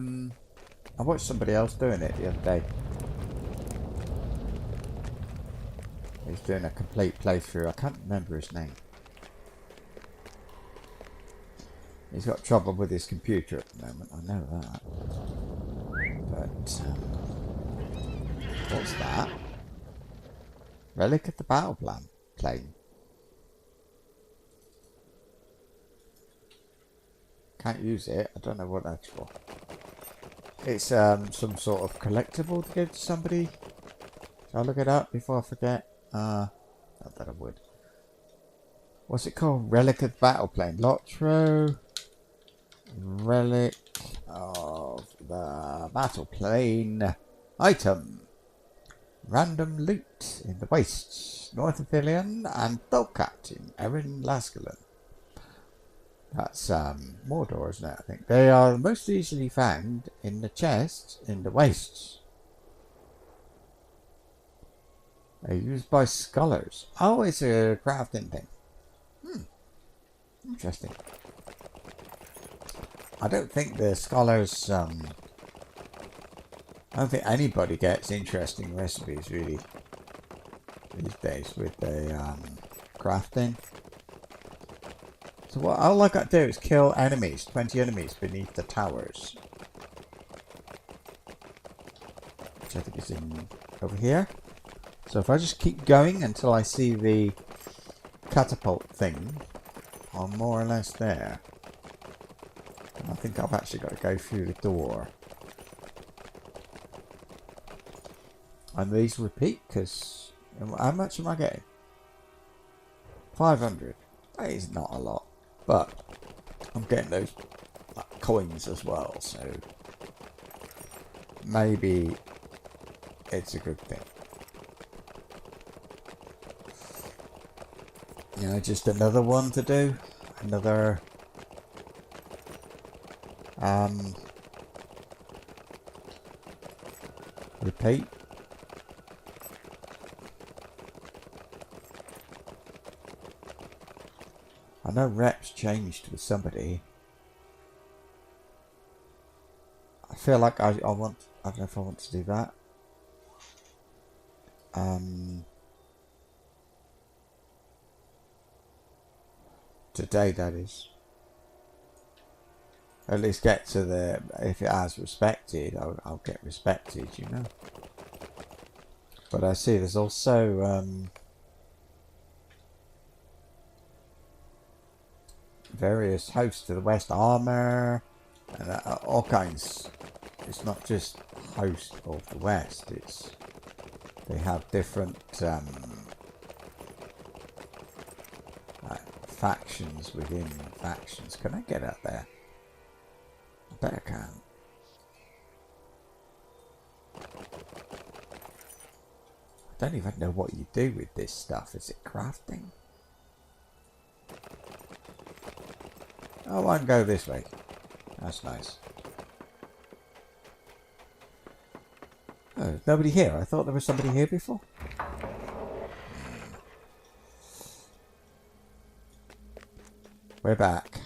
watched somebody else doing it the other day. He's doing a complete playthrough. I can't remember his name. He's got trouble with his computer at the moment, I know that. But, what's that? Relic of the battle plane. Can't use it, I don't know what that's for. It's some sort of collectible to give to somebody. Shall I look it up before I forget? Not that I would. What's it called? Relic of the battle plane. Lotro. Relic of the battle plane. Item. Random loot in the wastes. North of Ilion and Thulkat in Erin Lascalen. That's Mordor, isn't it? I think. They are most easily found in the chests in the wastes. They're used by scholars. Oh, it's a crafting thing. Interesting. I don't think the scholars, I don't think anybody gets interesting recipes really these days with the crafting. So what all I got to do is kill enemies, 20 enemies beneath the towers. Which I think is in over here. So if I just keep going until I see the catapult thing, I'm more or less there. And I think I've actually got to go through the door. And these repeat, because how much am I getting? 500. That is not a lot. But I'm getting those coins as well, so maybe it's a good thing. You know, just another one to do. Another Repeat. I know reps changed with somebody. I feel like I don't know if I want to do that. Today, that is. At least get to the, if it has respected, I'll get respected, you know. But I see there's also various hosts to the west, armor, and all kinds. It's not just host of the west, it's they have different factions within factions. Can I get up there? I bet I can. I don't even know what you do with this stuff. Is it crafting? Oh, I can go this way. That's nice. Oh, there's nobody here. I thought there was somebody here before. We're back.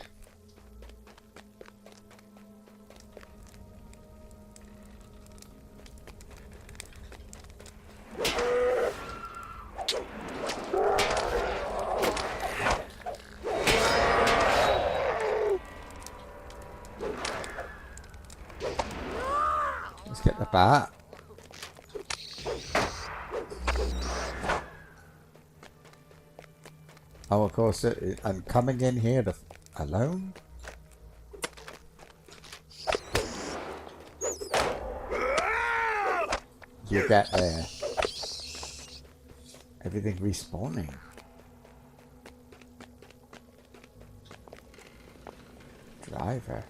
Let's get the bat. Oh, of course, and coming in here alone? You get there. Everything respawning. Driver.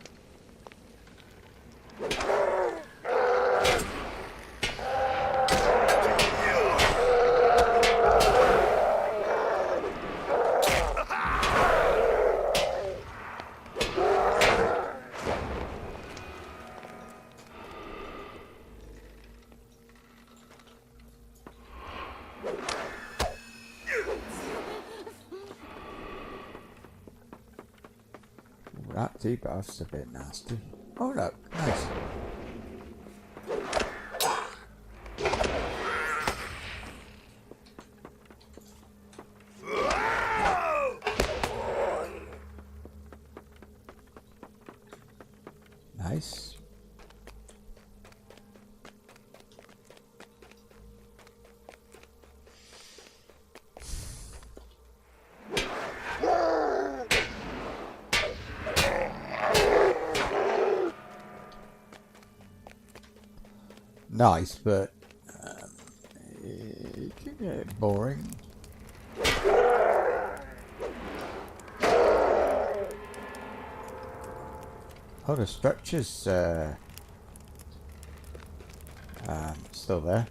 That debuff's a bit nasty. Oh look, nice. Nice. Nice, but it can get boring. Oh, the structure's still there.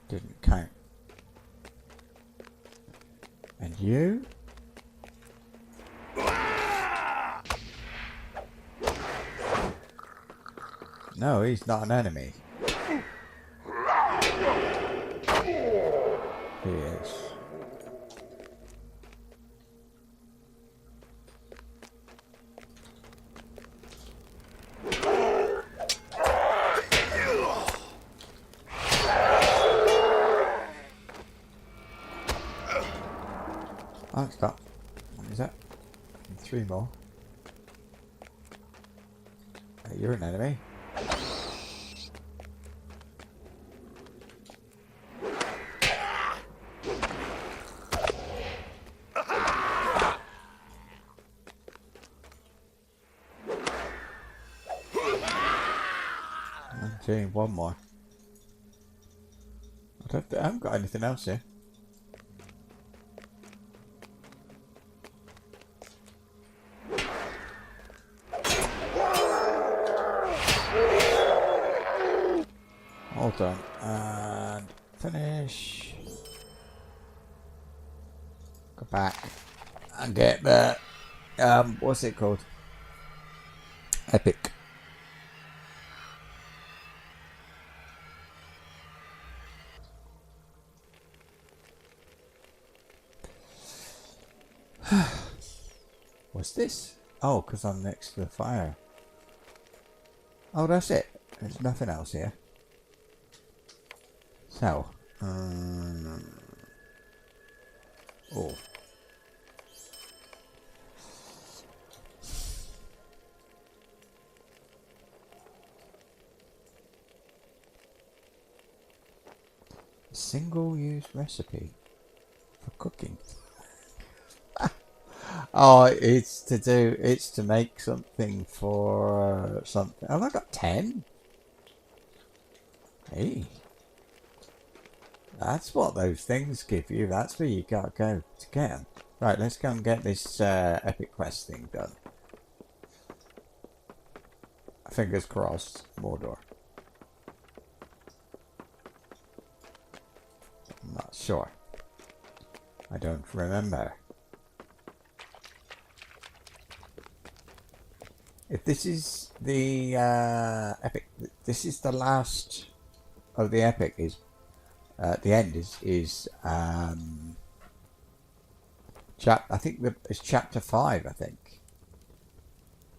Didn't count. And you? No, he's not an enemy. He is. Oh, stop. What is that? 3 more. You're an enemy. I'm seeing one more. I haven't got anything else here. All done. And finish. Go back and get the what's it called? Epic. What's this? Oh, because I'm next to the fire. Oh, that's it. There's nothing else here. So, oh. Single-use recipe for cooking. Oh, it's to make something for something. Oh, I got 10. Hey. That's what those things give you. That's where you gotta go to get them. Right, let's go and get this epic quest thing done. Fingers crossed. Mordor. I'm not sure. I don't remember. If this is the epic, this is the last of the epic. Is the end is I think it's chapter 5. I think.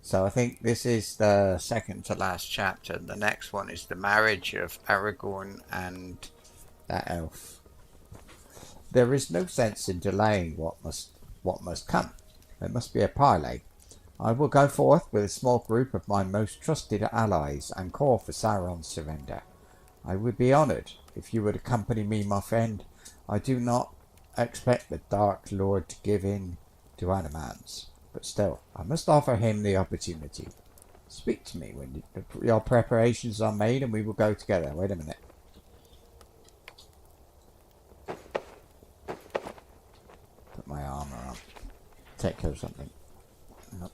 So I think this is the second to last chapter. The next one is the marriage of Aragorn and that elf. There is no sense in delaying what must come. There must be a parley. I will go forth with a small group of my most trusted allies and call for Sauron's surrender. I would be honoured if you would accompany me, my friend. I do not expect the Dark Lord to give in to Adamants, but still, I must offer him the opportunity. Speak to me when your preparations are made and we will go together. Wait a minute. Put my armour on. Take care of something. Nope.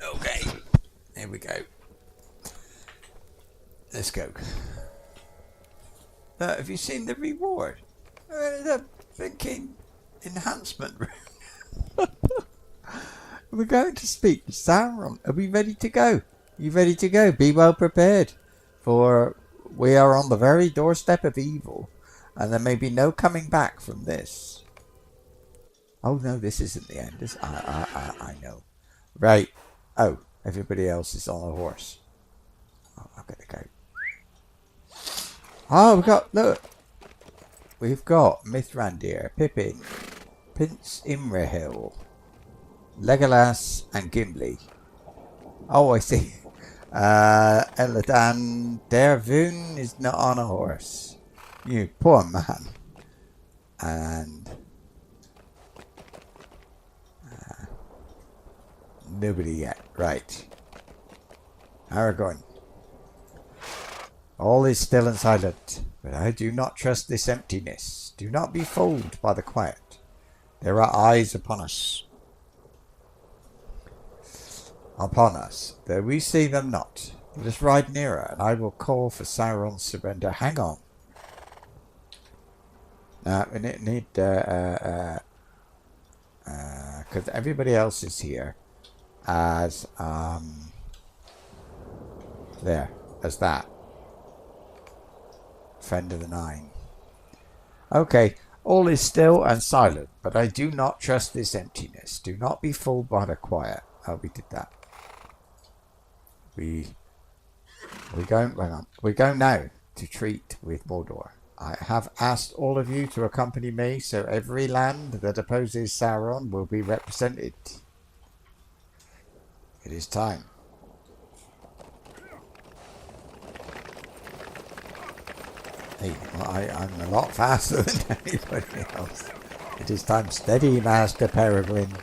Okay, there we go. Let's go. Have you seen the reward? The thinking enhancement room. We're going to speak to Sauron. Are we ready to go? You ready to go? Be well prepared, for we are on the very doorstep of evil, and there may be no coming back from this. Oh no, this isn't the end. I know. Right. Oh, everybody else is on a horse. Oh, I've got to go. Oh, we've got Mithrandir, Pippin, Prince Imrahil, Legolas, and Gimli. Oh, I see. Eladan Dervoon is not on a horse. You poor man. And nobody yet. Right. Aragorn. All is still and silent, but I do not trust this emptiness. Do not be fooled by the quiet. There are eyes upon us. Though we see them not. Let us ride nearer, and I will call for Sauron's surrender. Hang on. Now, we need, because everybody else is here as, there, as that. Friend of the Nine. Okay, all is still and silent, but I do not trust this emptiness. Do not be fooled by the quiet. Oh, we did that. We're going now to treat with Mordor. I have asked all of you to accompany me, so every land that opposes Sauron will be represented. It is time. Hey, well, I'm a lot faster than anybody else. It is time. Steady, Master Peregrine.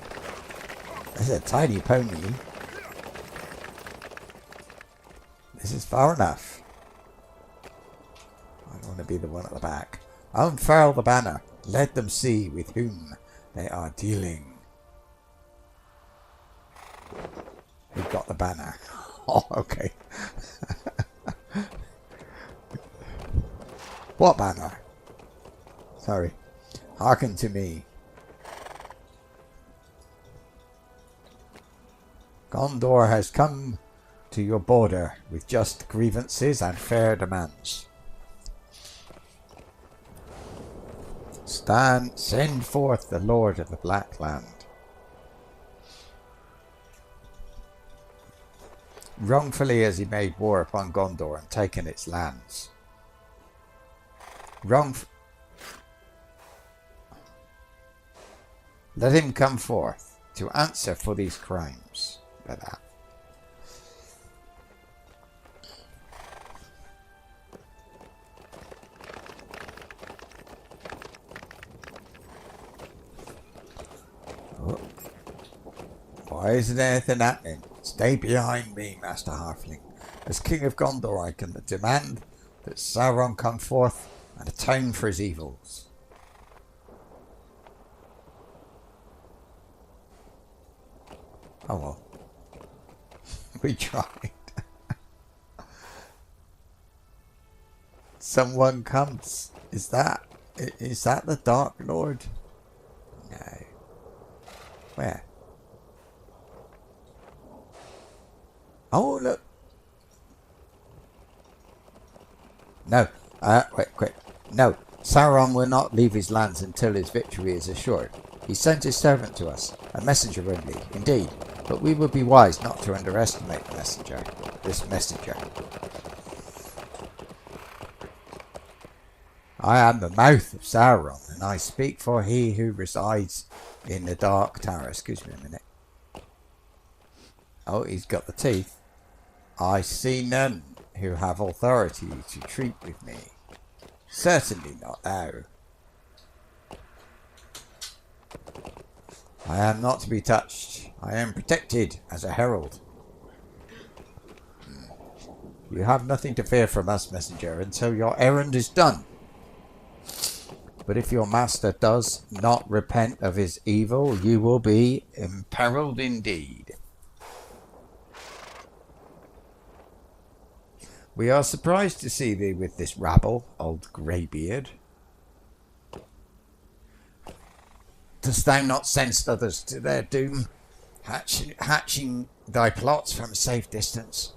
There's a tiny pony. This is far enough. I don't want to be the one at the back. Unfurl the banner. Let them see with whom they are dealing. We've got the banner. Oh, okay. What banner? Sorry. Hearken to me. Gondor has come to your border with just grievances and fair demands. Send forth the Lord of the Black Land. Wrongfully has he made war upon Gondor and taken its lands. Let him come forth to answer for these crimes. Like that. Oh. Why isn't anything happening? Stay behind me, Master Halfling. As King of Gondor, I can demand that Sauron come forth and atone for his evils. Oh well. We tried. Someone comes. Is that the Dark Lord? No. Where? Oh, look. No. Wait, quick. No. Sauron will not leave his lands until his victory is assured. He sent his servant to us, a messenger only, indeed, but we would be wise not to underestimate this messenger. I am the mouth of Sauron, and I speak for he who resides in the Dark Tower. Excuse me a minute. Oh, he's got the teeth. I see none who have authority to treat with me. Certainly not thou. I am not to be touched. I am protected as a herald. You have nothing to fear from us, messenger, until your errand is done. But if your master does not repent of his evil, you will be imperiled indeed. We are surprised to see thee with this rabble, old greybeard. Dost thou not sense others to their doom, hatching thy plots from a safe distance?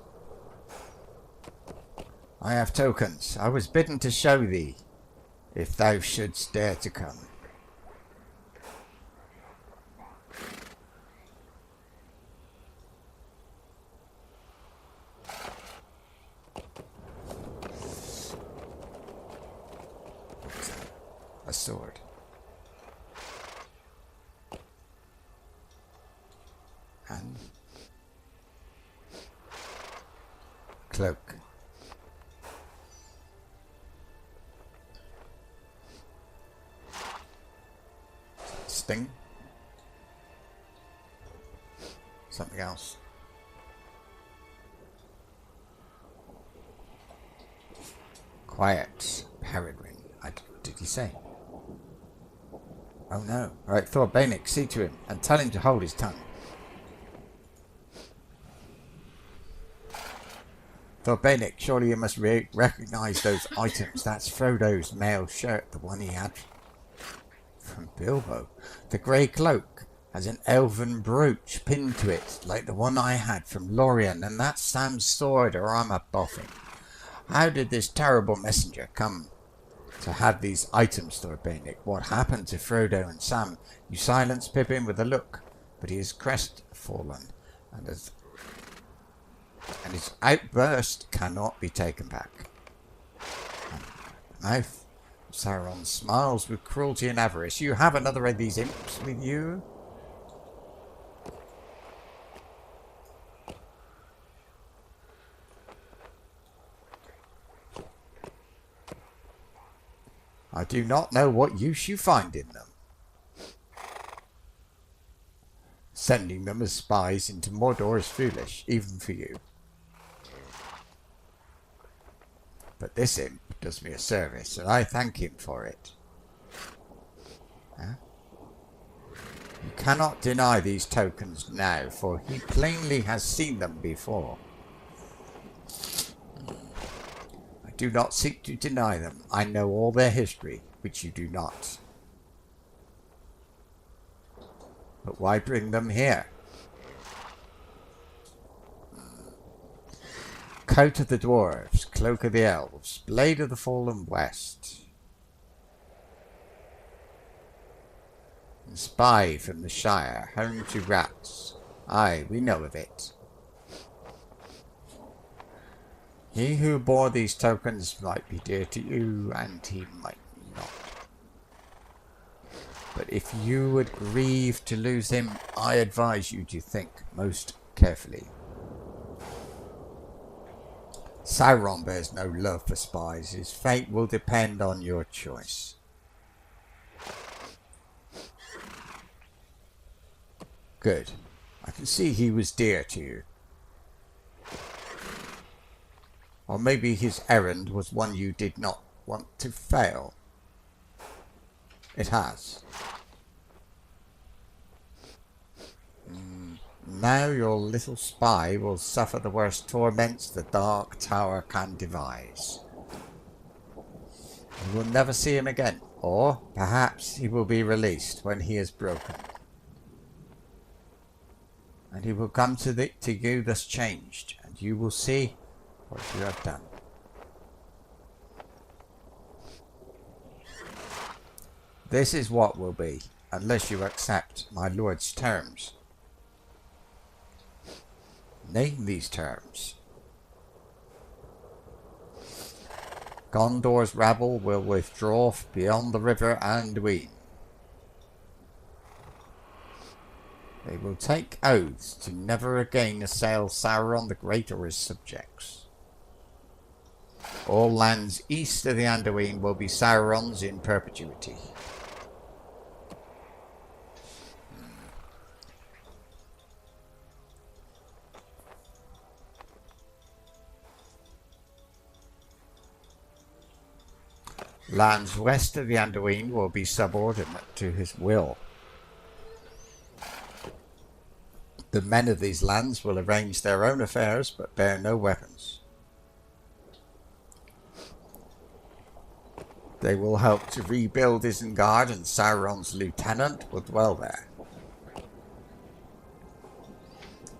I have tokens. I was bidden to show thee, if thou shouldst dare to come. A sword. And cloak. Sting. Something else. Quiet. Peregrine. What did he say? Oh no. Alright, Thordbeinik, see to him and tell him to hold his tongue. Thordbeinik, surely you must recognise those items. That's Frodo's mail shirt, the one he had from Bilbo. The grey cloak has an elven brooch pinned to it, like the one I had from Lorien, and that's Sam's sword or armour boffin. How did this terrible messenger come to have these items, Thordbeinik? What happened to Frodo and Sam? You silenced Pippin with a look, but he is crestfallen, and his outburst cannot be taken back. The mouth of Sauron smiles with cruelty and avarice. You have another of these imps with you? I do not know what use you find in them. Sending them as spies into Mordor is foolish, even for you. But this imp does me a service, and I thank him for it. Huh? You cannot deny these tokens now, for he plainly has seen them before. I do not seek to deny them. I know all their history, which you do not. But why bring them here? Coat of the dwarves, cloak of the elves, blade of the fallen west. And spy from the Shire, home to rats. Aye, we know of it. He who bore these tokens might be dear to you, and he might not. But if you would grieve to lose him, I advise you to think most carefully. Sauron bears no love for spies. His fate will depend on your choice. Good. I can see he was dear to you. Or maybe his errand was one you did not want to fail. It has. Now your little spy will suffer the worst torments the Dark Tower can devise. You will never see him again, or perhaps he will be released when he is broken. And he will come to you thus changed, and you will see what you have done. This is what will be, unless you accept my lord's terms. Name these terms. Gondor's rabble will withdraw beyond the river Anduin. They will take oaths to never again assail Sauron the Great or his subjects. All lands east of the Anduin will be Sauron's in perpetuity. Lands west of the Anduin will be subordinate to his will. The men of these lands will arrange their own affairs, but bear no weapons. They will help to rebuild Isengard, and Sauron's lieutenant will dwell there.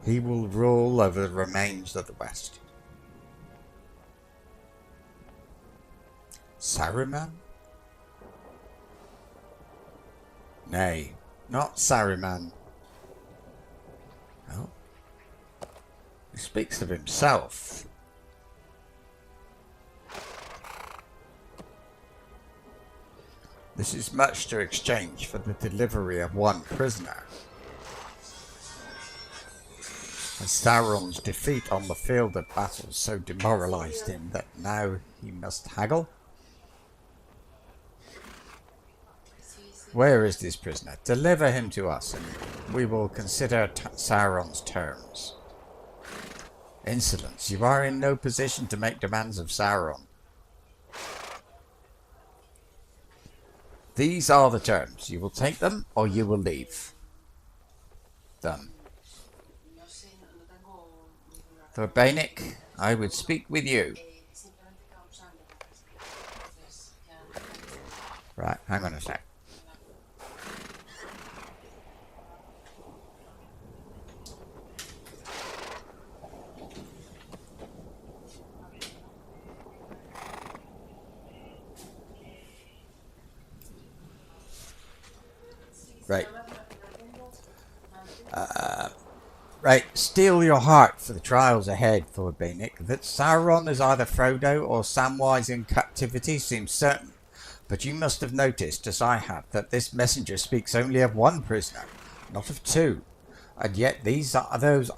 He will rule over the remains of the West. Saruman? Nay, not Saruman. Oh. He speaks of himself. This is much to exchange for the delivery of one prisoner. Sauron's defeat on the field of battle so demoralized him that now he must haggle? Where is this prisoner? Deliver him to us, and we will consider Sauron's terms. Insolence, you are in no position to make demands of Sauron. These are the terms. You will take them, or you will leave. Done. Thordbeinik, I would speak with you. Right, hang on a sec. Right. Right, steel your heart for the trials ahead, Thordbeinik. That Sauron is either Frodo or Samwise in captivity seems certain. But you must have noticed, as I have, that this messenger speaks only of one prisoner, not of two. And yet those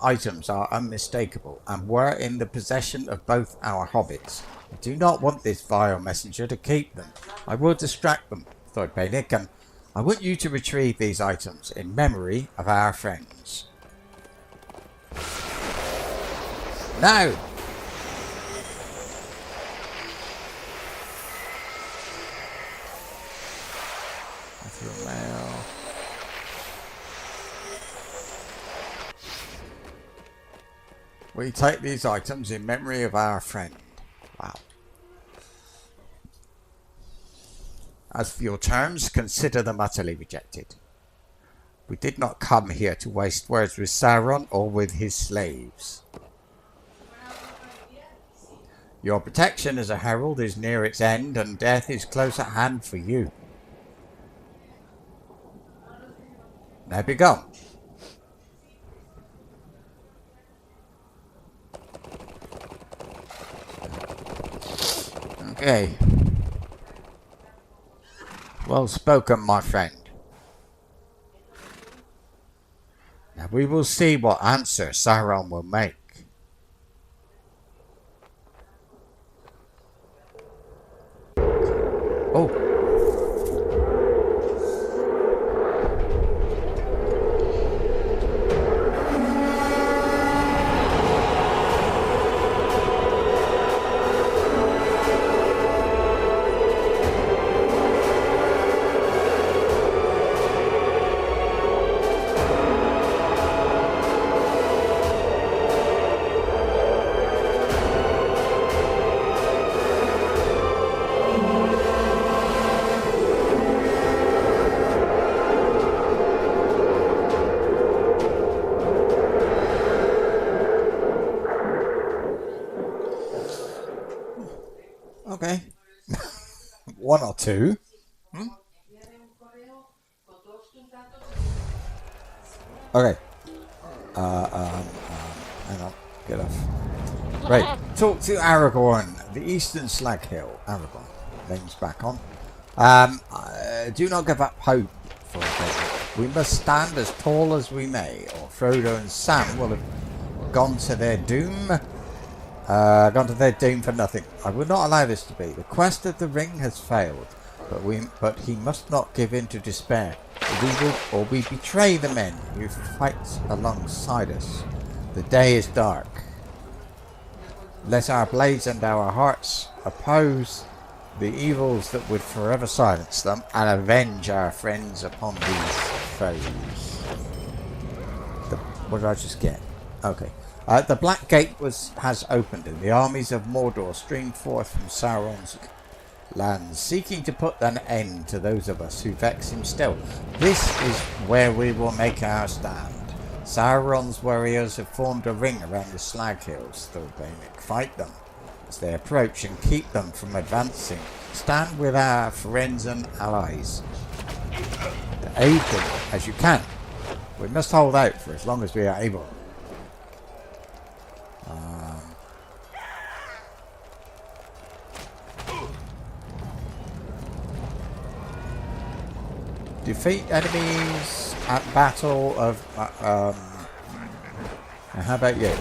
items are unmistakable, and were in the possession of both our hobbits. I do not want this vile messenger to keep them. I will distract them, Thordbeinik, and I want you to retrieve these items in memory of our friends. Now! We take these items in memory of our friend. Wow. As for your terms, consider them utterly rejected. We did not come here to waste words with Sauron or with his slaves. Your protection as a herald is near its end, and death is close at hand for you. Now be gone. Okay. Well spoken, my friend. Now we will see what answer Sauron will make. Oh. Okay. One or two. Okay. Hang on. Get off. Right. Talk to Aragorn, the Eastern Slag Hill. Aragorn. Name's back on. Do not give up hope for a present. We must stand as tall as we may, or Frodo and Sam will have gone to their doom. Gone to their doom for nothing. I will not allow this to be. The quest of the ring has failed, but he must not give in to despair. Or we betray the men who fight alongside us. The day is dark. Let our blades and our hearts oppose the evils that would forever silence them, and avenge our friends upon these foes. What did I just get? Okay. The Black Gate has opened, and the armies of Mordor stream forth from Sauron's lands, seeking to put an end to those of us who vex him still. This is where we will make our stand. Sauron's warriors have formed a ring around the Slag Hills, Thordbeinik. Fight them as they approach and keep them from advancing. Stand with our friends and allies to aid them as you can. We must hold out for as long as we are able. Defeat enemies at battle of And how about you?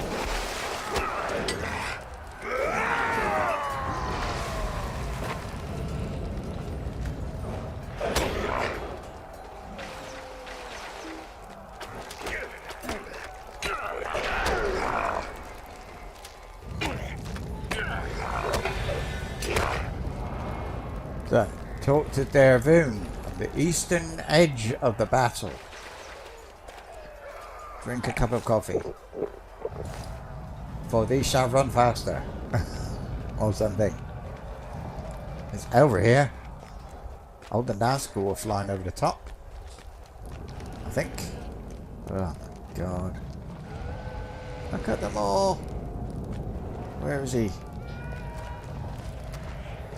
So, talk to Dwarven on the eastern edge of the battle. Drink a cup of coffee. For these shall run faster. Or something. It's over here. Old and down school are flying over the top. I think. Oh my god. Look at them all. Where is he?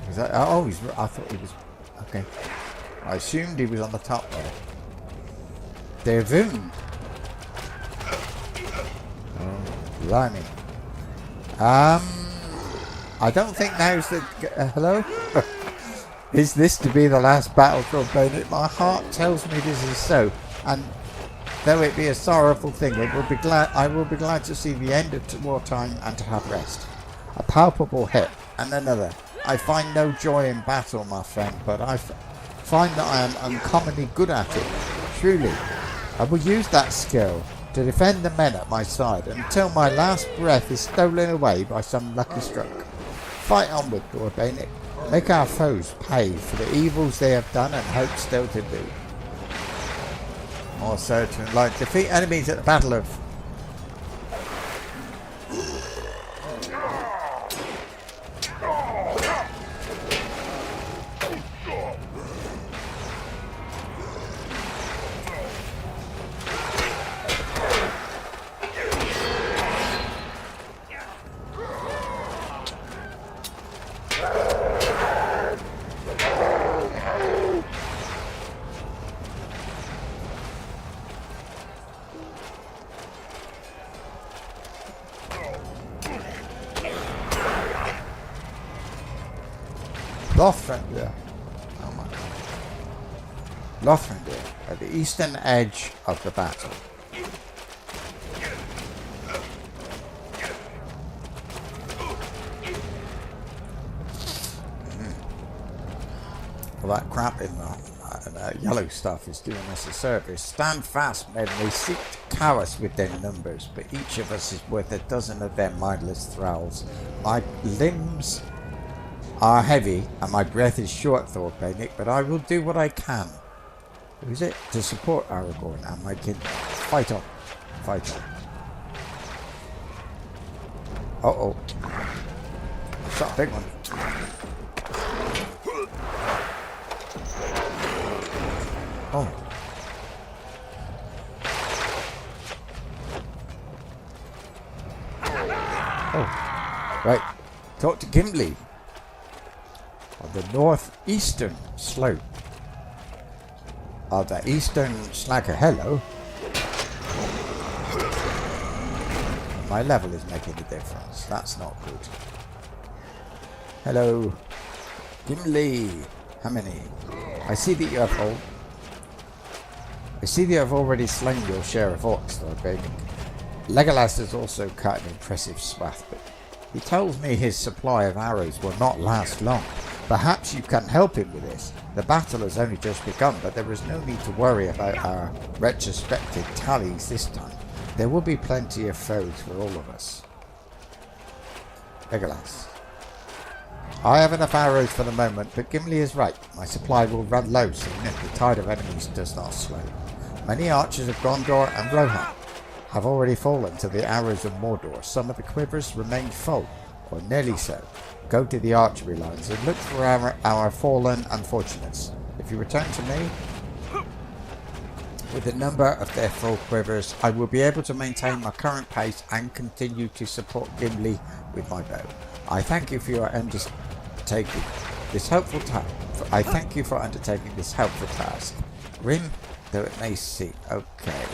Is that, oh, I thought he was... Okay. I assumed he was on the top there. Dwarven. Oh, blimey. I don't think now's the... hello? Is this to be the last battle, Thordbeinik? My heart tells me this is so. And though it be a sorrowful thing, I will be glad to see the end of wartime and to have rest. A palpable hit and another. I find no joy in battle, my friend, but I find that I am uncommonly good at it. Truly, I will use that skill to defend the men at my side until my last breath is stolen away by some lucky stroke. Fight onward, Thordbeinik. Make our foes pay for the evils they have done and hope still to do. More certain, like defeat enemies at the Battle of... Lothrinder. Oh my god. Lothrinder at the eastern edge of the battle. Well, that crap in the yellow stuff is doing us a service. Stand fast, men. They seek to cow us with their numbers, but each of us is worth a dozen of their mindless thralls. My limbs are heavy and my breath is short, Thordbeinik, but I will do what I can. Who's it? To support Aragorn and my kin. Fight on. Fight on. Uh-oh. Shot a big one. Oh. Oh. Right. Talk to Gimli. On the northeastern slope of the eastern slacker. Hello. My level is making a difference. That's not good. Hello. Gimli. How many? I see that you have already slain your share of orcs, Thordbeinik. Legolas has also cut an impressive swath, but he tells me his supply of arrows will not last long. Perhaps you can help him with this. The battle has only just begun, but there is no need to worry about our retrospective tallies this time. There will be plenty of foes for all of us. Legolas. I have enough arrows for the moment, but Gimli is right. My supply will run low soon if the tide of enemies does not slow. Many archers of Gondor and Rohan have already fallen to the arrows of Mordor. Some of the quivers remain full, or nearly so. Go to the archery lines and look for our fallen unfortunates. If you return to me with a number of their full quivers, I will be able to maintain my current pace and continue to support Gimli with my bow. I thank you for your undertaking this helpful task. I thank you for undertaking this helpful task. Grim though it may seem. Okay.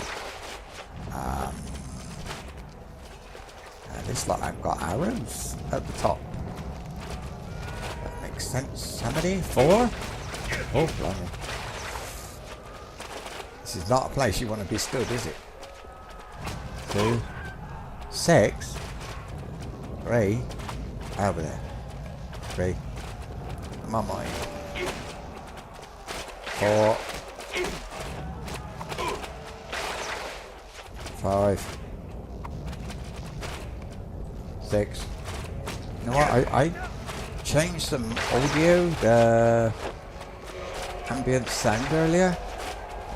Looks like I've got arrows at the top. That makes sense. How many? 4? Oh, blimey. This is not a place you want to be stood, is it? 2, 6. 3. Over there. 3. Come on, mate. 4. 5. 6. You know what? I changed some audio, the ambient sound earlier.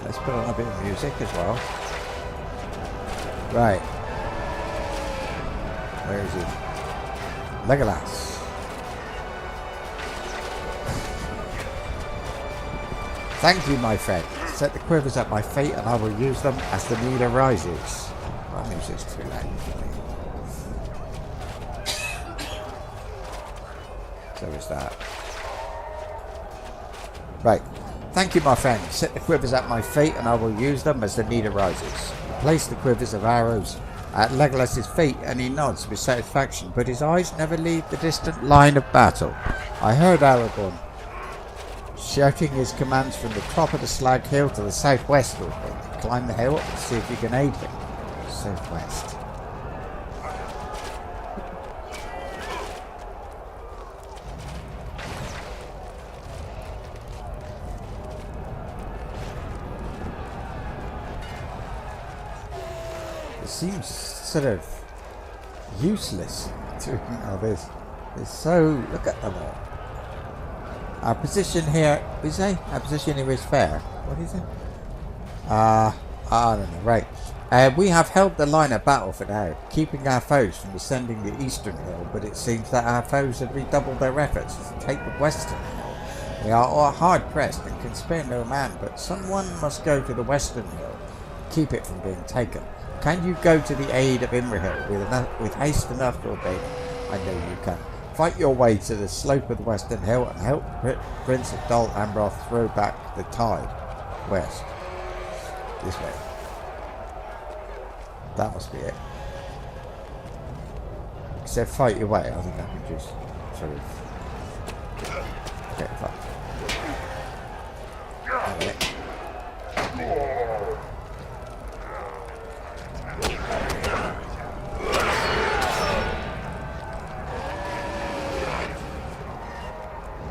Let's put on a bit of music as well. Right. Where is he? Legolas. Thank you, my friend. Set the quivers at my feet and I will use them as the need arises. That music's too loud for me. So is that. Right. Thank you, my friend. Set the quivers at my feet and I will use them as the need arises. Place the quivers of arrows at Legolas's feet and he nods with satisfaction, but his eyes never leave the distant line of battle. I heard Aragorn shouting his commands from the top of the slag hill to the southwest. Climb the hill and see if you can aid him. Southwest. It seems sort of useless doing all this. It's so... look at them all. Our position here... our position here is fair. What is it? I don't know. Right. We have held the line of battle for now, keeping our foes from descending the eastern hill, but it seems that our foes have redoubled their efforts to take the western hill. We are all hard pressed and can spare no man, but someone must go to the western hill, keep it from being taken. Can you go to the aid of Imrahil with haste enough, Thordbeinik? I know you can. Fight your way to the slope of the western hill and help Prince of Dol Amroth throw back the tide. West. This way. That must be it. Except fight your way. I think I can just sort of... okay, fine. Okay.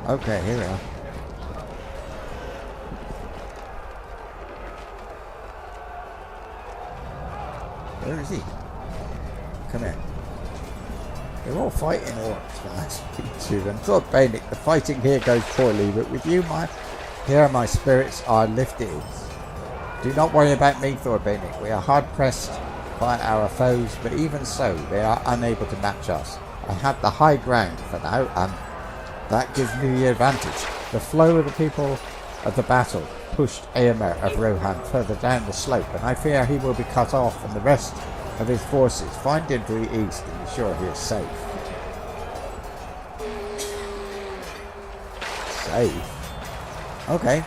Okay, here we are. Where is he? Come here. They're all fighting orcs when I speak to them. Thordbeinik, the fighting here goes poorly, but with you, my spirits are lifted. Do not worry about me, Thordbeinik. We are hard pressed by our foes, but even so, they are unable to match us. I have the high ground for now, and that gives me the advantage. The flow of the people of the battle pushed Éomer of Rohan further down the slope, and I fear he will be cut off from the rest of his forces. Find him to the east and be sure he is safe. Safe? Okay.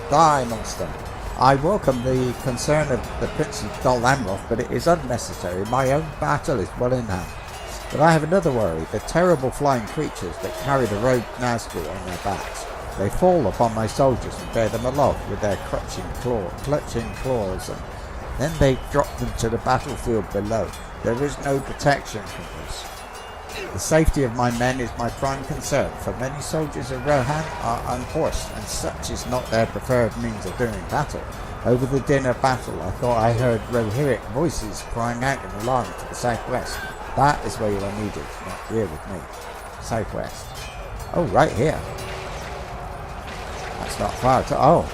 Die, monster. I welcome the concern of the Prince of Dol Amroth, but it is unnecessary. My own battle is well in hand. But I have another worry, the terrible flying creatures that carry the rogue Nazgûl on their backs. They fall upon my soldiers and bear them aloft with their clutching claws, and then they drop them to the battlefield below. There is no protection from this. The safety of my men is my prime concern, for many soldiers of Rohan are unhorsed, and such is not their preferred means of doing battle. Over the din of battle, I thought I heard Rohirric voices crying out in alarm to the southwest. That is where you are needed, not here with me. Southwest. Oh, right here. That's not far at all.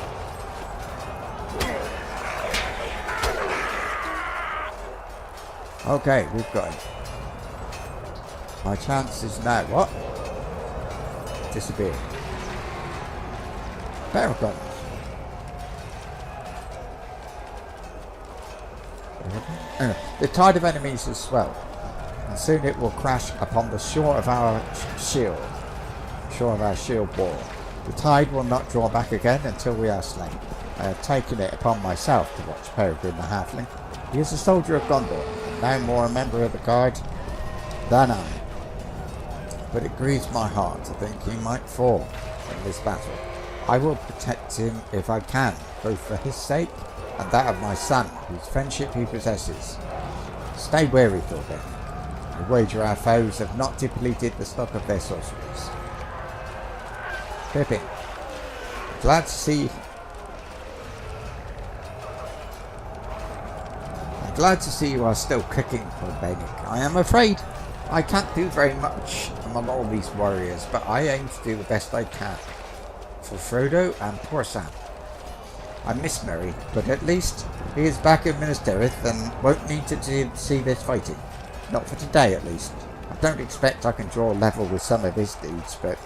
Oh. Okay, we've got him. My chance is now. What? Disappeared. Better guns. The tide of enemies has swelled, and soon it will crash upon the shore of our shield wall. The tide will not draw back again until we are slain. I have taken it upon myself to watch Peregrine the Halfling. He is a soldier of Gondor, and now more a member of the guard than I. But it grieves my heart to think he might fall in this battle. I will protect him if I can, both for his sake and that of my son, whose friendship he possesses. Stay wary, Thordbeinik. I wager our foes have not depleted the stock of their sorceries. Pippin, glad to see... I'm glad to see you are still kicking, Thordbeinik. I am afraid I can't do very much among all these warriors, but I aim to do the best I can. For Frodo and poor Sam. I miss Merry, but at least he is back in Minas Tirith and won't need to see this fighting. Not for today, at least. I don't expect I can draw level with some of his dudes, but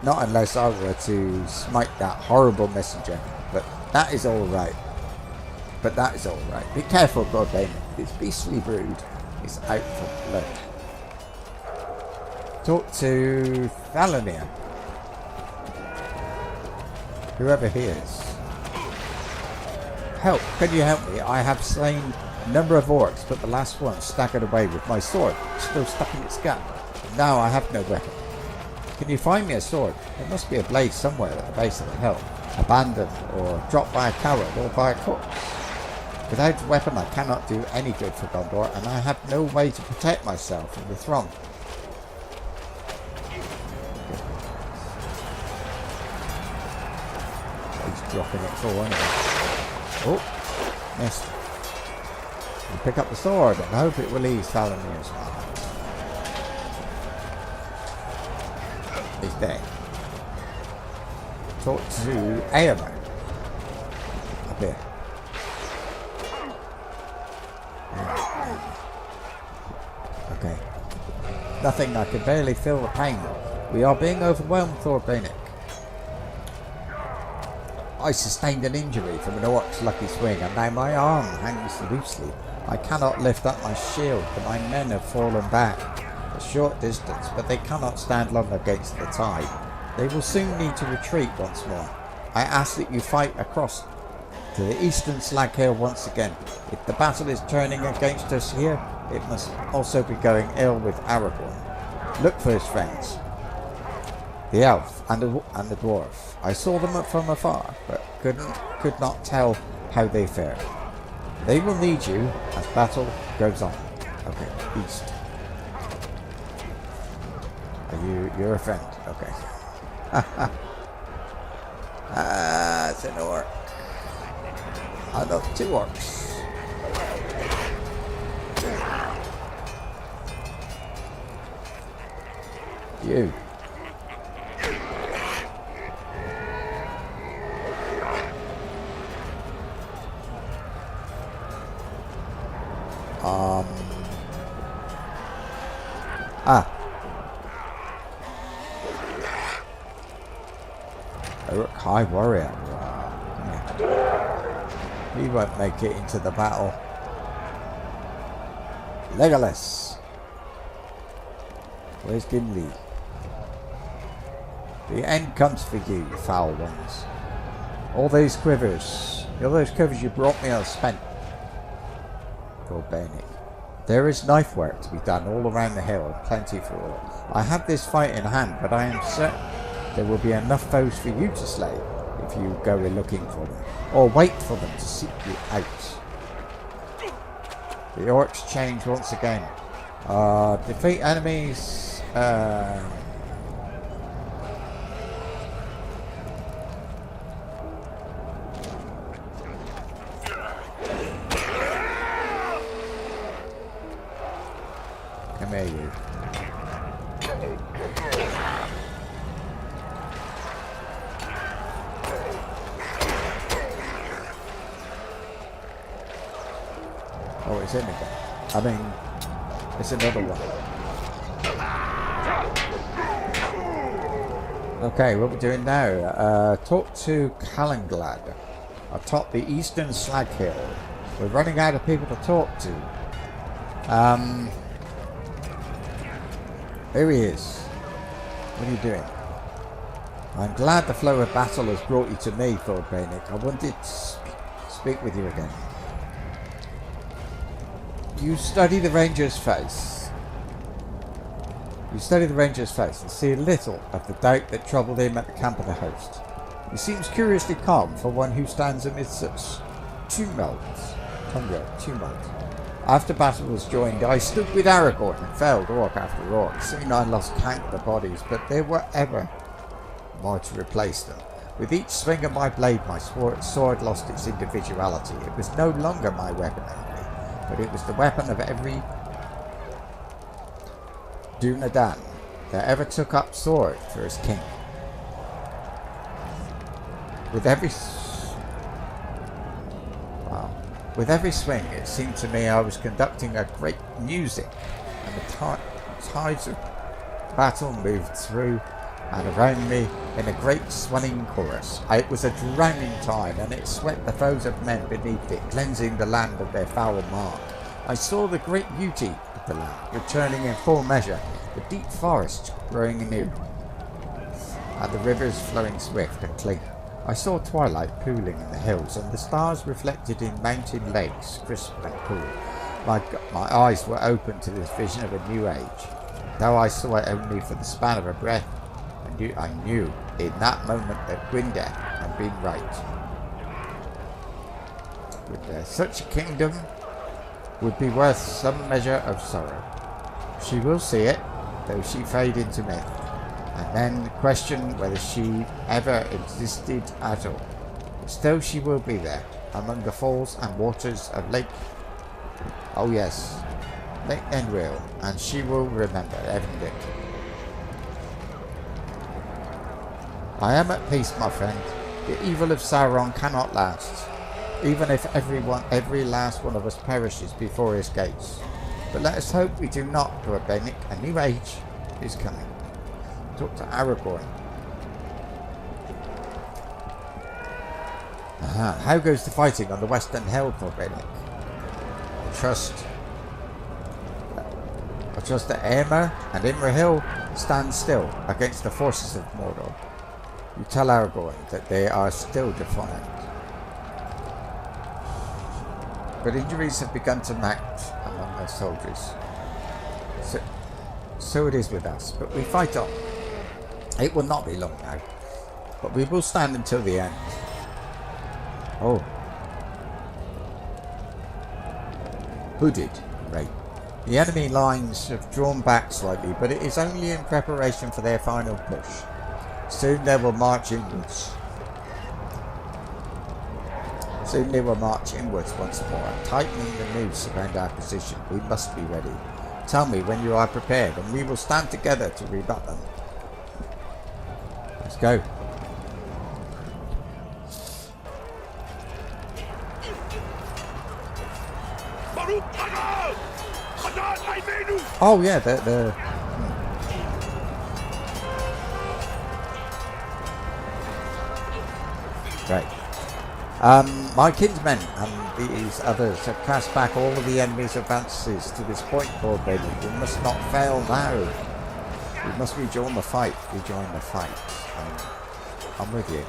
not unless I were to smite that horrible messenger. But that is alright. Be careful, Thordbeinik. This beastly brood is out for blood. Talk to Thalanir. Whoever he is. Help, can you help me? I have slain a number of orcs, but the last one staggered away with my sword, still stuck in its gut. Now I have no weapon. Can you find me a sword? There must be a blade somewhere at the base of the hill, abandoned or dropped by a coward or by a corpse. Without a weapon I cannot do any good for Gondor, and I have no way to protect myself from the throng. He's dropping it full anyway. Oh, missed. You pick up the sword and hope it will ease Thalanir's mind. He's dead. Talk to Eomer. Up here. Okay. Nothing, I can barely feel the pain. We are being overwhelmed, Thordbeinik. I sustained an injury from an orc's lucky swing, and now my arm hangs loosely. I cannot lift up my shield, but my men have fallen back a short distance, but they cannot stand long against the tide. They will soon need to retreat once more. I ask that you fight across to the eastern Slag Hill once again. If the battle is turning against us here, it must also be going ill with Aragorn. Look for his friends, the elf and the dwarf. I saw them from afar, but could not tell how they fared. They will need you as battle goes on. Okay, east. You're a friend. Okay. It's an orc. I love 2 orcs. You. Uruk High Warrior. He won't make it into the battle. Legolas. Where's Gimli? The end comes for you, foul ones. All those quivers you brought me are spent. Thordbeinik. There is knife work to be done all around the hill, plenty for all. I have this fight in hand, but I am certain there will be enough foes for you to slay if you go looking for them, or wait for them to seek you out. The orcs change once again. Defeat enemies. Come here, you. Oh, it's in again. I mean, it's another one. Okay, what we're doing now, talk to Calenglad atop the eastern Slag Hill. We're running out of people to talk to. Here he is. What are you doing? I'm glad the flow of battle has brought you to me, Thordbeinik. I wanted to speak with you again. You study the Ranger's face. You study the Ranger's face and see little of the doubt that troubled him at the camp of the host. He seems curiously calm for one who stands amidst such tumult. After battle was joined, I stood with Aragorn and felled orc after orc. Soon I lost count of the bodies, but there were ever more to replace them. With each swing of my blade, my sword lost its individuality. It was no longer my weapon only, but it was the weapon of every Dunedain that ever took up sword for his king. With every swing, it seemed to me I was conducting a great music, and the tides of battle moved through and around me in a great swelling chorus. It was a drowning tide, and it swept the foes of men beneath it, cleansing the land of their foul mark. I saw the great beauty of the land returning in full measure, the deep forests growing anew, and the rivers flowing swift and clean. I saw twilight pooling in the hills, and the stars reflected in mountain lakes, crisp and cool. My eyes were open to this vision of a new age. Though I saw it only for the span of a breath, I knew in that moment that Gwyndek had been right. Such a kingdom would be worth some measure of sorrow. She will see it, though she fade into myth, and then question whether she ever existed at all. Still she will be there, among the falls and waters of Lake... Oh yes, Lake Enril, and she will remember everything. I am at peace, my friend. The evil of Sauron cannot last, even if every last one of us perishes before his gates. But let us hope we do not, Thordbeinik. A new age is coming. Talk to Aragorn. How goes the fighting on the Western Hill, Thordbeinik? I trust that Éomer and Imrahil stand still against the forces of Mordor. You tell Aragorn that they are still defiant. But injuries have begun to mount among their soldiers. So it is with us, but we fight on. It will not be long now, but we will stand until the end. Oh. Hooded, right. The enemy lines have drawn back slightly, but it is only in preparation for their final push. Soon they will march inwards. Once more, tightening the noose around our position. We must be ready. Tell me when you are prepared, and we will stand together to rebut them. Let's go. Oh yeah, the Right. My kinsmen and these others have cast back all of the enemy's advances to this point, Thordbeinik. We must not fail now. We must rejoin the fight. I'm with you.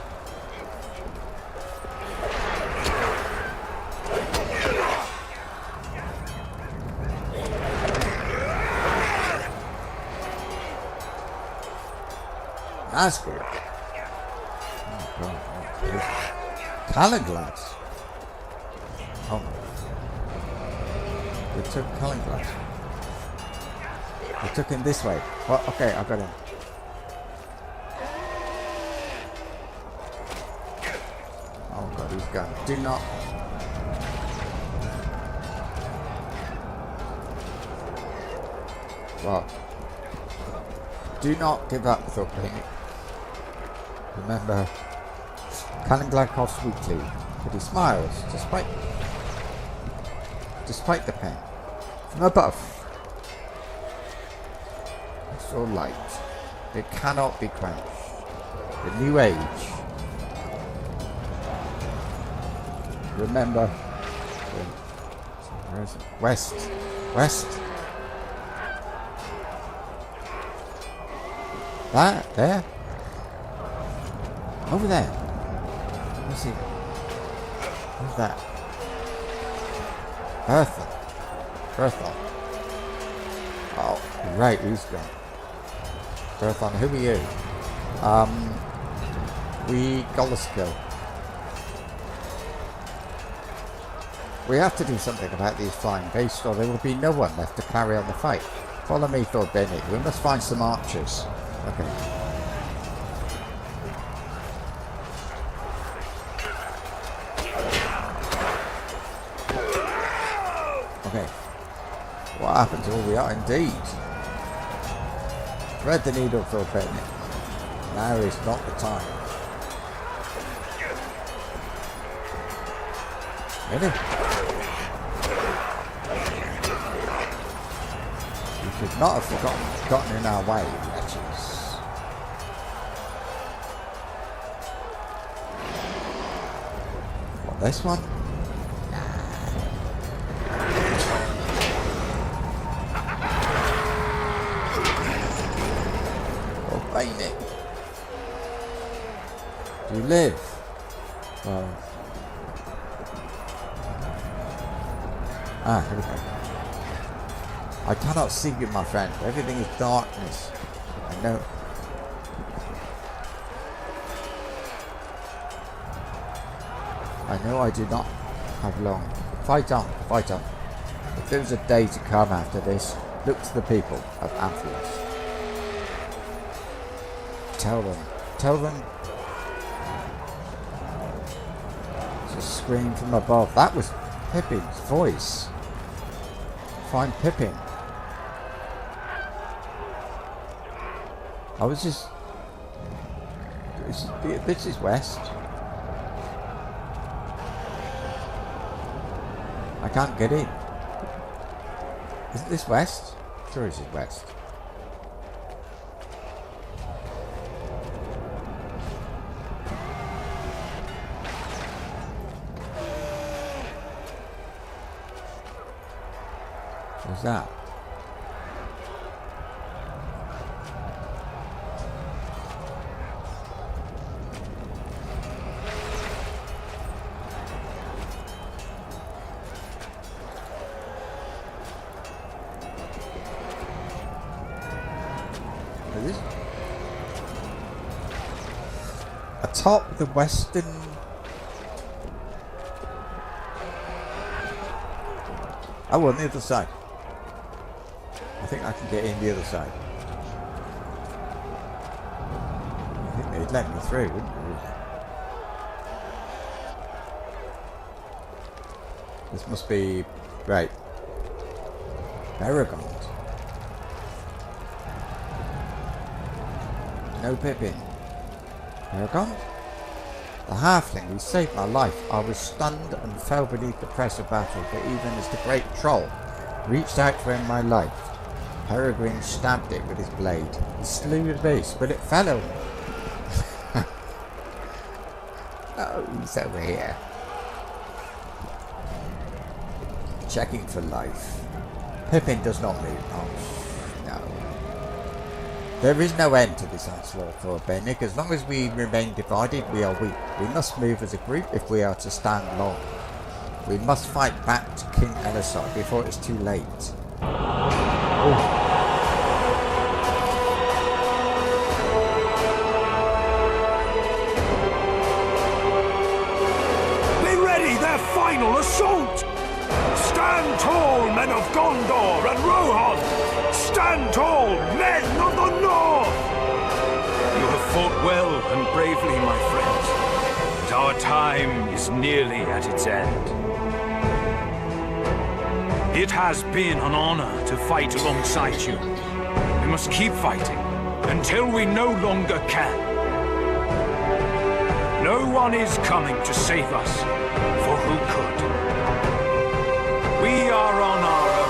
That's good. Oh God. Calenglass. Oh. We took Calenglass. We took him this way. Well, okay, I got him. Oh God, he's gone. Do not. Well, do not give up, Thordbeinik. Remember, Calenglass coughs weakly, but he smiles despite the pain. From above, it's all light. It cannot be quenched. The new age. Remember, where is it? West. That there. Over there. Let me see. Who's that? Berthon. Oh, right, he's gone. Berthon, who are you? We Golaskill. We have to do something about these flying beasts, or there will be no one left to carry on the fight. Follow me, Thordbeinik. We must find some archers. Okay. Okay. What happened to all we are indeed? Thread the needle, Thordbeinik. Now is not the time. Really? We should not have gotten in our way, wretches. What, this one? Thordbeinik. Do you live? Well. Ah, here we go. I cannot see you, my friend. Everything is darkness. I know. I do not have long. Fight on, fight on. If there was a day to come after this, look to the people of Athens. Tell them. It's a scream from above. That was Pippin's voice. Find Pippin. I was just... This is west. I can't get in. Isn't this west? Sure this is west. What's that? Is this? Atop the western... Oh, on the other side. I think I can get in the other side. I think they'd let me through, wouldn't they? This must be... Right. Arrogant. No Pippin. Arrogant? The halfling who saved my life. I was stunned and fell beneath the press of battle, but even as the great troll reached out to end my life, Peregrine stabbed it with his blade. He slew the beast, but it fell on me. Oh, he's over here. Checking for life. Pippin does not move. Oh, no. There is no end to this onslaught, Thordbeinik. As long as we remain divided, we are weak. We must move as a group if we are to stand long. We must fight back to King Elisar before it's too late. Oh. Final assault! Stand tall, men of Gondor and Rohan! Stand tall, men of the North! You have fought well and bravely, my friends, but our time is nearly at its end. It has been an honor to fight alongside you. We must keep fighting until we no longer can. No one is coming to save us, for who could? We are on our own.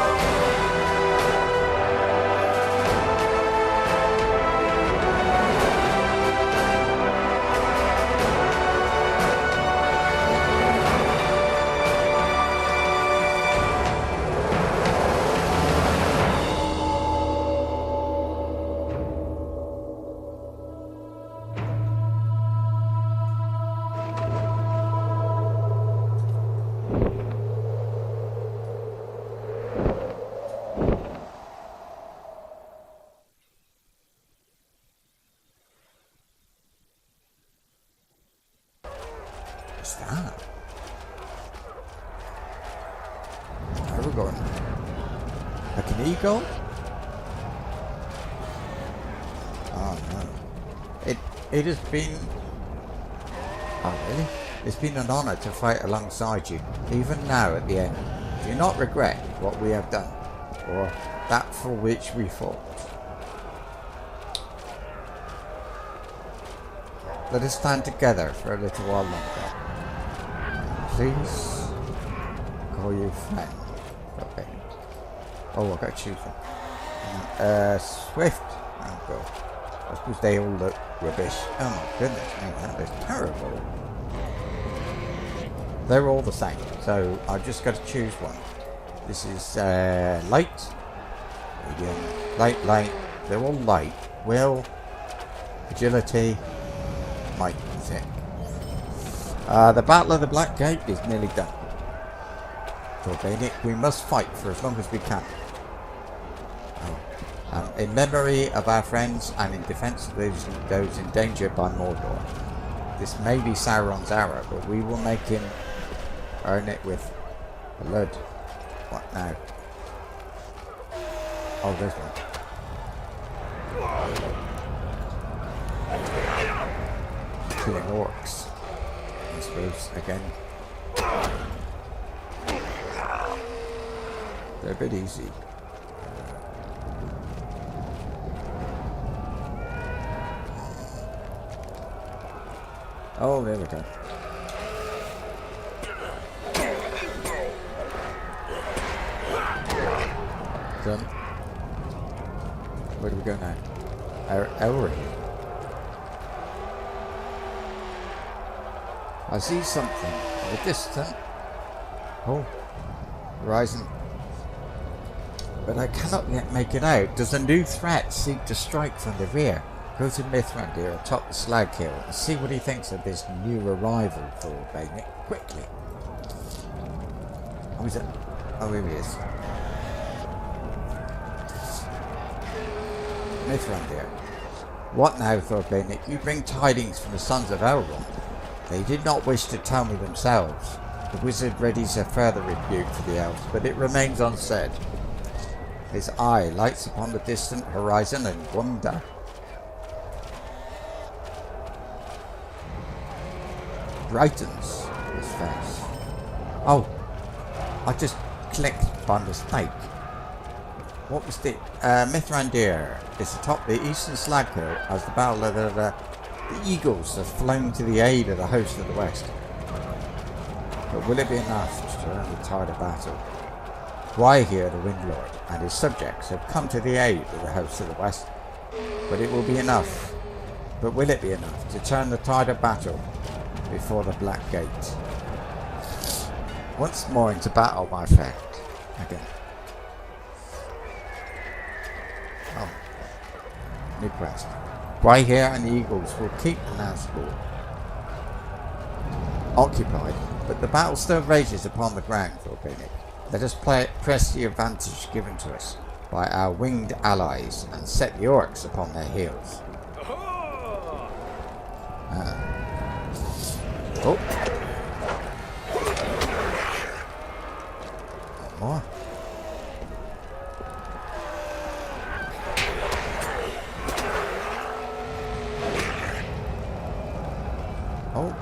going? Like an eagle? Oh no. It has been... Oh really? It's been an honour to fight alongside you, even now at the end. Do not regret what we have done, or that for which we fought. Let us stand together for a little while longer. Please call you friend. Okay. Oh, I got to choose one. Swift and go. I suppose they all look rubbish. Oh my goodness me, that is terrible. They're all the same, so I've just got to choose one. This is light, medium, light. They're all light. Will, agility, might, that's it. The Battle of the Black Gate is nearly done. Thordbeinik, we must fight for as long as we can. In memory of our friends and in defense of those endangered by Mordor. This may be Sauron's arrow, but we will make him earn it with blood. What now? Oh, there's one. Killing orcs, I suppose, again. They're a bit easy. Oh, there we go. Done. Where do we go now? Elrin. I see something in the distance. Oh, horizon. But I cannot yet make it out. Does a new threat seek to strike from the rear? Go to Mithrandir atop the slag hill and see what he thinks of this new arrival for Thordbeinik. Quickly. Oh, is it? Oh, here he is. Mithrandir. What now, Thordbeinik? You bring tidings from the sons of Elrond. They did not wish to tell me themselves. The wizard readies a further rebuke for the elves, but it remains unsaid. His eye lights upon the distant horizon and wonder. Brightens his face. Oh, I just clicked by mistake. What was the Mithrandir is atop the eastern slag hill as the battle of the eagles have flown to the aid of the host of the west. But will it be enough to turn the tide of battle? Why here the Windlord and his subjects have come to the aid of the host of the west? But it will be enough. But will it be enough to turn the tide of battle before the Black Gate? Once more into battle, my friend. Again. Oh. New quest. Why here and the eagles will keep the Nazgûl occupied, but the battle still rages upon the ground, Thordbeinik. Let us press the advantage given to us by our winged allies and set the orcs upon their heels. Oh. One more. Oh.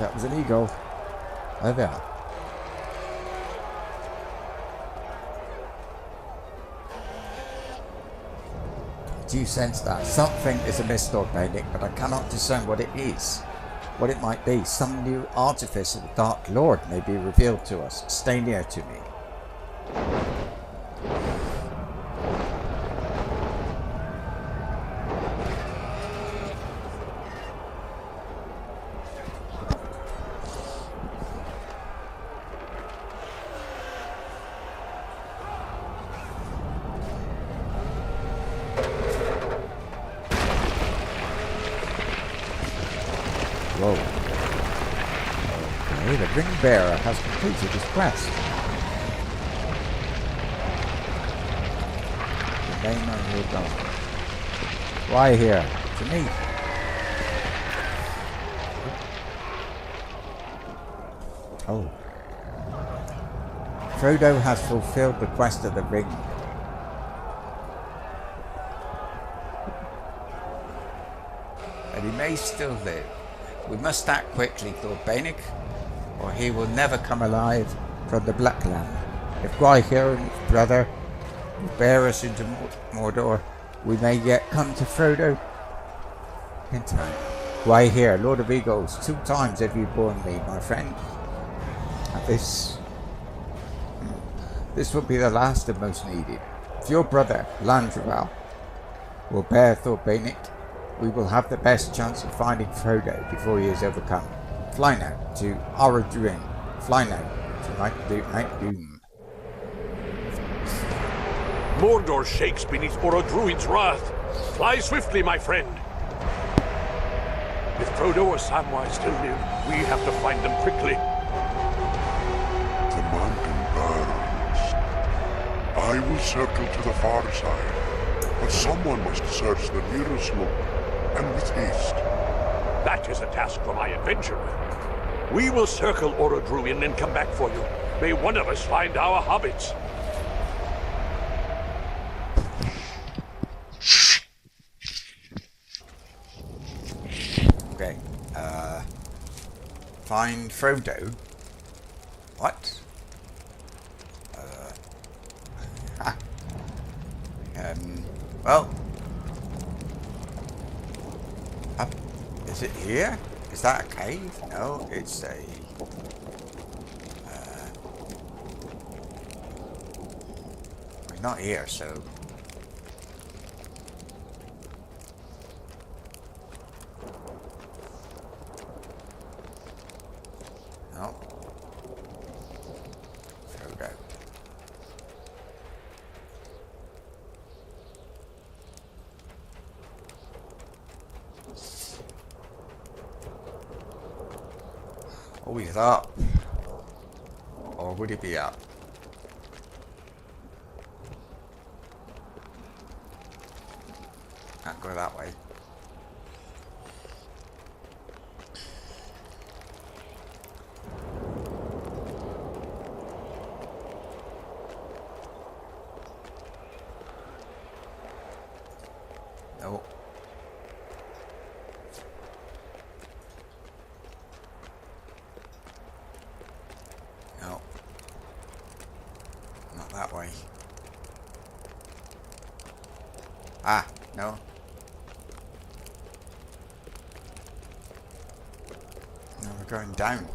That was an eagle. There they are. Do you sense that? Something is amiss, Thordbeinik, but I cannot discern what it is. What it might be. Some new artifice of the Dark Lord may be revealed to us. Stay near to me. Whoa. Okay, the ring bearer has completed his quest. Remain on your guard. Why here? To me. Oh. Frodo has fulfilled the quest of the ring. But he may still live. We must act quickly, Thordbeinik, or he will never come alive from the Black Land. If Gwaihir and his brother will bear us into Mordor, we may yet come to Frodo in time. Gwaihir, Lord of Eagles, 2 times have you borne me, my friend. And this will be the last and most needed. If your brother, Landruval, will bear Thordbeinik, we will have the best chance of finding Frodo before he is overcome. Fly now to Orodruin. Fly now to Mount Doom. Mordor shakes beneath Orodruin's wrath. Fly swiftly, my friend. If Frodo or Samwise still live, we have to find them quickly. The mountain burns. I will circle to the far side, but someone must search the nearest loop, and with haste. That is a task for my adventurer. We will circle Orodruin and come back for you. May one of us find our hobbits. Okay. Find Frodo. What? Well. Up. Is it here? Is that a cave? No, it's a... it's not here, so... No. Frodo. Oh, he's up. Or would he be up? Can't go that way. No. No. Not that way. Ah, no. No, we're going down.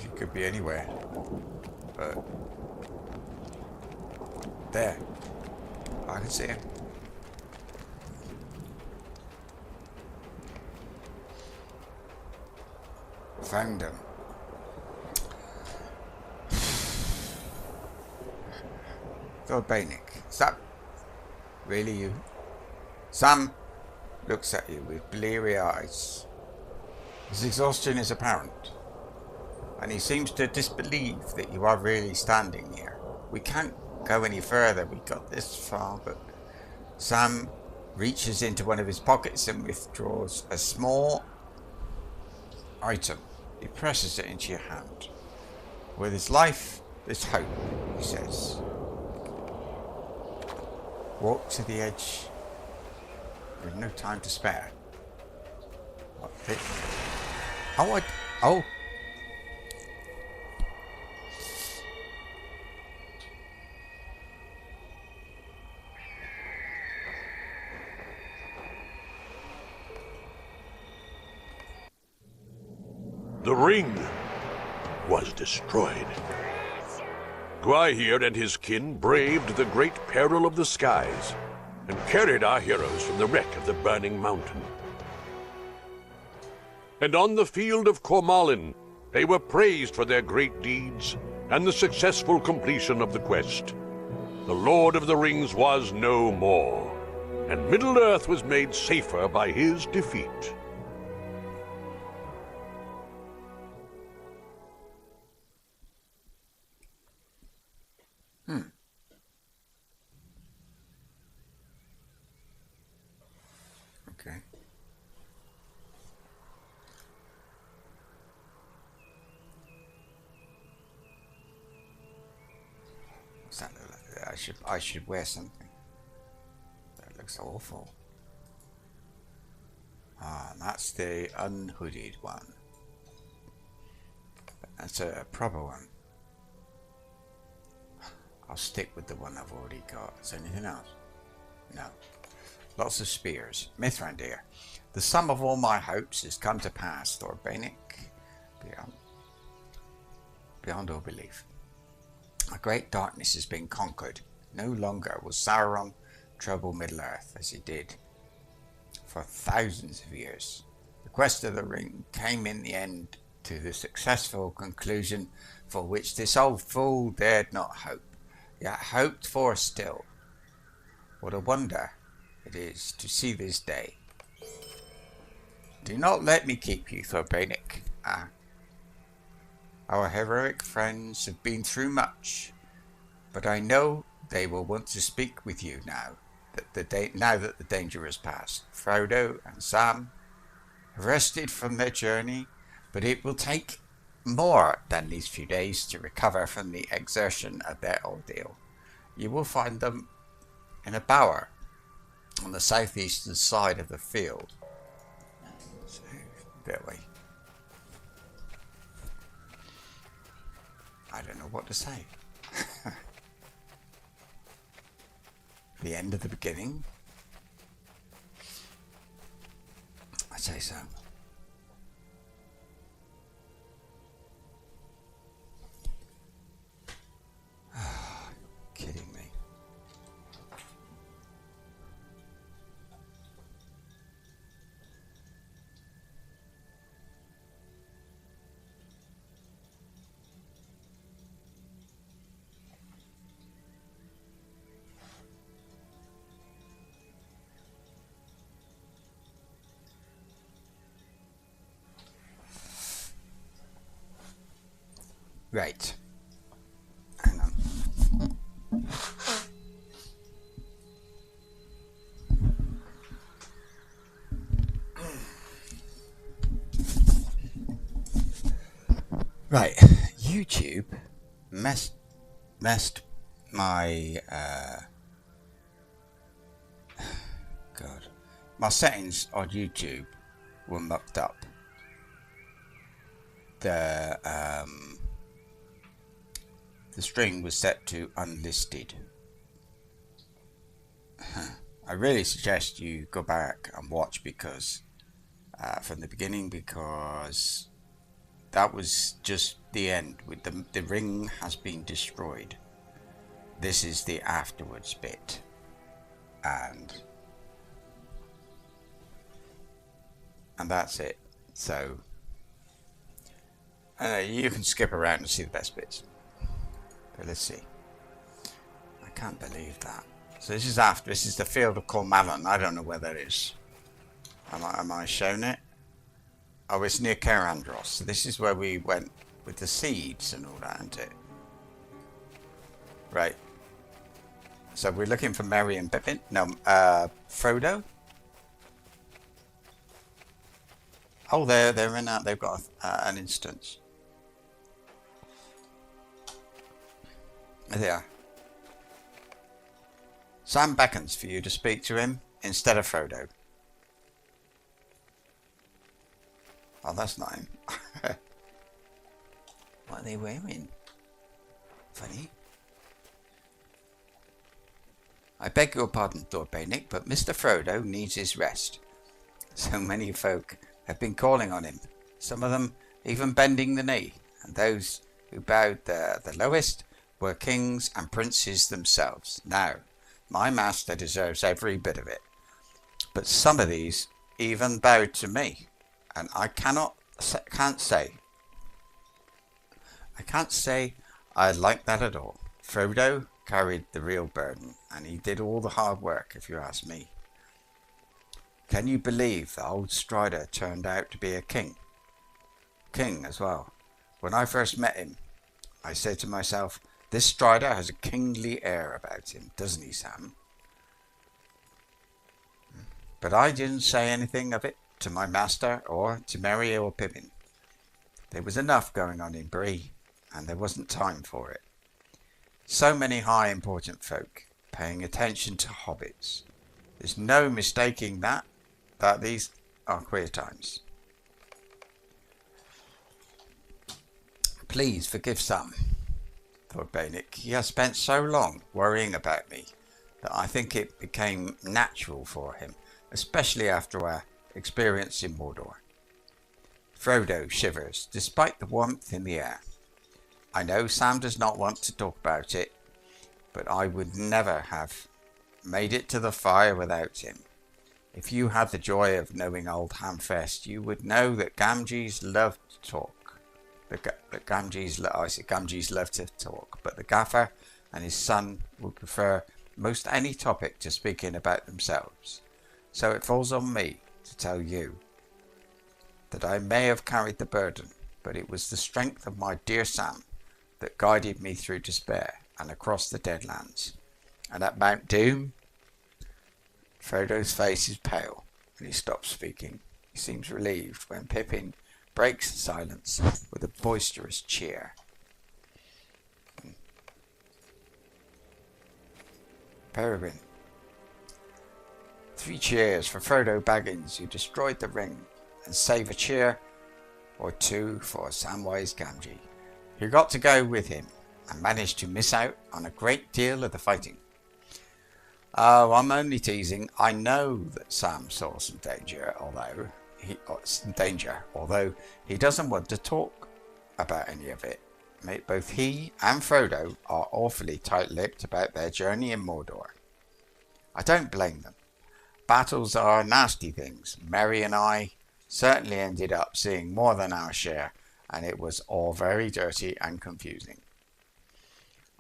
It could be anywhere. But... there. I can see him. Found him. Thordbeinik, is that really you? Sam looks at you with bleary eyes. His exhaustion is apparent, and he seems to disbelieve that you are really standing here. We can't go any further. We got this far, but Sam reaches into one of his pockets and withdraws a small item. He presses it into your hand. With his life, there's hope, he says. Walk to the edge. There's no time to spare. What? Oh. The ring was destroyed. Gwaihir and his kin braved the great peril of the skies and carried our heroes from the wreck of the burning mountain. And on the field of Cormallen, they were praised for their great deeds and the successful completion of the quest. The Lord of the Rings was no more, and Middle-earth was made safer by his defeat. Okay. What's that look like? I should wear something. That looks awful. Ah, and that's the unhooded one. That's a proper one. I'll stick with the one I've already got. Is there anything else? No. Lots of spears. Mithrandir. The sum of all my hopes has come to pass, Thordbeinik. Beyond all belief. A great darkness has been conquered. No longer will Sauron trouble Middle-earth as he did for thousands of years. The quest of the ring came in the end to the successful conclusion for which this old fool dared not hope, yet hoped for still. What a wonder it is to see this day. Do not let me keep you, Thordbeinik. Our heroic friends have been through much, but I know they will want to speak with you now that the danger has passed. Frodo and Sam have rested from their journey, but it will take more than these few days to recover from the exertion of their ordeal. You will find them in a bower on the southeastern side of the field. So, that way. I don't know what to say. The end of the beginning? I'd say so. Kidding me. Right. Hang on. Right. YouTube messed my God. My settings on YouTube were mucked up. The string was set to unlisted. I really suggest you go back and watch because from the beginning, because that was just the end. With the ring has been destroyed. This is the afterwards bit, and that's it. So you can skip around and see the best bits. But let's see. I can't believe that. So this is the field of Cormallan. I don't know where that is. Am I shown it? Oh, it's near Carandros. So this is where we went with the seeds and all that, isn't it? Right. So we're looking for Merry and Pippin. No, Frodo. Oh, they're in that. They've got an instance. There they are. Sam beckons for you to speak to him instead of Frodo. Oh, that's not him. What are they wearing? Funny. I beg your pardon, Thordbeinik, but Mr. Frodo needs his rest. So many folk have been calling on him, some of them even bending the knee, and those who bowed the lowest were kings and princes themselves. Now, my master deserves every bit of it, but some of these even bowed to me, and I can't say I like that at all. Frodo carried the real burden, and he did all the hard work, if you ask me. Can you believe the old Strider turned out to be a king? King as well. When I first met him, I said to myself, this Strider has a kingly air about him, doesn't he, Sam? But I didn't say anything of it to my master or to Merry or Pippin. There was enough going on in Bree, and there wasn't time for it. So many high important folk paying attention to hobbits. There's no mistaking that these are queer times. Please forgive Sam, Thordbeinik. He has spent so long worrying about me that I think it became natural for him, especially after our experience in Mordor. Frodo shivers, despite the warmth in the air. I know Sam does not want to talk about it, but I would never have made it to the fire without him. If you had the joy of knowing old Hamfest, you would know that Gamgees love to talk. Gamgees love to talk, but the Gaffer and his son would prefer most any topic to speaking about themselves. So it falls on me to tell you that I may have carried the burden, but it was the strength of my dear Sam that guided me through despair and across the Deadlands. And at Mount Doom, Frodo's face is pale and he stops speaking. He seems relieved when Pippin breaks the silence with a boisterous cheer. Peregrine. 3 cheers for Frodo Baggins, who destroyed the ring, and save a cheer or 2 for Samwise Gamgee, who got to go with him and managed to miss out on a great deal of the fighting. Oh, I'm only teasing. I know that Sam saw some danger, although he doesn't want to talk about any of it. Both he and Frodo are awfully tight-lipped about their journey in Mordor. I don't blame them. Battles are nasty things. Merry and I certainly ended up seeing more than our share, and it was all very dirty and confusing.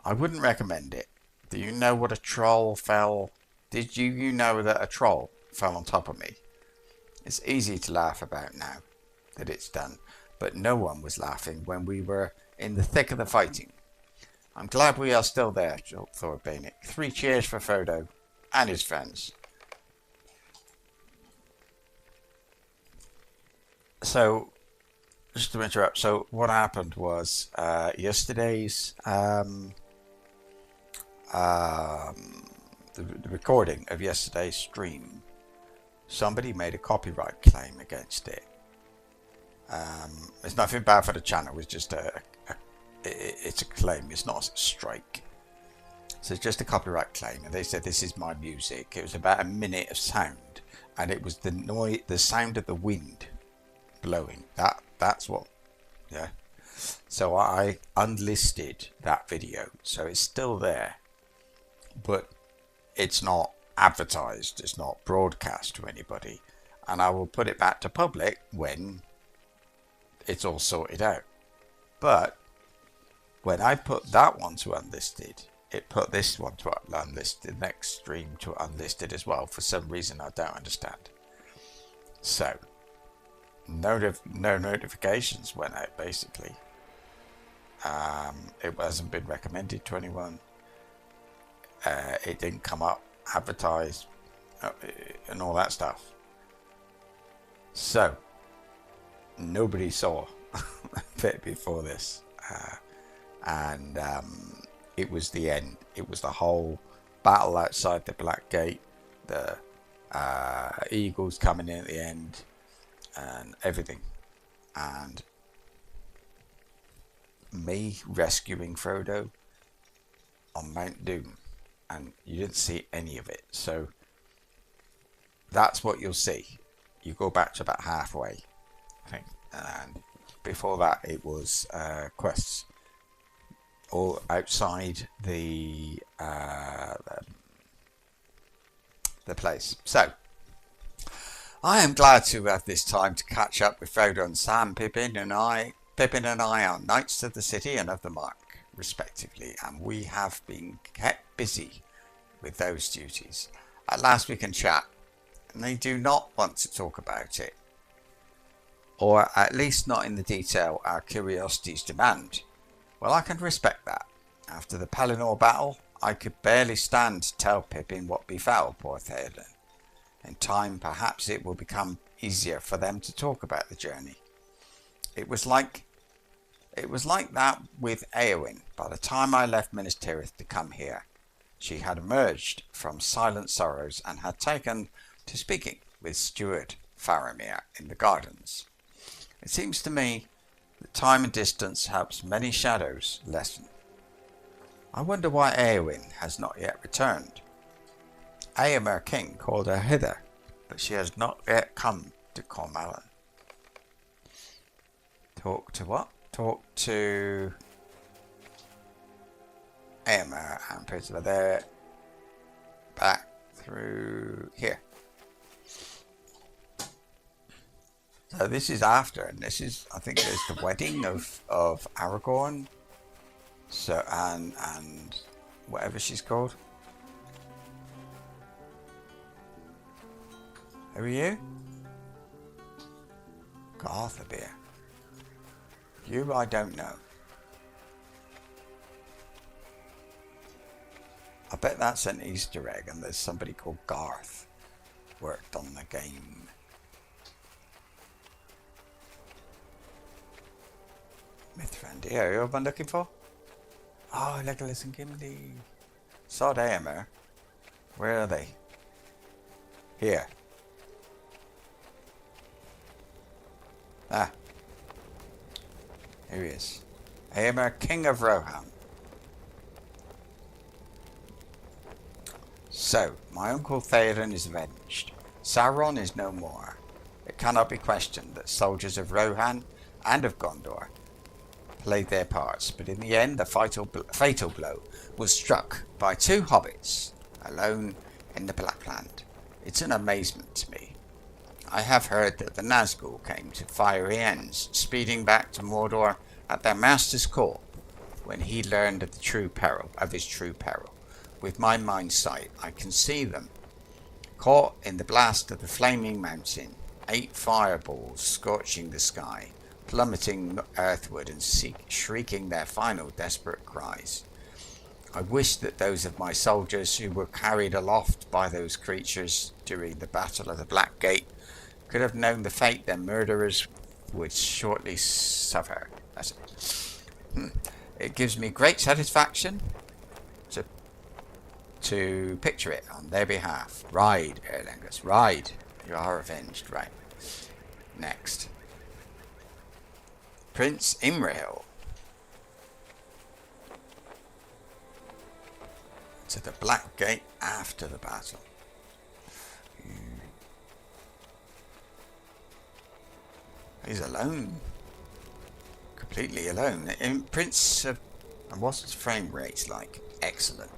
I wouldn't recommend it. Do you know what a troll fell? Did you know that a troll fell on top of me? It's easy to laugh about now that it's done, but no one was laughing when we were in the thick of the fighting. I'm glad we are still there, Thordbeinik. 3 cheers for Frodo and his friends. So, just to interrupt, so what happened was yesterday's the recording of yesterday's stream, somebody made a copyright claim against it. It's nothing bad for the channel, it's just it's a claim, it's not a strike. So it's just a copyright claim, and they said this is my music. It was about a minute of sound, and it was the sound of the wind blowing. That's what, yeah. So I unlisted that video, so it's still there, but it's not advertised, it's not broadcast to anybody, and I will put it back to public when it's all sorted out. But when I put that one to unlisted, it put this one to unlisted, the next stream to unlisted as well, for some reason I don't understand. So no notifications went out, basically. It hasn't been recommended to anyone. It didn't come up advertised and all that stuff. So nobody saw a bit before this, and it was the end. It was the whole battle outside the Black Gate, the eagles coming in at the end, and everything, and me rescuing Frodo on Mount Doom, and you didn't see any of it. So that's what you'll see. You go back to about halfway, I think, and before that it was quests all outside the place. So I am glad to have this time to catch up with Frodo and Sam. Pippin and I are knights of the city and of the mark, respectively, and we have been kept busy with those duties. At last we can chat, and they do not want to talk about it, or at least not in the detail our curiosities demand. Well, I can respect that. After the Pelennor battle, I could barely stand to tell Pippin what befell poor Theoden. In time, perhaps it will become easier for them to talk about the journey. It was like It was like that with Eowyn. By the time I left Minas Tirith to come here, she had emerged from silent sorrows and had taken to speaking with Steward Faramir in the gardens. It seems to me that time and distance helps many shadows lessen. I wonder why Eowyn has not yet returned. Eomer King called her hither, but she has not yet come to Cormallen. Talk to what? Talk to Eomer and Priscilla. They're back through here. So this is after, and this is, I think, there's the wedding of Aragorn. So and whatever she's called. Who are you? Garthabeer. You I don't know. I bet that's an Easter egg and there's somebody called Garth worked on the game. Mithrandir, who have I been looking for? Oh, Legolas and Gimli. Sod Eomer. Where are they? Here. Ah. Here he is. Eomer, King of Rohan. So, my uncle Theoden is avenged. Sauron is no more. It cannot be questioned that soldiers of Rohan and of Gondor played their parts, but in the end the fatal blow was struck by two hobbits alone in the Blackland. It's an amazement to me. I have heard that the Nazgul came to fiery ends, speeding back to Mordor at their master's call when he learned of his true peril. With my mind's sight, I can see them caught in the blast of the flaming mountain, 8 fireballs scorching the sky, plummeting earthward and shrieking their final desperate cries. I wish that those of my soldiers who were carried aloft by those creatures during the Battle of the Black Gate could have known the fate their murderers would shortly suffer. That's it. It gives me great satisfaction to picture it on their behalf. Ride, Erlengus, ride. You are avenged, right? Next. Prince Imrahil. To the Black Gate after the battle. He's alone. Completely alone. And what's his frame rate like? Excellent.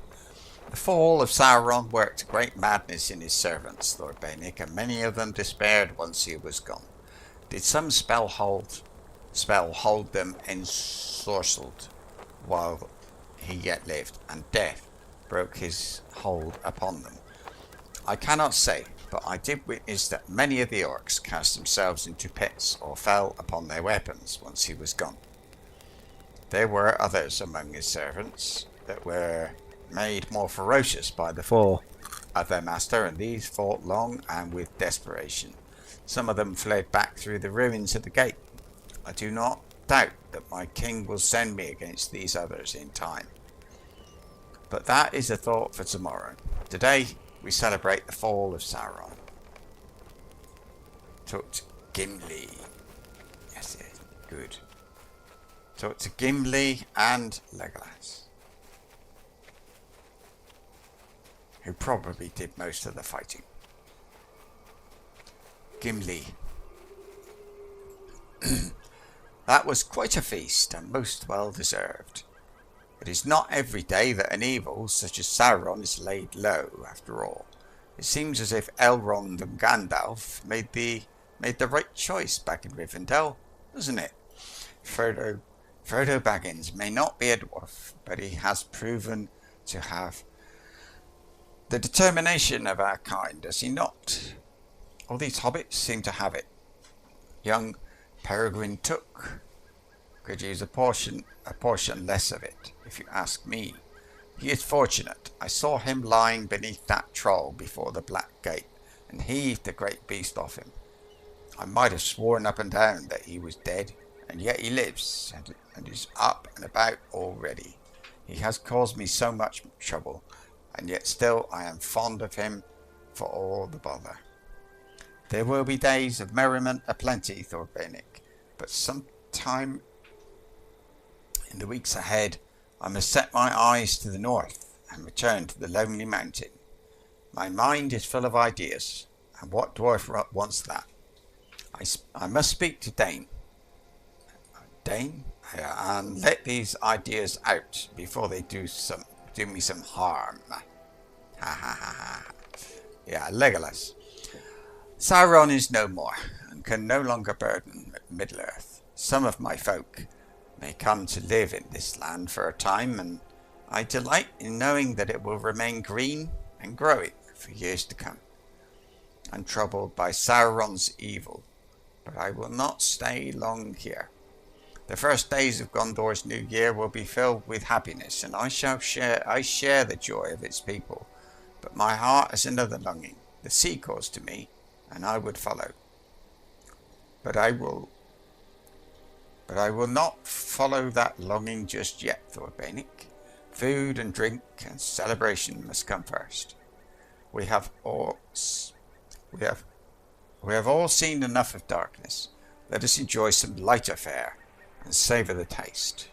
The fall of Sauron worked great madness in his servants, Thordbeinik, and many of them despaired once he was gone. Did some spell hold them ensorcelled while he yet lived, and death broke his hold upon them? I cannot say, but I did witness that many of the orcs cast themselves into pits or fell upon their weapons once he was gone. There were others among his servants that were made more ferocious by the fall of their master, and these fought long and with desperation. Some of them fled back through the ruins of the gate. I do not doubt that my king will send me against these others in time. But that is a thought for tomorrow. Today we celebrate the fall of Sauron. Talk to Gimli. Yes, good. Talk to Gimli and Legolas, who probably did most of the fighting. Gimli. That was quite a feast, and most well deserved. It is not every day that an evil such as Sauron is laid low, after all. It seems as if Elrond and Gandalf made the right choice back in Rivendell, doesn't it? Frodo Baggins may not be a dwarf, but he has proven to have the determination of our kind, does he not? All these hobbits seem to have it. Young Peregrine Took could use a portion less of it, if you ask me. He is fortunate. I saw him lying beneath that troll before the Black Gate, and heaved the great beast off him. I might have sworn up and down that he was dead, and yet he lives and is up and about already. He has caused me so much trouble, and yet still I am fond of him for all the bother. There will be days of merriment aplenty, Thordbeinik, but sometime in the weeks ahead I must set my eyes to the north and return to the lonely mountain. My mind is full of ideas, and what dwarf wants that? I must speak to Dane. Dane? And let these ideas out before they do me some harm. Ha ha ha ha. Yeah, Legolas. Sauron is no more, and can no longer burden Middle-earth. Some of my folk may come to live in this land for a time, and I delight in knowing that it will remain green and growing for years to come, untroubled by Sauron's evil. But I will not stay long here. The first days of Gondor's new year will be filled with happiness, and I share the joy of its people. But my heart has another longing. The sea calls to me, and I would follow. But I will not follow that longing just yet, Thordbeinik. Food and drink and celebration must come first. We have all seen enough of darkness. Let us enjoy some lighter fare and savour the taste.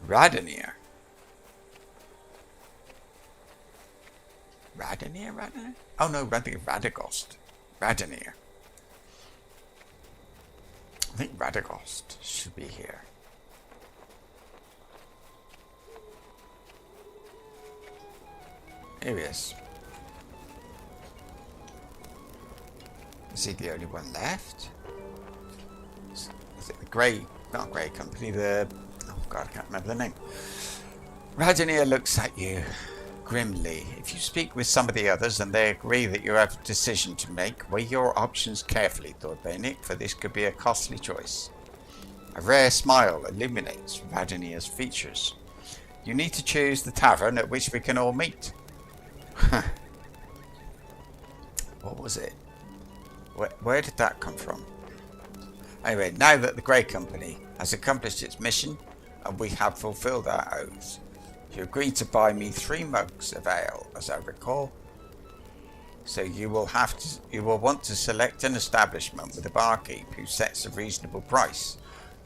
Radenir. Oh no, Radagost. Radenir. I think Radagost should be here. Here he is. Is he the only one left? Is it the Grey, not Grey Company, oh god, I can't remember the name. Radenir looks at you grimly. If you speak with some of the others and they agree that you have a decision to make, weigh your options carefully, Thordbeinik, for this could be a costly choice. A rare smile illuminates Radenir's features. You need to choose the tavern at which we can all meet. What was it? Where did that come from? Anyway, now that the Grey Company has accomplished its mission and we have fulfilled our oaths, you agreed to buy me 3 mugs of ale, as I recall. So you will want to select an establishment with a barkeep who sets a reasonable price.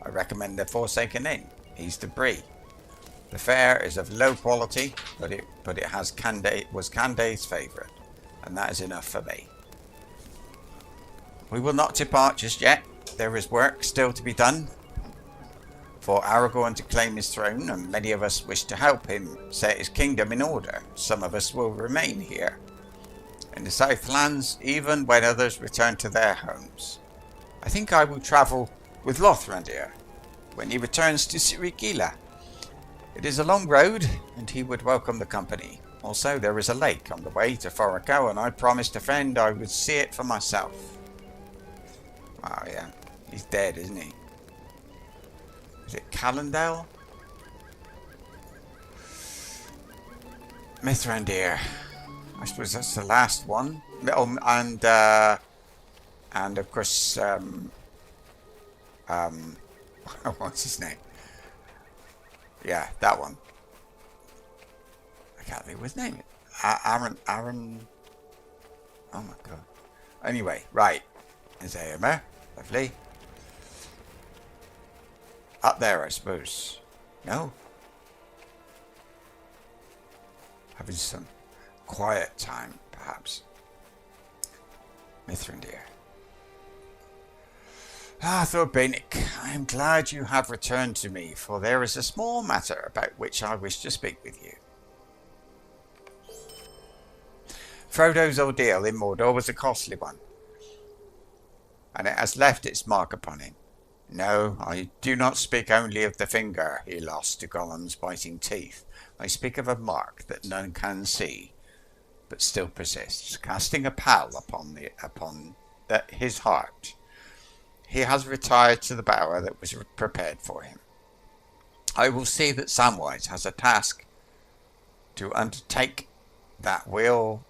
I recommend the Forsaken Inn. He's the Brie. The fare is of low quality, but it was Canday's favourite, and that is enough for me. We will not depart just yet. There is work still to be done for Aragorn to claim his throne, and many of us wish to help him set his kingdom in order. Some of us will remain here in the Southlands, even when others return to their homes. I think I will travel with Lothrandir when he returns to Sirigila. It is a long road, and he would welcome the company. Also, there is a lake on the way to Forrico, and I promised a friend I would see it for myself. Oh yeah, he's dead, isn't he? Is it Calendale? Mithrandir. I suppose that's the last one. Oh, and of course, what's his name? Yeah, that one. I can't think of his name. Aaron. Oh my god. Anyway, right. There's Aomer. Lovely. Up there, I suppose. No? Having some quiet time, perhaps. Mithrandir. Ah, Thordbeinik, I am glad you have returned to me, for there is a small matter about which I wish to speak with you. Frodo's ordeal in Mordor was a costly one, and it has left its mark upon him. No, I do not speak only of the finger he lost to Gollum's biting teeth. I speak of a mark that none can see, but still persists, casting a pall upon his heart. He has retired to the bower that was prepared for him. I will see that Samwise has a task to undertake that will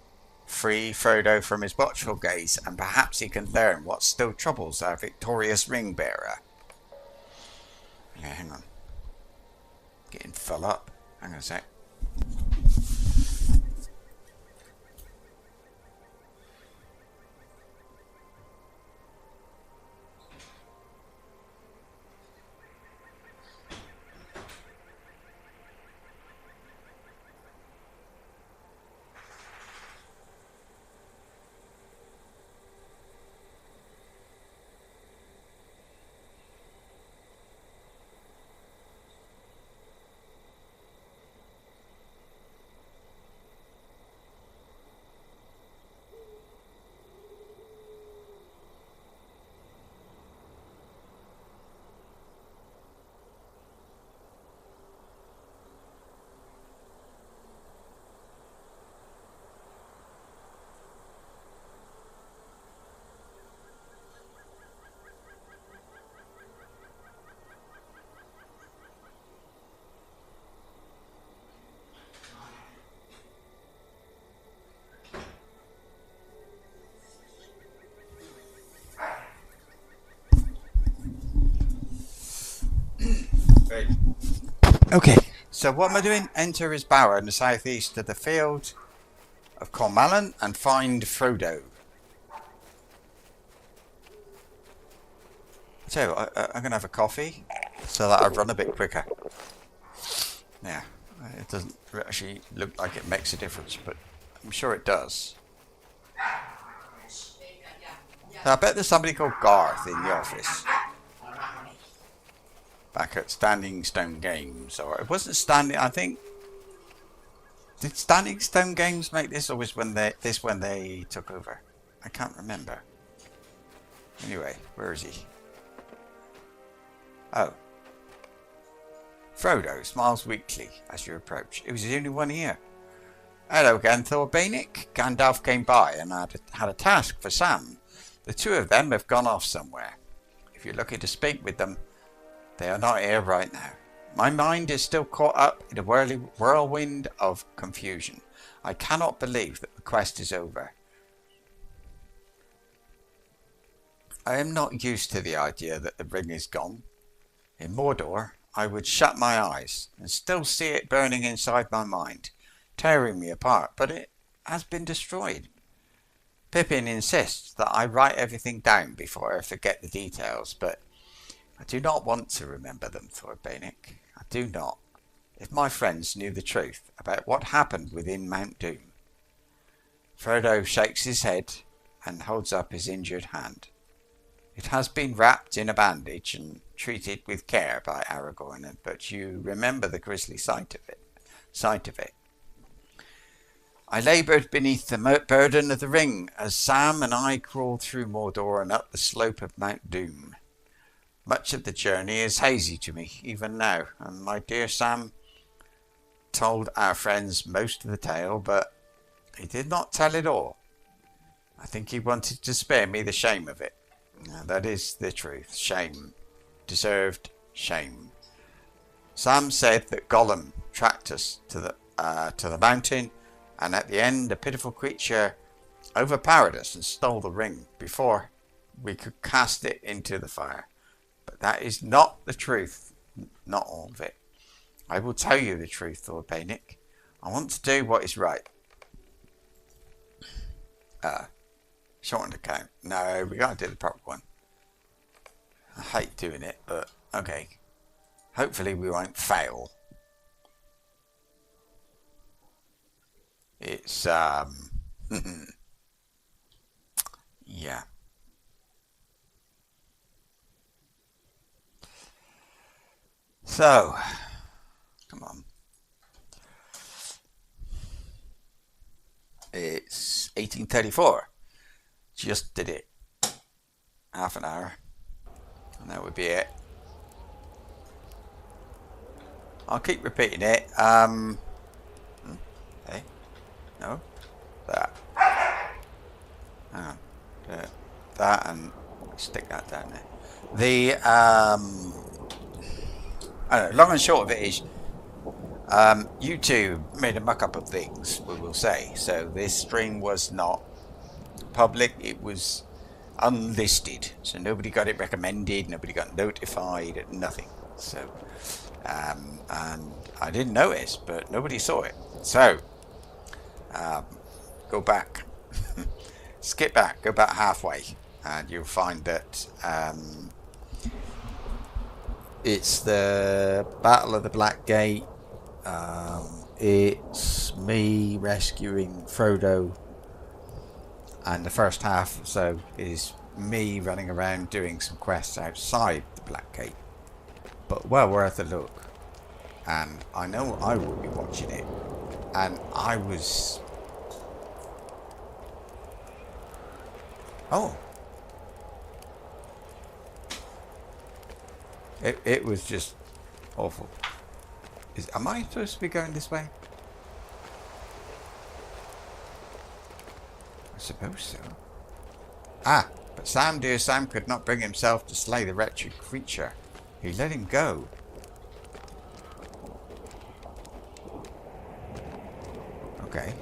free Frodo from his watchful gaze, and perhaps he can learn what still troubles our victorious ring bearer. Yeah, hang on. Getting full up. Hang on a sec. Okay, so what am I doing? Enter his bower in the southeast of the field of Cormallen and find Frodo. I tell you what, I'm going to have a coffee so that I run a bit quicker. Yeah, it doesn't actually look like it makes a difference, but I'm sure it does. I bet there's somebody called Garth in the office. Back at Standing Stone Games, or it wasn't Standing. I think did Standing Stone Games make this, or was when they took over? I can't remember. Anyway, where is he? Oh, Frodo smiles weakly as you approach. It was the only one here. Hello again, Thordbeinik. Gandalf came by and had a task for Sam. The two of them have gone off somewhere. If you're looking to speak with them, they are not here right now. My mind is still caught up in a whirlwind of confusion. I cannot believe that the quest is over. I am not used to the idea that the ring is gone. In Mordor, I would shut my eyes and still see it burning inside my mind, tearing me apart, but it has been destroyed. Pippin insists that I write everything down before I forget the details, but I do not want to remember them, Thordbeinik. I do not. If my friends knew the truth about what happened within Mount Doom. Frodo shakes his head and holds up his injured hand. It has been wrapped in a bandage and treated with care by Aragorn, but you remember the grisly sight of it. I laboured beneath the burden of the ring as Sam and I crawled through Mordor and up the slope of Mount Doom. Much of the journey is hazy to me, even now, and my dear Sam told our friends most of the tale, but he did not tell it all. I think he wanted to spare me the shame of it. That is the truth. Shame. Deserved shame. Sam said that Gollum tracked us to the mountain, and at the end a pitiful creature overpowered us and stole the ring before we could cast it into the fire. But that is not the truth, not all of it. I will tell you the truth, Thordbeinik. I want to do what is right. Shortened account. No, we gotta do the proper one. I hate doing it, but okay. Hopefully we won't fail. It's yeah. So, come on. It's 1834. Just did it. Half an hour. And that would be it. I'll keep repeating it. Hey. No. That. Hang on. That and stick that down there. The I don't know, long and short of it is You two made a muck-up of things, we will say. So this stream was not public, it was unlisted. So nobody got it recommended, nobody got notified, nothing. So, and I didn't notice, but nobody saw it. So, go back. Skip back, go back halfway, and you'll find that it's the Battle of the Black Gate. It's me rescuing Frodo, and the first half so is me running around doing some quests outside the Black Gate, but well worth a look. And I know I will be watching it, and I was it was just awful. Am I supposed to be going this way? I suppose so. Ah, but Sam, dear Sam, could not bring himself to slay the wretched creature. He let him go. Okay.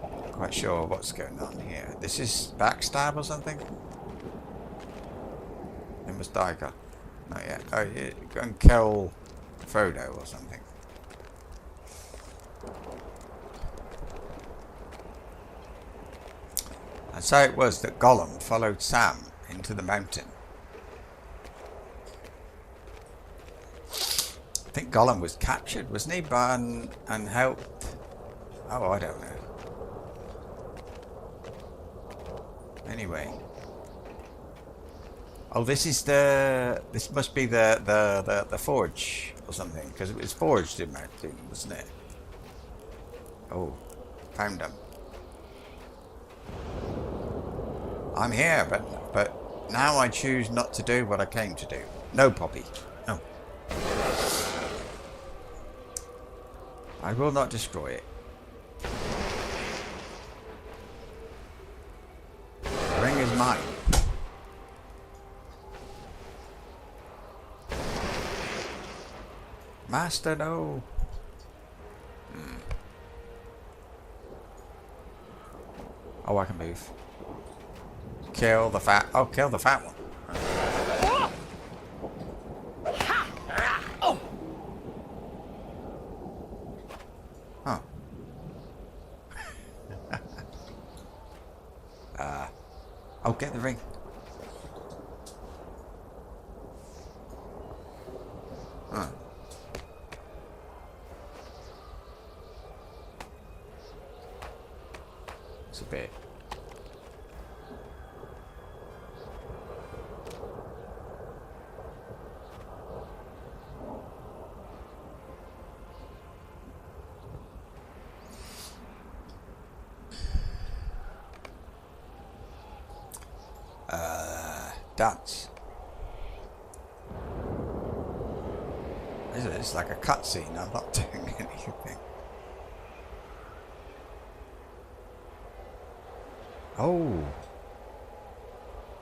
Not quite sure what's going on here. This is backstab or something? It was Daiga. Not yet. Oh, yeah, go and kill Frodo or something. And so it was that Gollum followed Sam into the mountain. I think Gollum was captured, wasn't he? And helped. Oh, I don't know. Anyway. Oh, this must be the forge or something, because it was forged in mountain, wasn't it? Oh, found them. I'm here, but now I choose not to do what I came to do. No, Poppy. No. I will not destroy it. The ring is mine. Master, no. Oh, I can move. Kill the fat. Oh, kill the fat one. Huh. Oh, get the ring. Huh. It's a bit. Dance. It's like a cutscene. I'm not doing anything. Oh,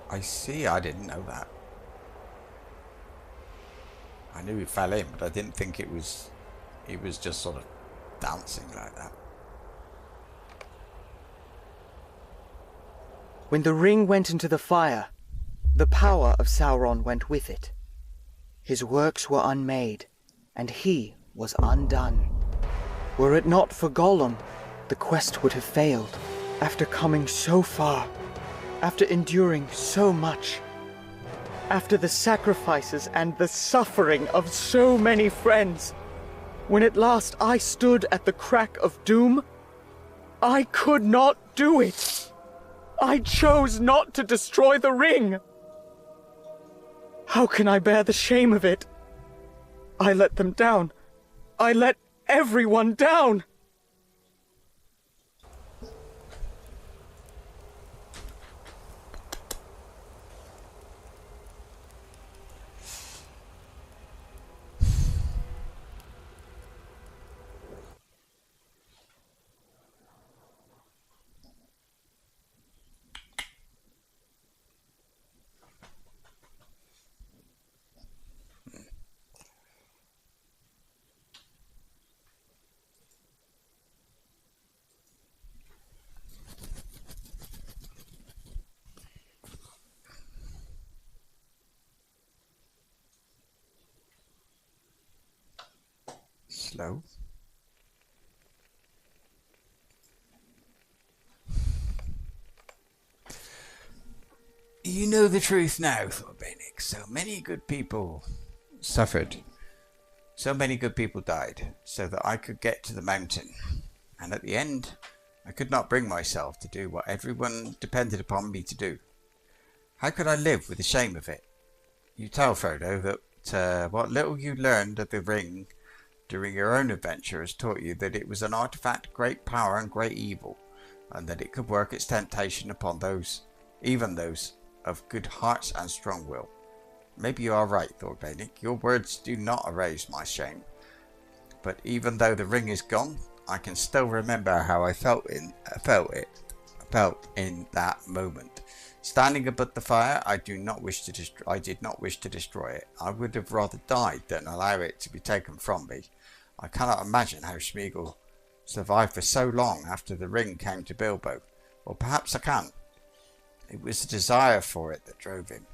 I see. I didn't know that. I knew he fell in, but I didn't think it was. He was just sort of dancing like that. When the ring went into the fire, the power of Sauron went with it. His works were unmade, and he was undone. Were it not for Gollum, the quest would have failed. After coming so far, after enduring so much, after the sacrifices and the suffering of so many friends, when at last I stood at the crack of doom, I could not do it. I chose not to destroy the ring. How can I bear the shame of it? I let them down. I let everyone down. slow. You know the truth now, Thordbeinik. So many good people suffered. So many good people died so that I could get to the mountain. And at the end, I could not bring myself to do what everyone depended upon me to do. How could I live with the shame of it? You tell Frodo that what little you learned of the ring during your own adventure has taught you that it was an artifact of great power and great evil, and that it could work its temptation upon those, even those of good hearts and strong will. Maybe you are right, Thordbeinik. Your words do not erase my shame. But even though the ring is gone, I can still remember how I felt in that moment. Standing above the fire, I did not wish to destroy it. I would have rather died than allow it to be taken from me. I cannot imagine how Smeagol survived for so long after the ring came to Bilbo. Or perhaps I can. It was the desire for it that drove him.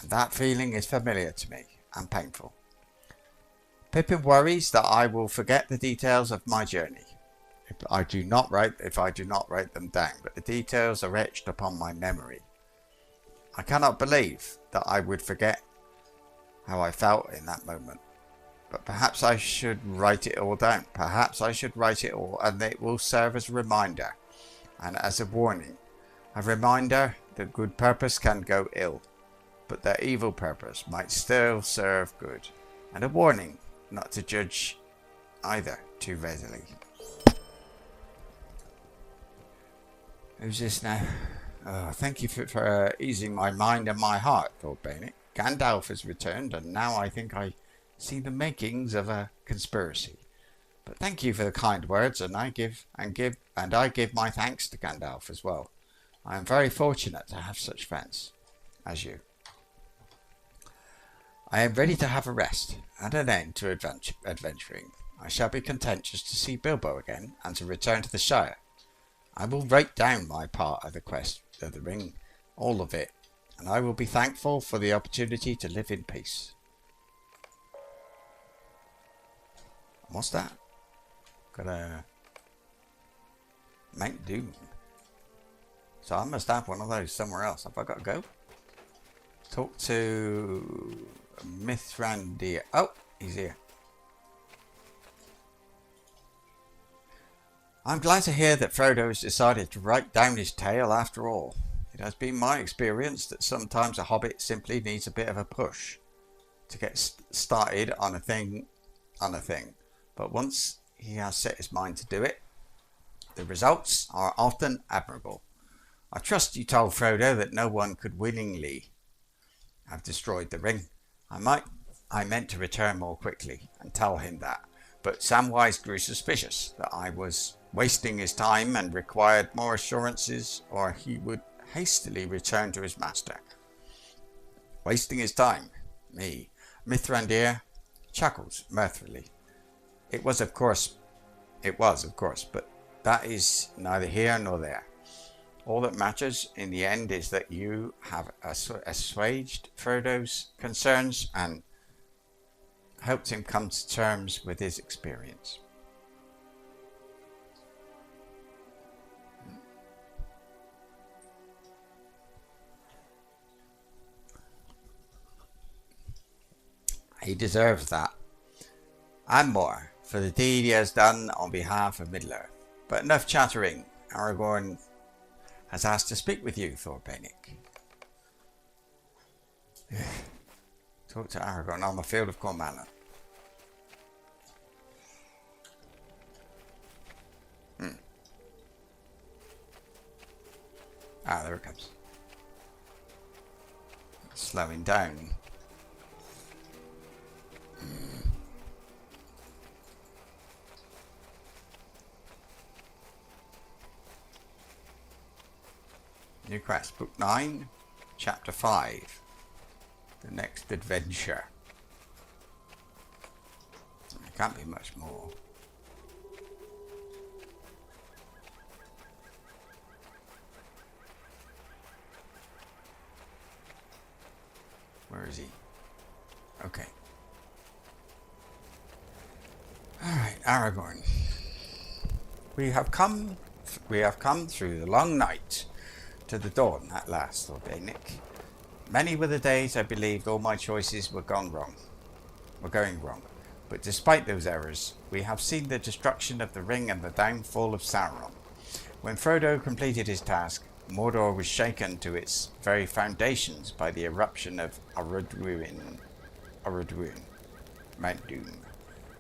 And that feeling is familiar to me and painful. Pippin worries that I will forget the details of my journey if I do not write them down, but the details are etched upon my memory. I cannot believe that I would forget how I felt in that moment. But perhaps I should write it all down. Perhaps I should write it all, and it will serve as a reminder and as a warning. A reminder that good purpose can go ill, but that evil purpose might still serve good. And a warning not to judge either too readily. Who's this now? Oh, thank you for easing my mind and my heart, Thordbeinik. Gandalf has returned, and now I think I see the makings of a conspiracy. But thank you for the kind words, and I give my thanks to Gandalf as well. I am very fortunate to have such friends as you. I am ready to have a rest and an end to adventuring. I shall be content just to see Bilbo again and to return to the Shire. I will write down my part of the quest of the ring, all of it, and I will be thankful for the opportunity to live in peace. What's that? Got a Mount Doom. So I must have one of those somewhere else. Have I got to go? Talk to Mithrandir. Oh, he's here. I'm glad to hear that Frodo has decided to write down his tale after all. It has been my experience that sometimes a hobbit simply needs a bit of a push to get started on a thing. But once he has set his mind to do it, the results are often admirable. I trust you told Frodo that no one could willingly have destroyed the ring. I meant to return more quickly and tell him that, but Samwise grew suspicious that I was wasting his time and required more assurances, or he would hastily return to his master. Wasting his time? Me? Mithrandir chuckles mirthfully. It was, of course, but that is neither here nor there. All that matters in the end is that you have assuaged Frodo's concerns and helped him come to terms with his experience. He deserves that, and more, for the deed he has done on behalf of Middle-earth. But enough chattering. Aragorn has asked to speak with you, Thordbeinik. Talk to Aragorn on the field of Cormana. Ah, there it comes. Slowing down. New quest, book 9, chapter 5. The next adventure. There can't be much more. Where is he? Okay. Alright, Aragorn. We have come through the long night to the dawn at last, Thordbeinik. Many were the days I believed all my choices were going wrong. But despite those errors, we have seen the destruction of the ring and the downfall of Sauron. When Frodo completed his task, Mordor was shaken to its very foundations by the eruption of Orodruin, Mount Doom.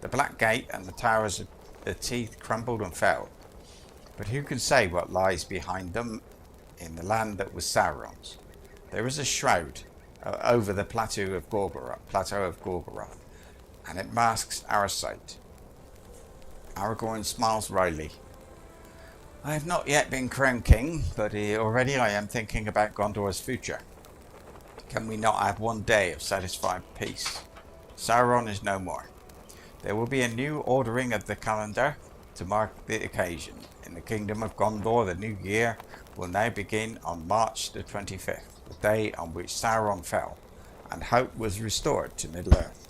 The Black Gate and the towers of the Teeth crumbled and fell. But who can say what lies behind them in the land that was Sauron's? There is a shroud over the plateau of Gorgoroth, and it masks our sight. Aragorn smiles wryly. I have not yet been crowned king, but already I am thinking about Gondor's future. Can we not have one day of satisfied peace? Sauron is no more. There will be a new ordering of the calendar to mark the occasion. In the kingdom of Gondor, the new year will now begin on March the 25th, the day on which Sauron fell, and hope was restored to Middle-earth.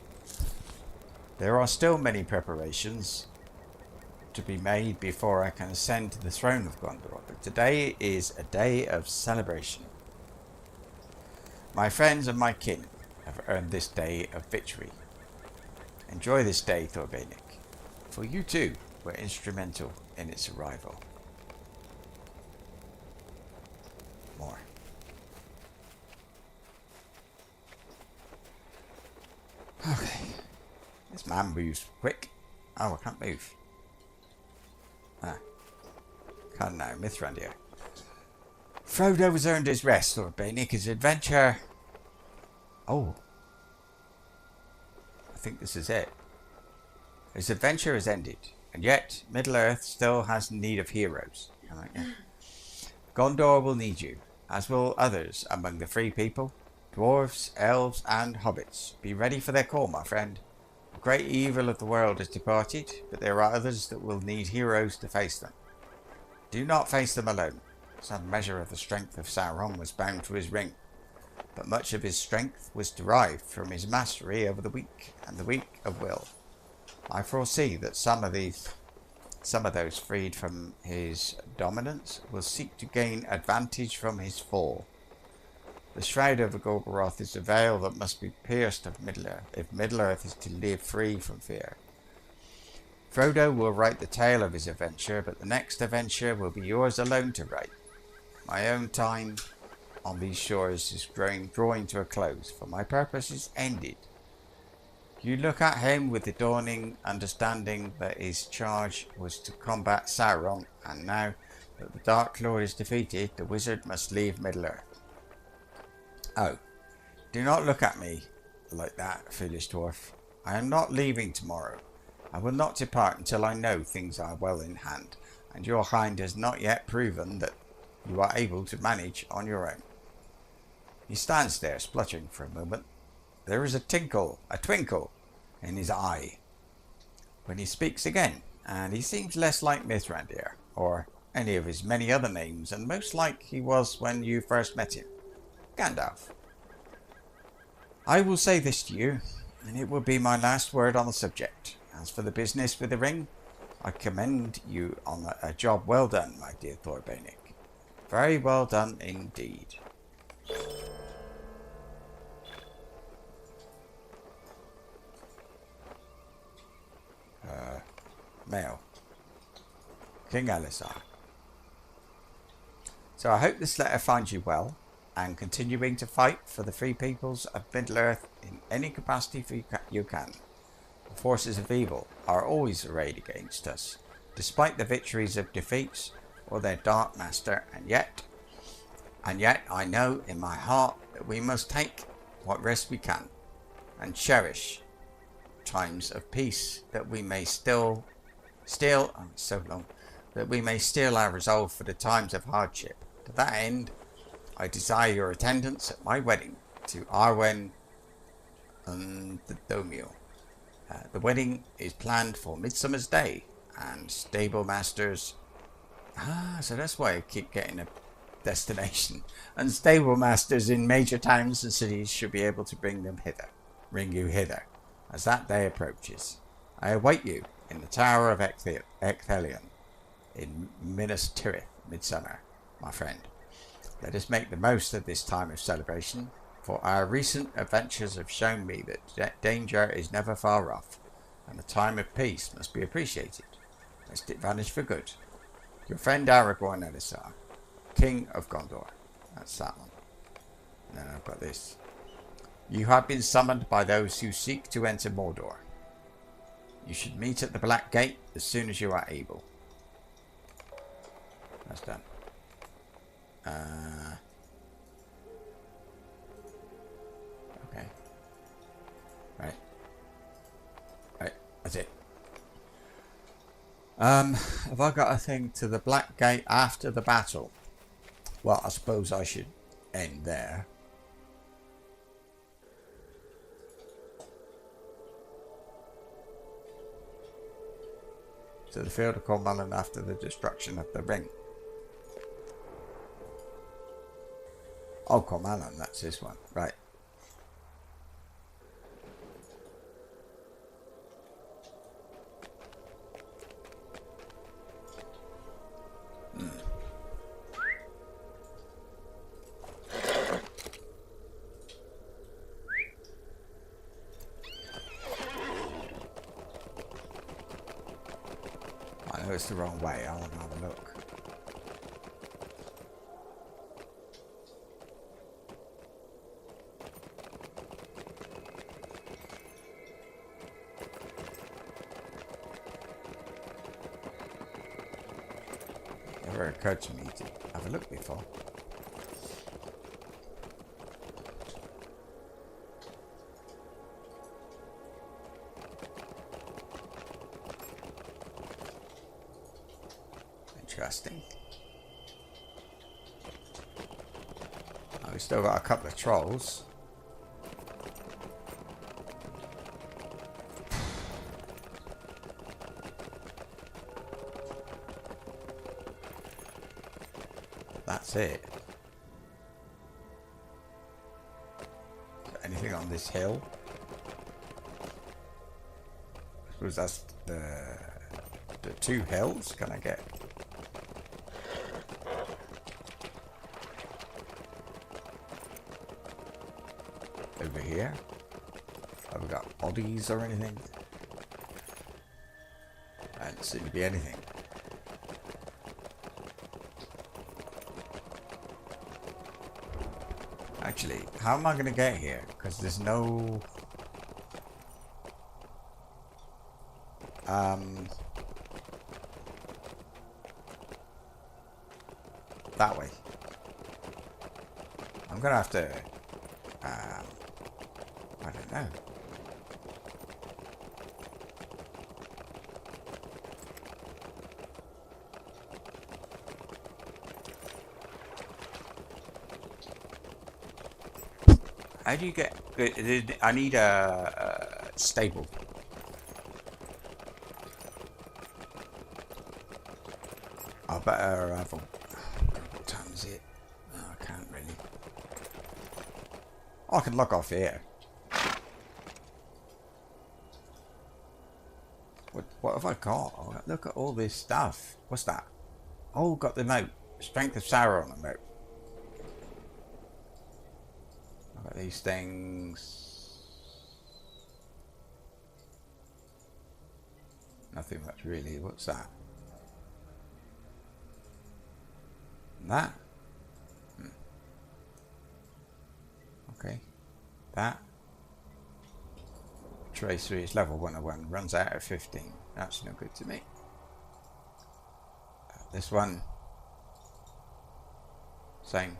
There are still many preparations to be made before I can ascend to the throne of Gondor, but today is a day of celebration. My friends and my kin have earned this day of victory. Enjoy this day, Thordbeinik, for you too were instrumental in its arrival. More. Okay. This man moves quick. Oh, I can't move. Can't now. Mithrandir. Frodo has earned his rest, Thordbeinik. His adventure... Oh. I think this is it. His adventure is ended, and yet Middle-earth still has need of heroes. Gondor will need you, as will others among the free people. Dwarves, elves, and hobbits. Be ready for their call, my friend. The great evil of the world has departed, but there are others that will need heroes to face them. Do not face them alone. Some measure of the strength of Sauron was bound to his ring, but much of his strength was derived from his mastery over the weak, and the weak of will. I foresee that some of those freed from his dominance will seek to gain advantage from his fall. The shroud over Gorgoroth is a veil that must be pierced of Middle-earth, if Middle-earth is to live free from fear. Frodo will write the tale of his adventure, but the next adventure will be yours alone to write. My own time on these shores is drawing to a close, for my purpose is ended. You look at him with the dawning understanding that his charge was to combat Sauron, and now that the Dark Lord is defeated, the wizard must leave Middle-earth. Oh, do not look at me like that, foolish dwarf. I am not leaving tomorrow. I will not depart until I know things are well in hand, and your hind has not yet proven that you are able to manage on your own. He stands there, spluttering for a moment. There is a twinkle in his eye when he speaks again, and he seems less like Mithrandir, or any of his many other names, and most like he was when you first met him. Gandalf. I will say this to you, and it will be my last word on the subject. As for the business with the ring, I commend you on a job well done, my dear Thordbeinik. Very well done indeed. Mail. King Alizar. So I hope this letter finds you well, and continuing to fight for the free peoples of Middle-earth in any capacity you can. The forces of evil are always arrayed against us, despite the victories of defeats or their dark master, and yet I know in my heart that we must take what rest we can, and cherish times of peace, that we may still our resolve for the times of hardship. To that end, I desire your attendance at my wedding to Arwen and the Domio. The wedding is planned for Midsummer's Day, and stable masters... so that's why I keep getting a destination. And stable masters in major towns and cities should be able to bring you hither, as that day approaches. I await you in the Tower of Ecthelion in Minas Tirith, Midsummer, my friend. Let us make the most of this time of celebration, for our recent adventures have shown me that danger is never far off, and the time of peace must be appreciated, lest it vanish for good. Your friend Aragorn Elisar, King of Gondor. That's that one. And then I've got this. You have been summoned by those who seek to enter Mordor. You should meet at the Black Gate as soon as you are able. That's done. Okay. Right. That's it. Have I got a thing to the Black Gate after the battle? Well, I suppose I should end there. To the field of Cormelin after the destruction of the ring. Oh, Cormelin, that's this one. Right. I know it's the wrong way. I want to have a look. Never occurred to me to have a look before. Interesting. Oh, we've still got a couple of trolls. That's it. Is there anything on this hill? I suppose that's the two hills. Can I get? Over here? Have we got bodies or anything? I don't seem to be anything. Actually, how am I going to get here? Because there's no... that way. I'm going to have to... I don't know. How do you get... I need a stable. I better have a... What time is it? Oh, I can't really. Oh, I can log off here. What have I got? Oh, look at all this stuff. What's that? Oh, got the note. Strength of Sauron on the note. I've got these things. Nothing much really. What's that? That? Okay. That. Trace 3 is level 101. Runs out at 15. That's no good to me. This one. Same.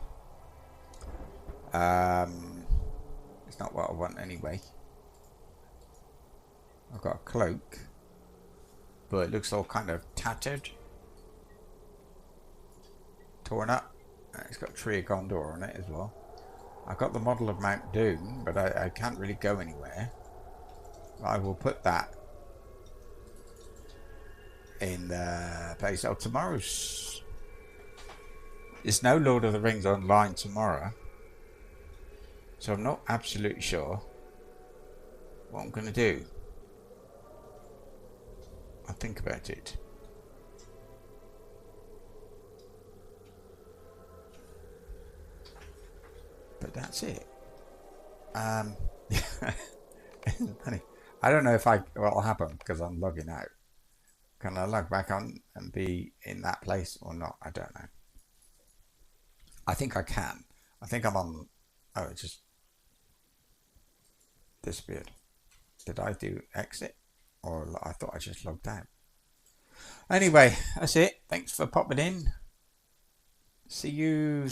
It's not what I want anyway. I've got a cloak. But it looks all kind of tattered. Torn up. It's got Tree of Gondor on it as well. I've got the model of Mount Doom, but I can't really go anywhere. I will put that in the place. Oh, tomorrow's... There's no Lord of the Rings online tomorrow. So I'm not absolutely sure what I'm going to do. I'll think about it. But that's it. Funny. I don't know if what'll happen because I'm logging out. Can I log back on and be in that place or not? I don't know. I think I can. I think I'm on. Oh, it just disappeared. Did I do exit? Or I thought I just logged out. Anyway, that's it. Thanks for popping in. See you